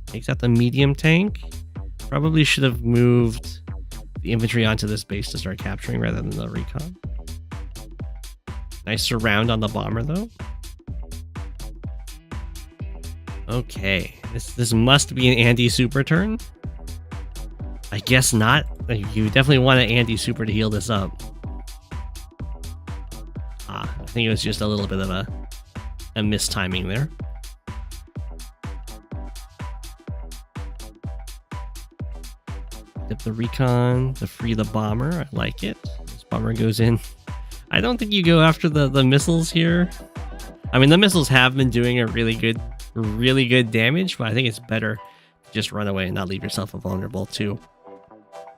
Takes out the medium tank. Probably should have moved the infantry onto this base to start capturing rather than the recon. Nice surround on the bomber though. Okay, this must be an Andy super turn. I guess not. You definitely want an Andy super to heal this up. I think it was just a little bit of a mistiming there. Dip the recon to free the bomber. I like it. This bomber goes in. I don't think you go after the missiles here. I mean, the missiles have been doing a really good damage, but I think it's better to just run away and not leave yourself vulnerable to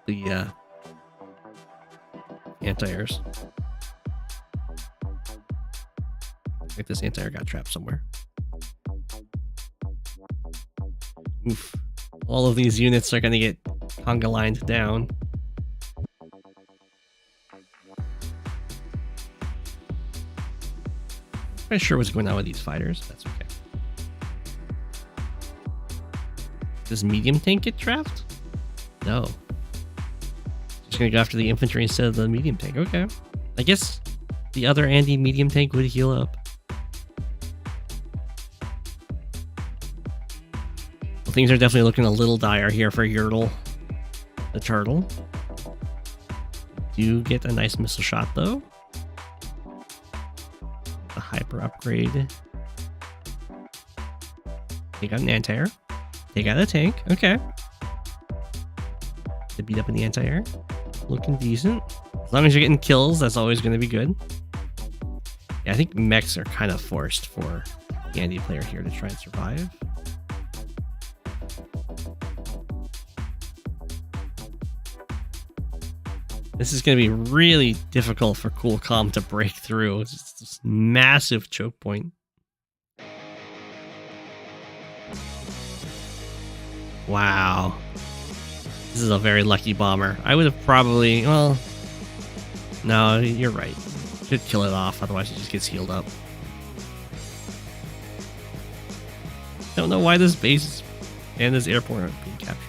the anti-airs. I think this anti-air got trapped somewhere. Oof. All of these units are going to get conga lined down. I'm not sure what's going on with these fighters. That's okay. Does medium tank get trapped? No. Just gonna go after the infantry instead of the medium tank. Okay. I guess the other Andy medium tank would heal up. Well, things are definitely looking a little dire here for YertleTheTertle. Do get a nice missile shot though. The hyper upgrade. Take out an anti-air. Take out a tank. Okay. To beat up in the anti-air. Looking decent. As long as you're getting kills, that's always going to be good. Yeah, I think mechs are kind of forced for the Andy player here to try and survive. This is going to be really difficult for Coolcalm to break through. It's just this massive choke point. Wow. This is a very lucky bomber. I would have probably... Well... No, you're right. Should kill it off, otherwise it just gets healed up. Don't know why this base and this airport aren't being captured.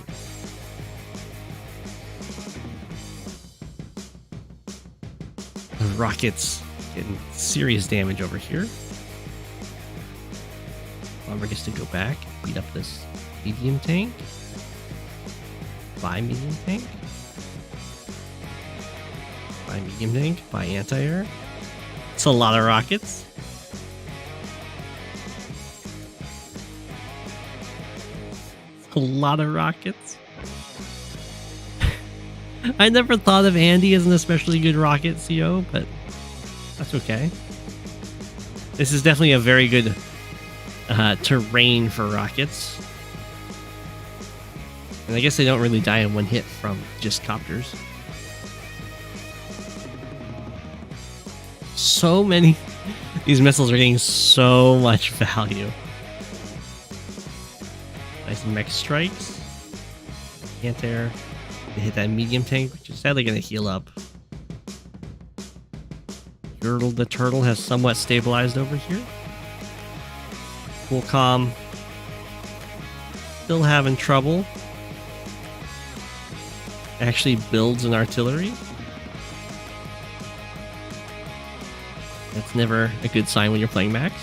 The rockets getting serious damage over here. Bomber gets to go back, beat up this medium tank. Buy medium tank. Buy medium tank. Buy anti-air. It's a lot of rockets. It's a lot of rockets. I never thought of Andy as an especially good rocket CO, but that's okay. This is definitely a very good terrain for rockets. And I guess they don't really die in one hit from just copters. So many... These missiles are getting so much value. Nice mech strikes. Anti-air. They hit that medium tank, which is sadly going to heal up. YertleTheTertle has somewhat stabilized over here. Coolcalm still having trouble. Actually builds an artillery. That's never a good sign when you're playing Max.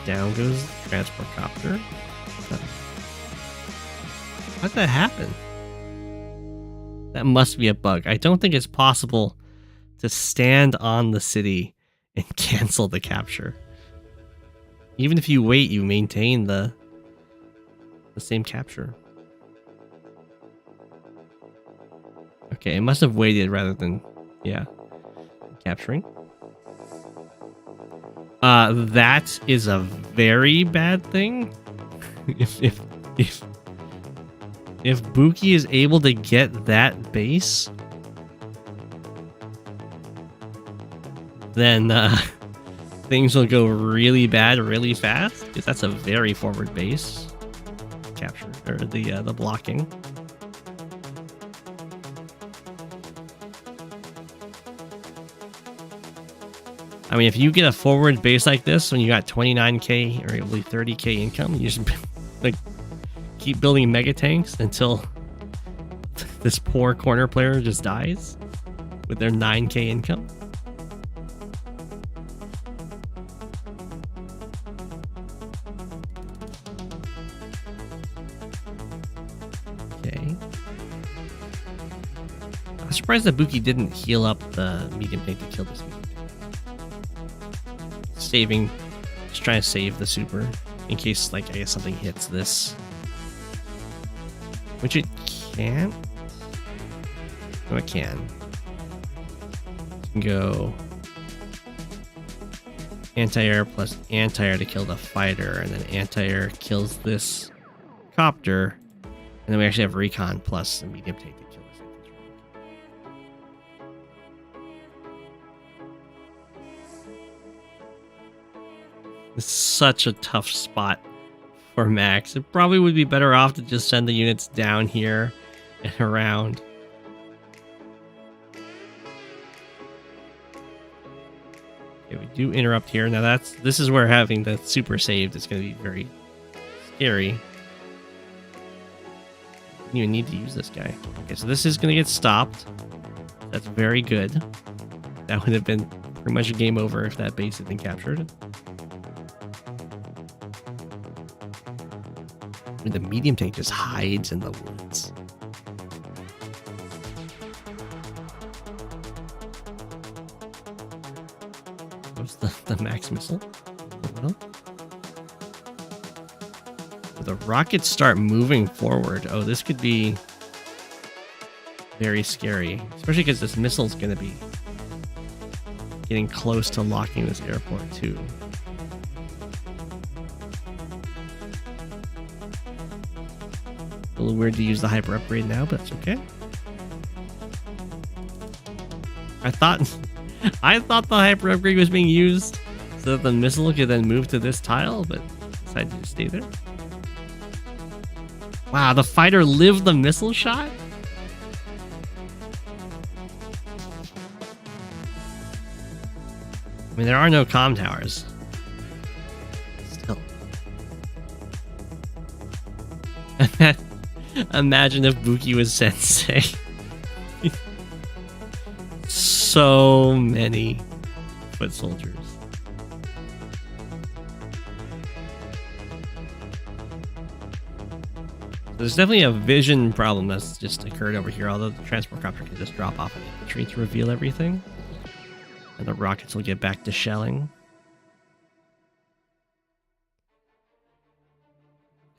Down goes the transport copter. How'd that happen? That must be a bug. I don't think it's possible to stand on the city and cancel the capture. Even if you wait, you maintain the same capture. Okay, it must have waited rather than, yeah, capturing. That is a very bad thing. If Bukie is able to get that base, then things will go really bad really fast, because that's a very forward base capture, or the blocking. I mean, if you get a forward base like this when you got 29k or probably 30k income, you just like keep building mega tanks until this poor corner player just dies with their 9k income. Okay. I'm surprised that Bukie didn't heal up the medium tank to kill this medium tank. Saving, just trying to save the super in case, like, I guess something hits this, which it can't. No, it can. You can go anti-air plus anti-air to kill the fighter, and then anti-air kills this copter, and then we actually have recon plus a medium tank to kill this infantry. It's such a tough spot for Max. It probably would be better off to just send the units down here and around. Okay, we do interrupt here. Now this is where having the super saved is going to be very scary. You even need to use this guy. Okay, so this is going to get stopped. That's very good. That would have been pretty much a game over if that base had been captured. The medium tank just hides in the woods. What's the max missile? Well, the rockets start moving forward. Oh, this could be very scary, especially because this missile's going to be getting close to locking this airport too. A little weird to use the hyper upgrade now, but that's okay. I thought the hyper upgrade was being used so that the missile could then move to this tile, but decided to just stay there. Wow, the fighter lived the missile shot? I mean, there are no comm towers. Still. Imagine if Bukie was Sensei. So many foot soldiers. There's definitely a vision problem that's just occurred over here, although the transport copter can just drop off an infantry to reveal everything. And the rockets will get back to shelling.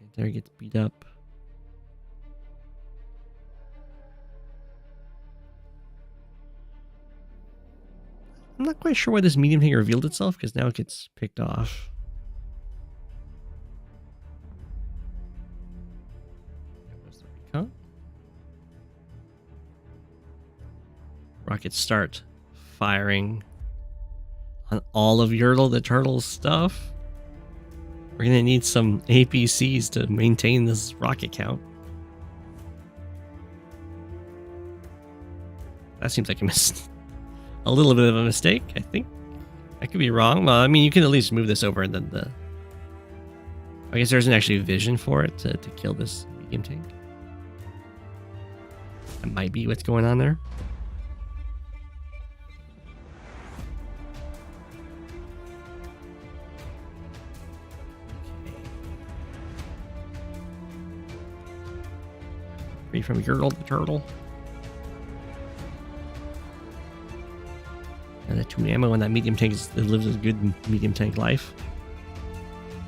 And there gets beat up. I'm not quite sure why this medium tank revealed itself, because now it gets picked off. There's the recon. Rockets start firing on all of YertleTheTertle's stuff. We're going to need some APCs to maintain this rocket count. That seems like a little bit of a mistake, I think. I could be wrong. Well, I mean, you can at least move this over and then I guess there isn't actually a vision for it to kill this medium tank. That might be what's going on there. Free from YertleTheTertle. And the 2 ammo on that medium tank lives a good medium tank life.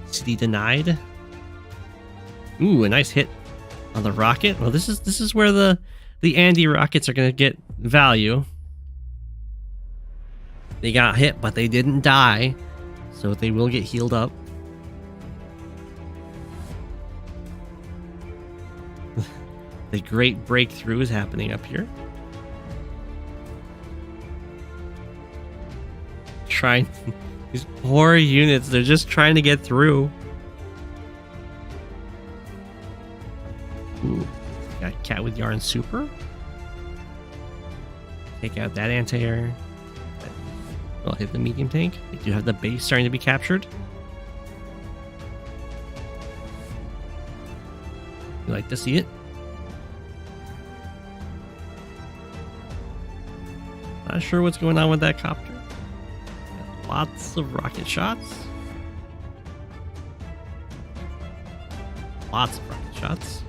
City denied. Ooh, a nice hit on the rocket. Well, this is where the Andy rockets are gonna get value. They got hit, but they didn't die, so they will get healed up. The great breakthrough is happening up here. Trying these poor units, they're just trying to get through. Ooh, got CatWithYarn super. Take out that anti-air. I'll hit the medium tank. We do have the base starting to be captured. You like to see it? Not sure what's going on with that copter. Got lots of rocket shots. Lots of rocket shots.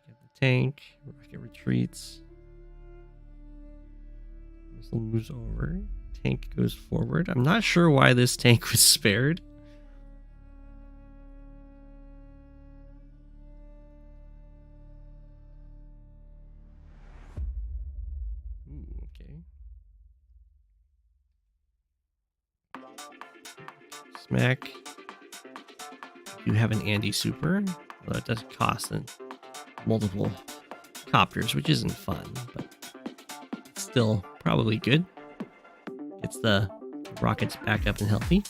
Get the tank. Rocket retreats. Missile moves over. Tank goes forward. I'm not sure why this tank was spared. Ooh, okay. Smack. You have an Andy Super. Well, that does cost multiple copters, which isn't fun, but it's still probably good. Gets the rockets back up and healthy.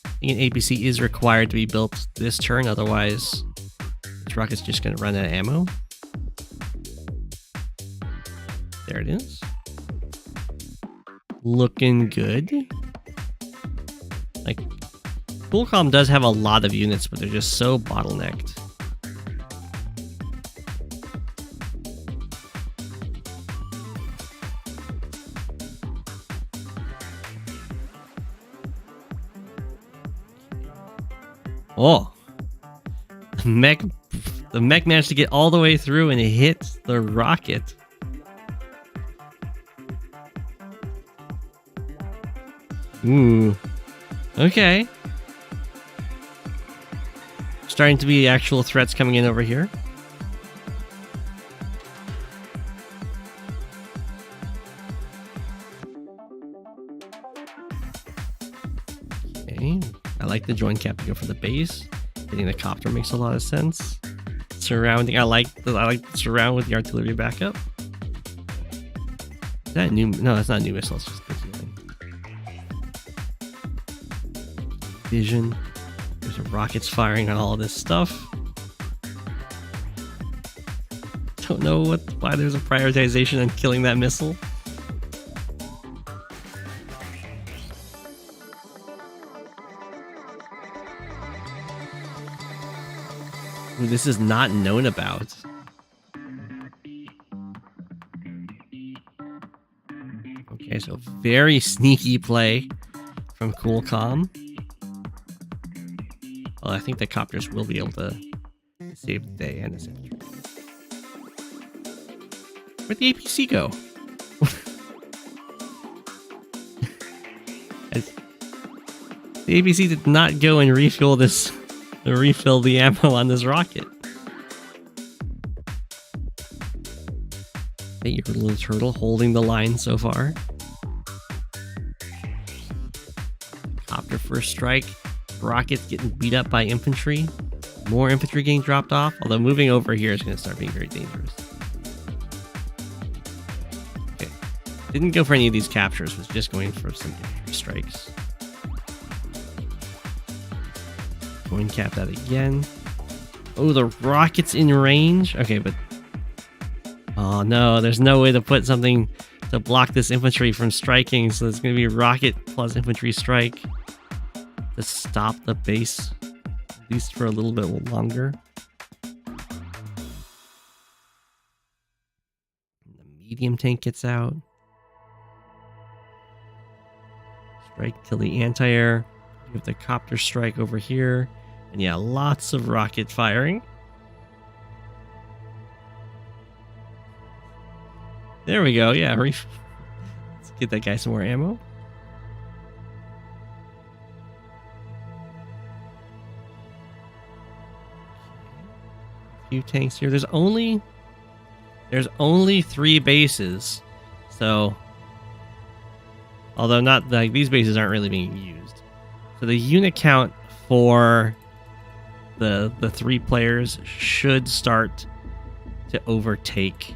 I think an APC is required to be built this turn, otherwise this rocket's just going to run out of ammo. There it is. Looking good. Like, Coolcalm does have a lot of units, but they're just so bottlenecked. Oh, the mech managed to get all the way through and it hit the rocket. Ooh, okay. Starting to be actual threats coming in over here. Okay, I like the join cap to go for the base. Hitting the copter makes a lot of sense. Surrounding, I like the surround with the artillery backup. Is that new? No, that's not new missile. It's just the healing. Vision. There's rockets firing on all this stuff. Don't know why there's a prioritization on killing that missile. Ooh, this is not known about. Okay, so very sneaky play from Coolcalm. Well, I think the copters will be able to save the day and the infantry. Where'd the APC go? The APC did not go and refill the ammo on this rocket. Hey, YertleTheTertle holding the line so far. Copter first strike. Rockets getting beat up by infantry. More infantry getting dropped off. Although moving over here is going to start being very dangerous. Okay. Didn't go for any of these captures. Was just going for some infantry strikes. Going cap that again. Oh, the rocket's in range. Okay, but... oh no, there's no way to put something to block this infantry from striking. So it's going to be rocket plus infantry strike. To stop the base, at least for a little bit longer. The medium tank gets out. Strike till the anti-air. You have the copter strike over here. And yeah, lots of rocket firing. There we go, yeah. Let's get that guy some more ammo. Few tanks here. There's only 3 bases, so although not like these bases aren't really being used, so the unit count for the 3 players should start to overtake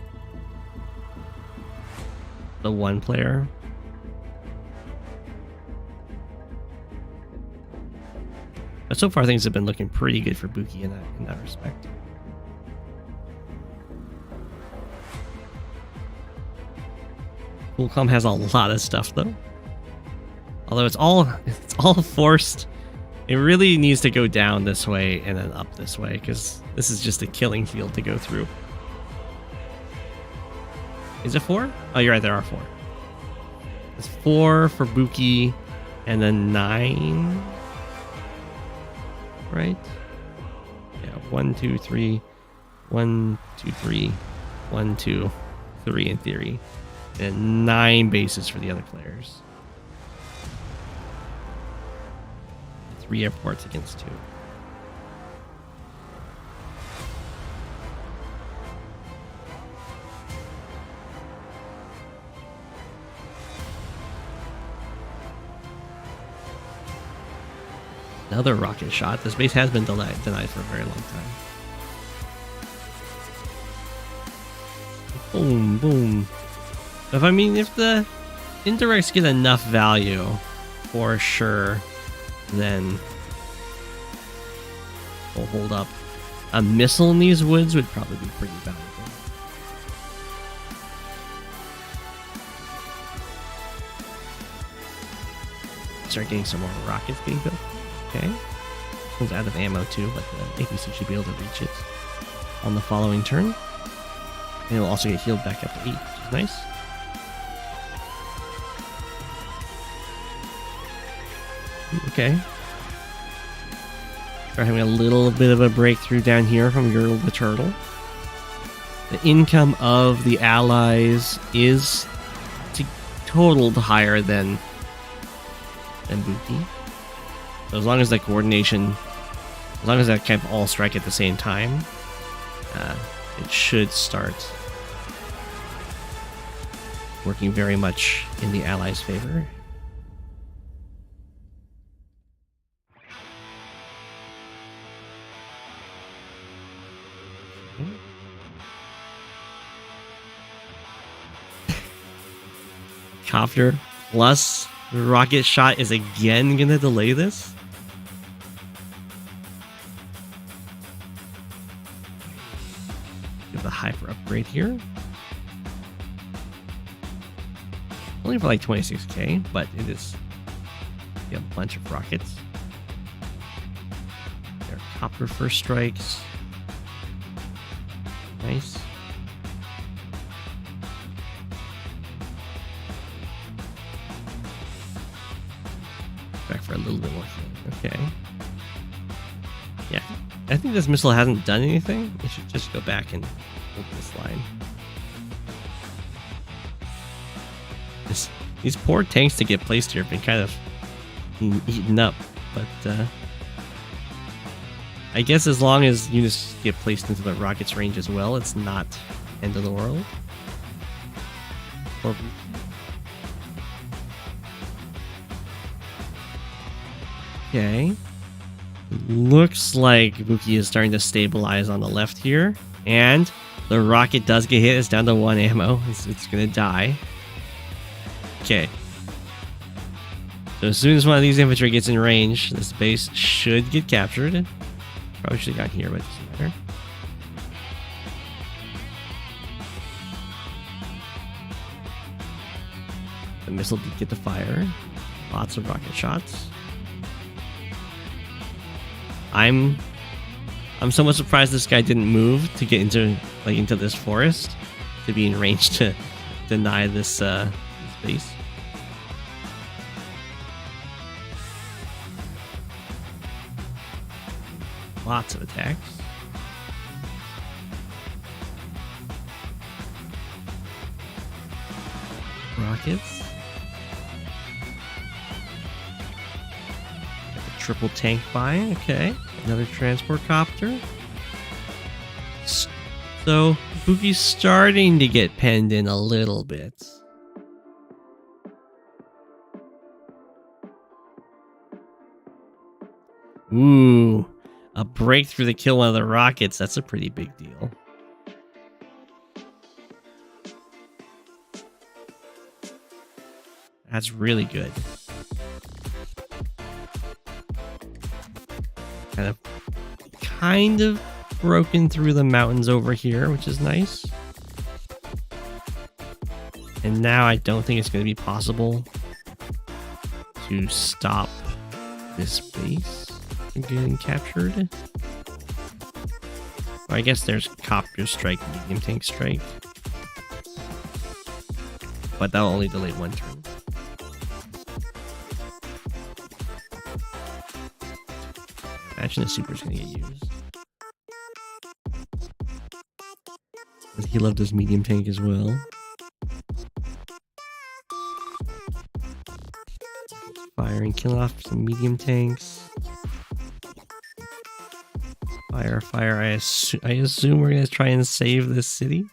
the 1 player. But so far things have been looking pretty good for Bukie in that respect. Coolcalm has a lot of stuff though. Although it's all forced. It really needs to go down this way and then up this way, because this is just a killing field to go through. Is it 4? Oh, you're right, there are 4. It's 4 for bukie, and then 9. Right? Yeah, 1, 2, 3. 1, 2, 3. 1, 2, 3 in theory. And 9 bases for the other players. 3 airports against 2. Another rocket shot. This base has been denied for a very long time. Boom, boom. If the indirects get enough value, for sure, then we'll hold up. A missile in these woods would probably be pretty valuable. Start getting some more rockets being built. Okay. This one's out of ammo too, but the APC should be able to reach it on the following turn. And it'll also get healed back up to 8, which is nice. Okay. Start having a little bit of a breakthrough down here from YertleTheTertle. The income of the allies is totaled higher than bukie. So as long as that coordination, as long as that kind of all strike at the same time, it should start working very much in the allies' favor. Copter plus rocket shot is again gonna delay this. Give the hyper upgrade here. Only for like 26k, but it is a bunch of rockets. There are copter first strikes. Nice. Back for a little bit more. Okay. Yeah. I think this missile hasn't done anything. It should just go back and hold this line. These poor tanks to get placed here have been kind of eaten up, but I guess as long as units get placed into the rocket's range as well, it's not end of the world. Or okay. Looks like bukie is starting to stabilize on the left here. And the rocket does get hit. It's down to 1 ammo. It's going to die. Okay. So as soon as one of these infantry gets in range, this base should get captured. Probably should have got here, but it doesn't matter. The missile did get to fire. Lots of rocket shots. I'm somewhat surprised this guy didn't move to get into this forest to be in range to deny this base. Lots of attacks. Rockets. Triple tank buy. Okay. Another transport copter. So bukie's starting to get penned in a little bit. Ooh. A breakthrough to kill one of the rockets. That's a pretty big deal. That's really good. Kind of broken through the mountains over here, which is nice. And now I don't think it's going to be possible to stop this base from getting captured. Or I guess there's copter strike, medium tank strike. But that'll only delay one turn. Imagine the super's going to get used. He loved his medium tank as well. Firing, killing off some medium tanks. Fire, fire. I assume we're going to try and save this city.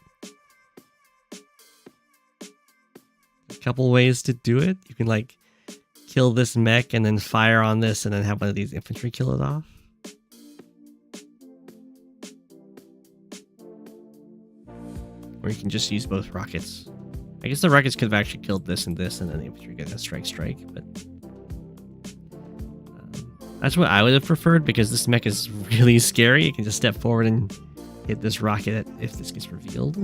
A couple ways to do it. You can like kill this mech and then fire on this and then have one of these infantry kill it off. Or you can just use both rockets. I guess the rockets could have actually killed this and then the infantry get a strike, but that's what I would have preferred because this mech is really scary. You can just step forward and hit this rocket if this gets revealed.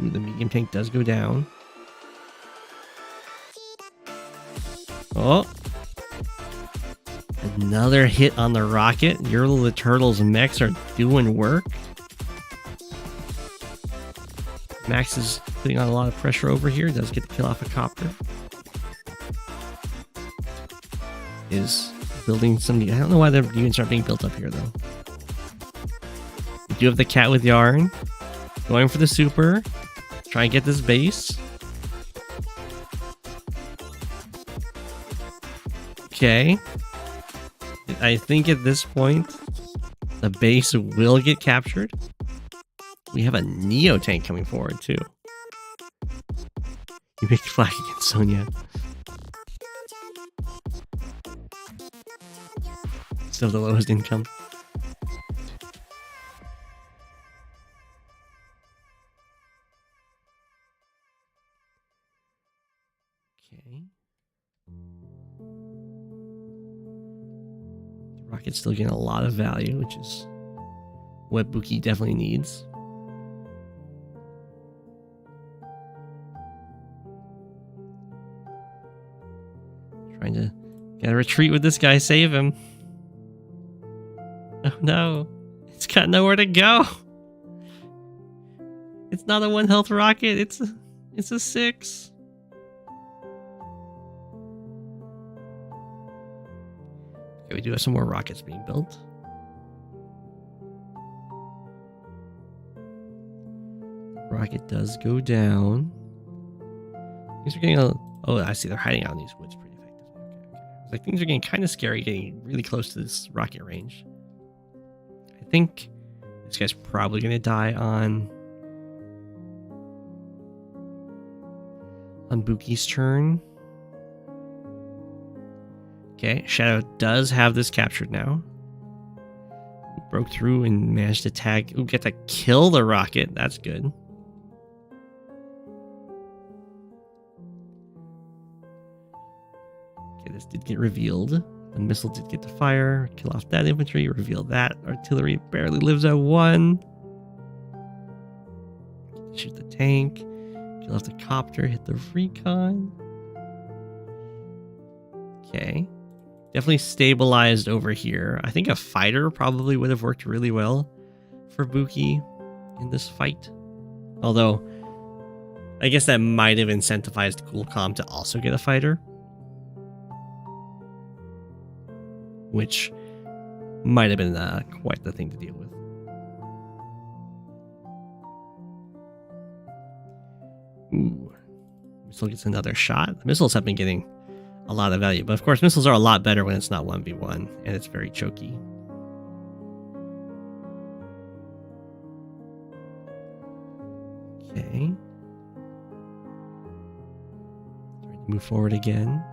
Ooh, the medium tank does go down. Oh! Another hit on the rocket. YertleTheTertle's mechs are doing work. Max is putting on a lot of pressure over here. Does get the kill off a copter. Is building some... I don't know why the units aren't being built up here, though. We do have the CatWithYarn. Going for the super. Try and get this base. Okay. I think at this point, the base will get captured. We have a Neo tank coming forward, too. You make Flak against Sonya. Still the lowest income. Okay. The rocket's still getting a lot of value, which is what Bukie definitely needs. Trying to gotta retreat with this guy, save him. Oh no, it's got nowhere to go. It's not a 1 health rocket, it's a 6. Okay, we do have some more rockets being built. Rocket does go down. Things are getting a... Oh, I see they're hiding out in these woods pretty effectively. Okay. Like things are getting kind of scary, getting really close to this rocket range. I think this guy's probably going to die on Bukie's turn. Okay, Shadow does have this captured now. Broke through and managed to tag. Ooh, get to kill the rocket. That's good. Okay, this did get revealed. The missile did get to fire. Kill off that infantry. Reveal that. Artillery barely lives at 1. Shoot the tank. Kill off the copter. Hit the recon. Okay. Definitely stabilized over here. I think a fighter probably would have worked really well for Bukie in this fight. Although, I guess that might have incentivized Coolcalm to also get a fighter. Which might have been quite the thing to deal with. Ooh. Missile gets another shot. The missiles have been getting a lot of value. But of course, missiles are a lot better when it's not 1v1 and it's very choky. Okay. Starting to move forward again.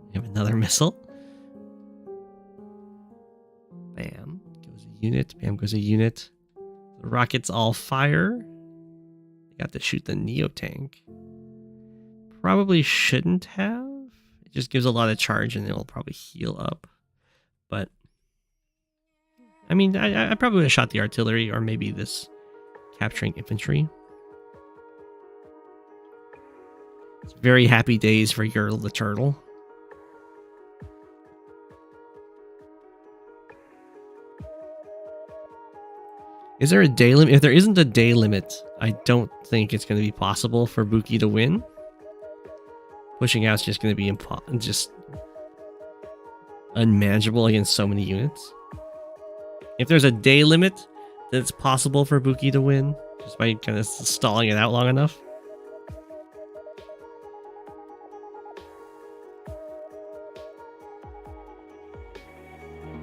We have another missile. Bam. Goes a unit. Bam goes a unit. The rockets all fire. Got to shoot the Neo tank. Probably shouldn't have. It just gives a lot of charge and it'll probably heal up. But I mean, I probably would have shot the artillery or maybe this capturing infantry. It's very happy days for YertleTheTertle. Is there a day limit? If there isn't a day limit, I don't think it's going to be possible for Bukie to win. Pushing out is just going to be just unmanageable against so many units. If there's a day limit, then it's possible for Bukie to win just by kind of stalling it out long enough.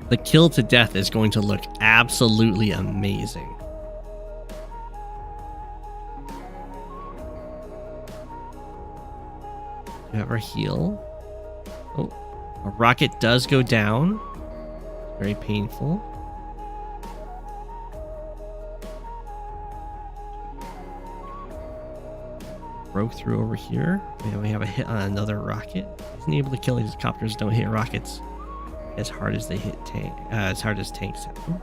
The kill to death is going to look absolutely amazing. You have our heal. Oh, a rocket does go down. Very painful. Broke through over here. We have a hit on another rocket. Isn't able to kill these copters. Don't hit rockets as hard as they hit tank, as hard as tanks hit them.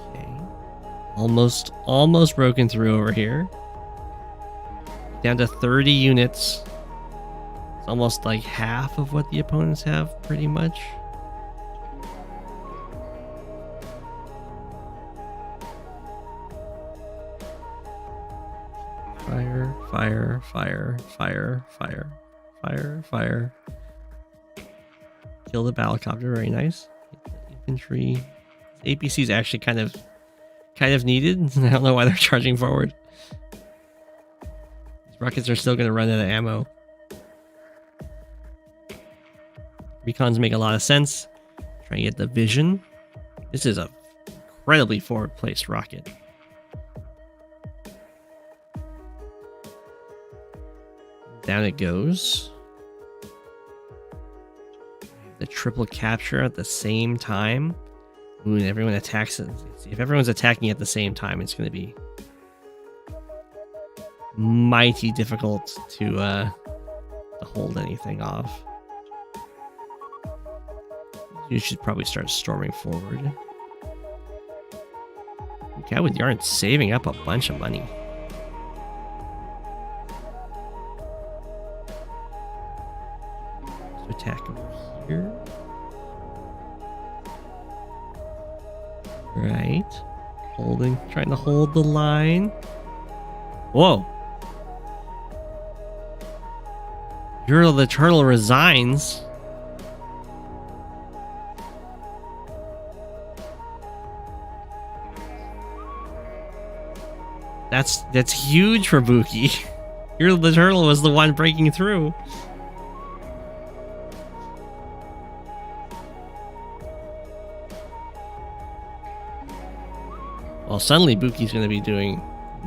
Okay, almost broken through over here. Down to 30 units. It's almost like half of what the opponents have, pretty much. Fire, fire, fire, fire, fire, fire, fire. Kill the battlecopter, very nice. Infantry. APC is actually kind of needed. I don't know why they're charging forward. These rockets are still going to run out of ammo. Recons make a lot of sense. Try and get the vision. This is a incredibly forward-placed rocket. Down it goes. The triple capture at the same time. Ooh, and everyone attacks it. If everyone's attacking at the same time, it's going to be mighty difficult to hold anything off. You should probably start storming forward. CatWithYarn saving up a bunch of money. Attack over here. Right. Trying to hold the line. Whoa. YertleTheTertle resigns. That's huge for Bukie. YertleTheTertle was the one breaking through. Well, suddenly Bukie's going to be doing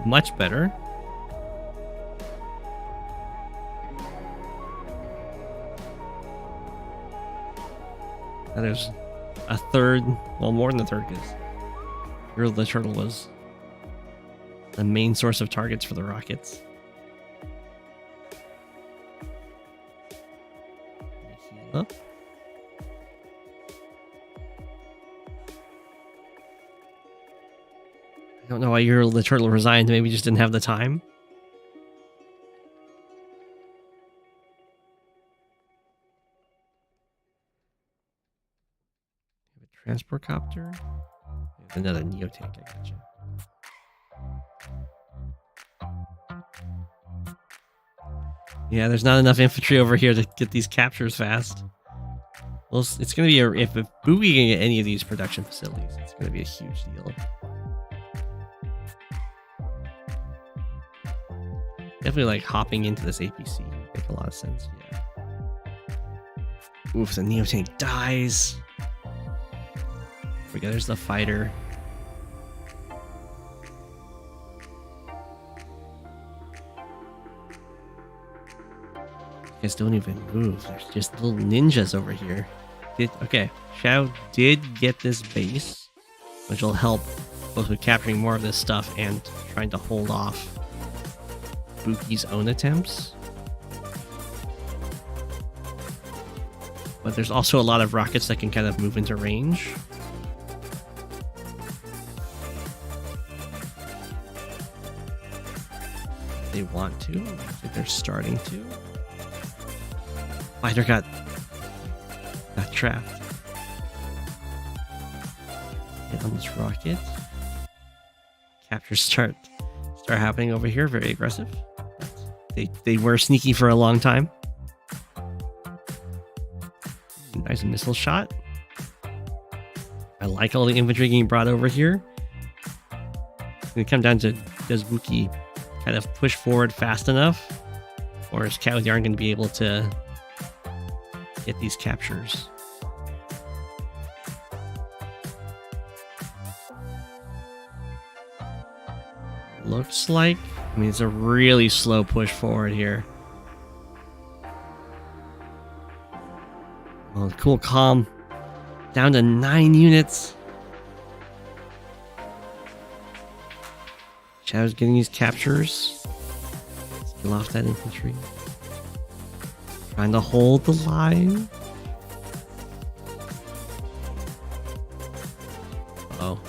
much better. Now there's a third, well, more than a third, because YertleTheTertle was the main source of targets for the rockets. Heal up. I don't know why YertleTheTertle resigned. Maybe just didn't have the time. We have a transport copter. We have another neotank. I gotcha. Yeah, there's not enough infantry over here to get these captures fast. Well, it's going to be if Bukie can get any of these production facilities, it's going to be a huge deal. Definitely like hopping into this APC would make a lot of sense. Yeah. Oof, the neotank dies. We go, there's the fighter. You guys don't even move. There's just little ninjas over here. Okay, Shao did get this base, which will help both with capturing more of this stuff and trying to hold off Bukie's own attempts. But there's also a lot of rockets that can kind of move into range. They want to. I think they're starting to. Fighter got trapped. Hit on this rocket. Captures start happening over here. Very aggressive. They were sneaky for a long time. Nice missile shot. I like all the infantry getting brought over here. It's gonna come down to, does Bukie kind of push forward fast enough, or is CatWithYarn going to be able to get these captures? Looks like, I mean, it's a really slow push forward here. Oh, Coolcalm down to 9 units. Shadow's getting these captures. Kill off that infantry. Trying to hold the line. Uh-oh.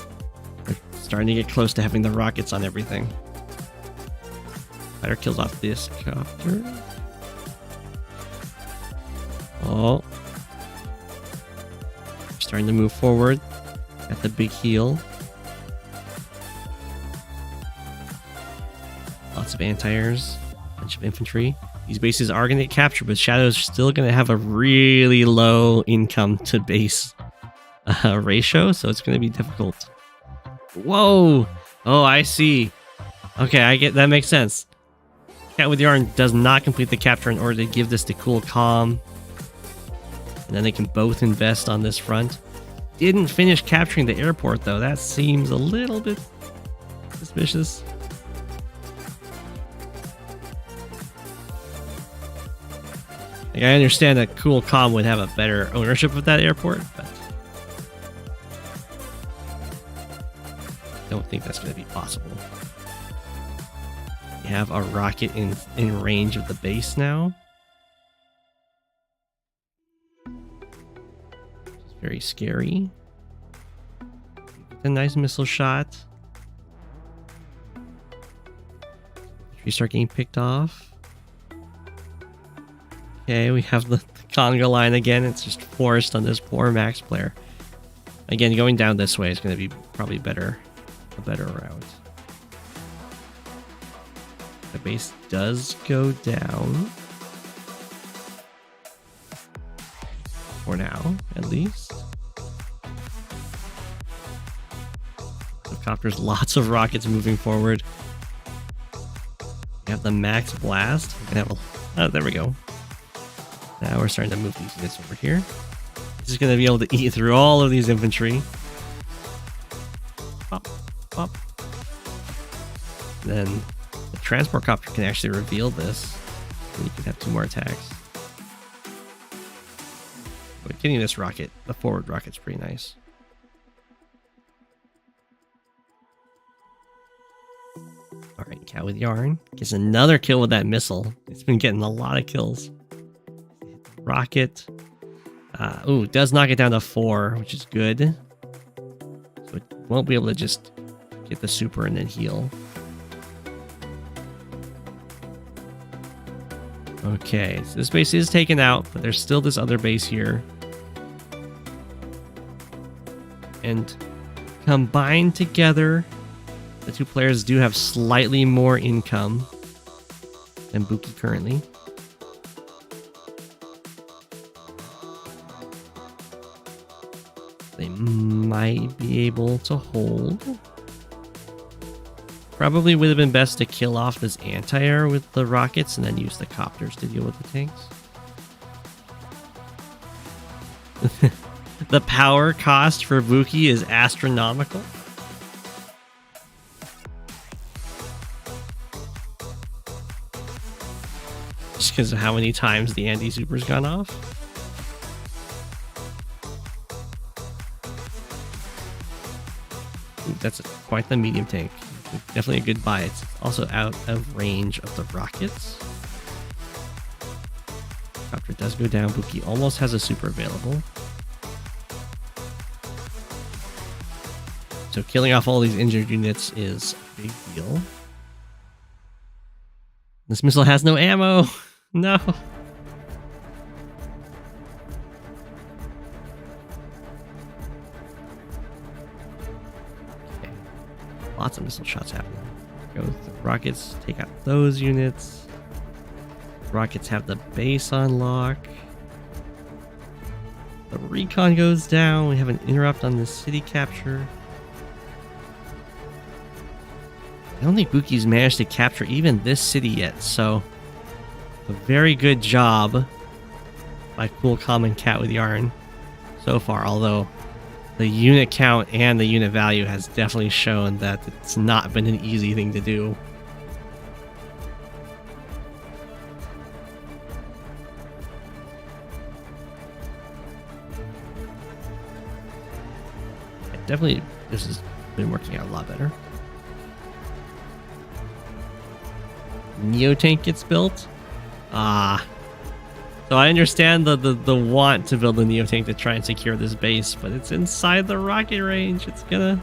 They're starting to get close to having the rockets on everything. Fighter kills off this copter. Oh. Starting to move forward at the big heel. Lots of anti-airs, bunch of infantry. These bases are going to get captured, but Shadow's still going to have a really low income to base ratio, so it's going to be difficult. Whoa! Oh, I see. Okay, I get that. Makes sense. CatWithYarn does not complete the capture in order to give this to Coolcalm. And then they can both invest on this front. Didn't finish capturing the airport, though. That seems a little bit suspicious. Like, I understand that Coolcalm would have a better ownership of that airport, but I don't think that's going to be possible. We have a rocket in range of the base now. Very scary. A nice missile shot. We start getting picked off. Okay, we have the conga line again. It's just forced on this poor Max player. Again, going down this way is going to be probably a better route. The base does go down. For now, at least. Copters, lots of rockets moving forward. We have the max blast. Oh, there we go. Now we're starting to move these units over here. This is going to be able to eat through all of these infantry. Pop, pop. Then the transport copter can actually reveal this. And you can have 2 more attacks. But getting this rocket, the forward rocket's pretty nice. Alright, CatWithYarn gets another kill with that missile. It's been getting a lot of kills. Rocket. Does knock it down to 4, which is good. So it won't be able to just get the super and then heal. Okay, so this base is taken out, but there's still this other base here. And combined together, the 2 players do have slightly more income than Bukie currently. They might be able to hold. Probably would have been best to kill off this anti-air with the rockets and then use the copters to deal with the tanks. The power cost for Bukie is astronomical. Just because of how many times the anti-super's gone off. Ooh, that's quite the medium tank. Definitely a good buy. It's also out of range of the rockets. Copter does go down. Bukie almost has a super available. So killing off all these injured units is a big deal. This missile has no ammo. No. Okay. Lots of missile shots happening. Go with the rockets. Take out those units. Rockets have the base on lock. The recon goes down. We have an interrupt on the city capture. I don't think Bukie's managed to capture even this city yet, so a very good job by Coolcalm and CatWithYarn so far, although the unit count and the unit value has definitely shown that it's not been an easy thing to do. Definitely, this has been working out a lot better. Neo tank gets built. So I understand the want to build a Neo tank to try and secure this base, but it's inside the rocket range. It's gonna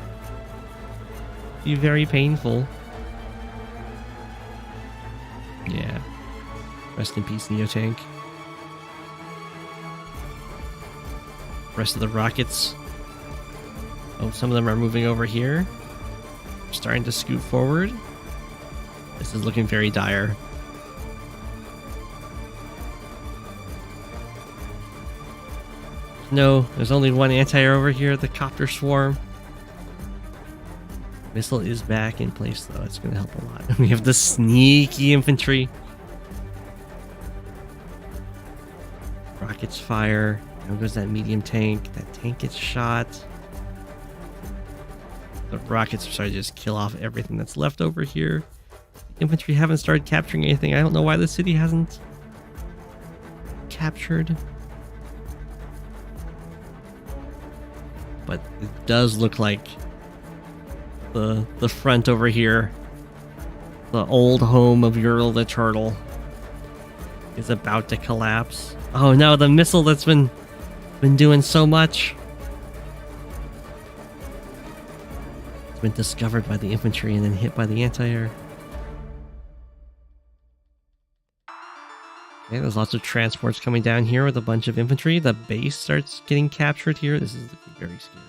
be very painful. Yeah. Rest in peace, Neo tank. Rest of the rockets. Oh, some of them are moving over here. Starting to scoot forward. This is looking very dire. No, there's only one anti-air over here, the copter swarm. Missile is back in place though, it's gonna help a lot. We have the sneaky infantry. Rockets fire. Now goes that medium tank. That tank gets shot. The rockets are starting to just kill off everything that's left over here. Infantry haven't started capturing anything. I don't know why the city hasn't captured. But it does look like the front over here, the old home of YertleTheTertle, is about to collapse. Oh no, the missile that's been doing so much. It's been discovered by the infantry and then hit by the anti-air. Okay, there's lots of transports coming down here with a bunch of infantry. The base starts getting captured here. This is very scary.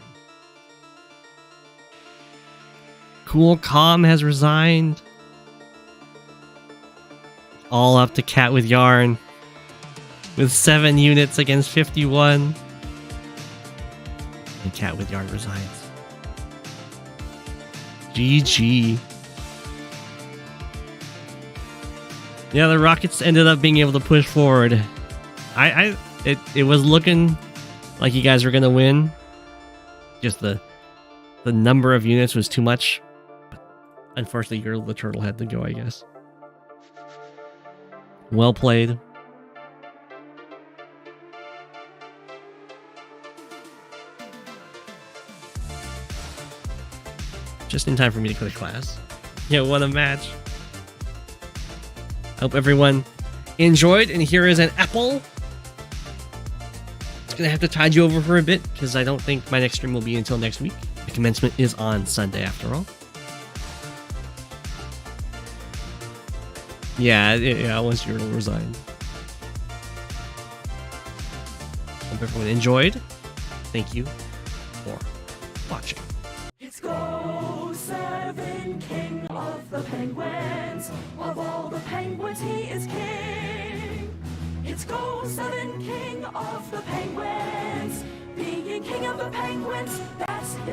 Coolcalm has resigned. All up to CatWithYarn with 7 units against 51. And CatWithYarn resigns. GG. Yeah, the Rockets ended up being able to push forward. It was looking like you guys were gonna win. Just the number of units was too much. But unfortunately, YertleTheTertle had to go, I guess. Well played. Just in time for me to quit class. Yeah, what a match. I hope everyone enjoyed, and here is an apple. It's gonna have to tide you over for a bit, because I don't think my next stream will be until next week. The commencement is on Sunday, after all. Yeah, once Yertle resigned. Hope everyone enjoyed. Thank you for watching. It's Go7, king of the penguins. Of all the penguins, he is king. It's Go7, king of the penguins. Being king of the penguins, that's his